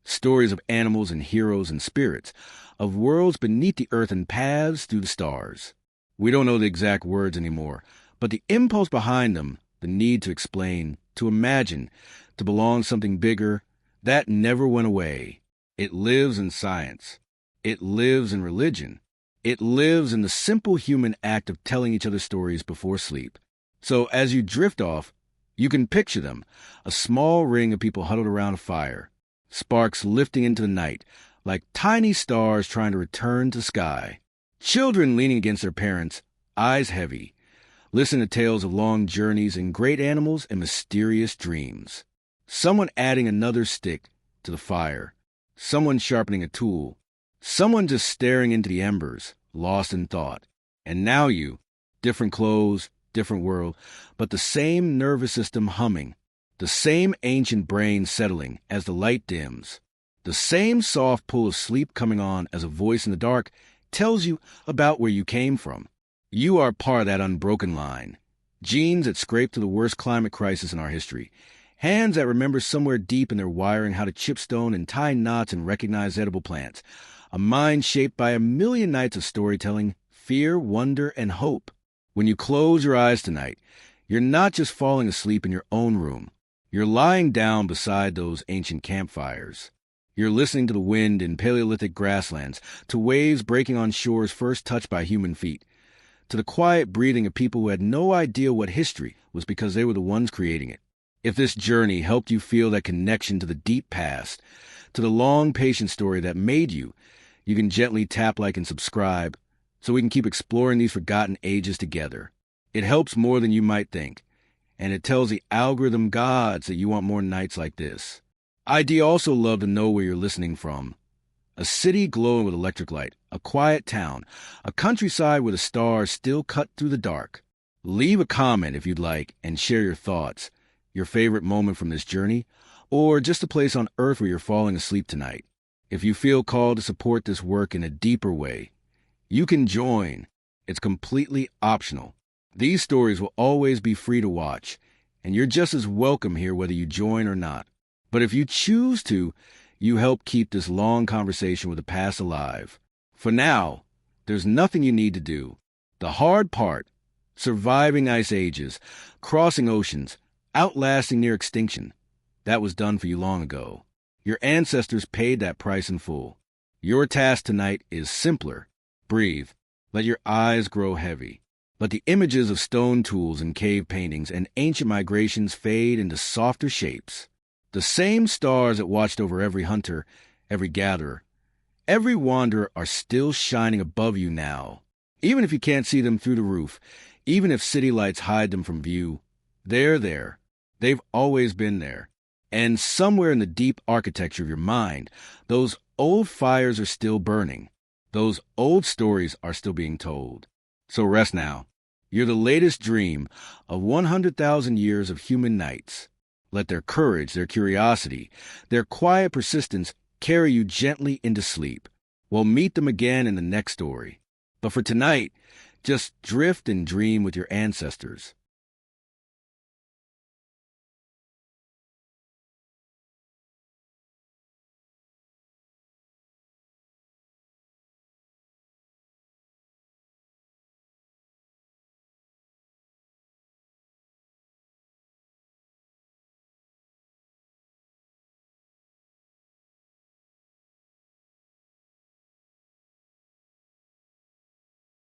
Stories of animals and heroes and spirits, of worlds beneath the earth and paths through the stars. We don't know the exact words anymore, but the impulse behind them, the need to explain, to imagine, to belong to something bigger, that never went away. It lives in science. It lives in religion. It lives in the simple human act of telling each other stories before sleep. So as you drift off, you can picture them, a small ring of people huddled around a fire, sparks lifting into the night, like tiny stars trying to return to the sky. Children leaning against their parents, eyes heavy, listen to tales of long journeys and great animals and mysterious dreams. Someone adding another stick to the fire. Someone sharpening a tool. Someone just staring into the embers, lost in thought. And now you, different clothes, different world, but the same nervous system humming, the same ancient brain settling as the light dims, the same soft pull of sleep coming on as a voice in the dark tells you about where you came from. You are part of that unbroken line. Genes that scrape through the worst climate crisis in our history. Hands that remember somewhere deep in their wiring how to chip stone and tie knots and recognize edible plants. A mind shaped by a million nights of storytelling, fear, wonder, and hope. When you close your eyes tonight, you're not just falling asleep in your own room. You're lying down beside those ancient campfires. You're listening to the wind in Paleolithic grasslands, to waves breaking on shores first touched by human feet, to the quiet breathing of people who had no idea what history was because they were the ones creating it. If this journey helped you feel that connection to the deep past, to the long, patient story that made you, you can gently tap like and subscribe so we can keep exploring these forgotten ages together. It helps more than you might think, and it tells the algorithm gods that you want more nights like this. I'd also love to know where you're listening from. A city glowing with electric light, a quiet town, a countryside where the stars still cut through the dark. Leave a comment if you'd like and share your thoughts, your favorite moment from this journey, or just a place on Earth where you're falling asleep tonight. If you feel called to support this work in a deeper way, you can join. It's completely optional. These stories will always be free to watch, and you're just as welcome here whether you join or not. But if you choose to, you help keep this long conversation with the past alive. For now, there's nothing you need to do. The hard part, surviving ice ages, crossing oceans, outlasting near extinction, that was done for you long ago. Your ancestors paid that price in full. Your task tonight is simpler. Breathe. Let your eyes grow heavy. Let the images of stone tools and cave paintings and ancient migrations fade into softer shapes. The same stars that watched over every hunter, every gatherer, every wanderer are still shining above you now. Even if you can't see them through the roof, even if city lights hide them from view, they're there. They've always been there. And somewhere in the deep architecture of your mind, those old fires are still burning. Those old stories are still being told. So rest now. You're the latest dream of 100,000 years of human nights. Let their courage, their curiosity, their quiet persistence carry you gently into sleep. We'll meet them again in the next story. But for tonight, just drift and dream with your ancestors.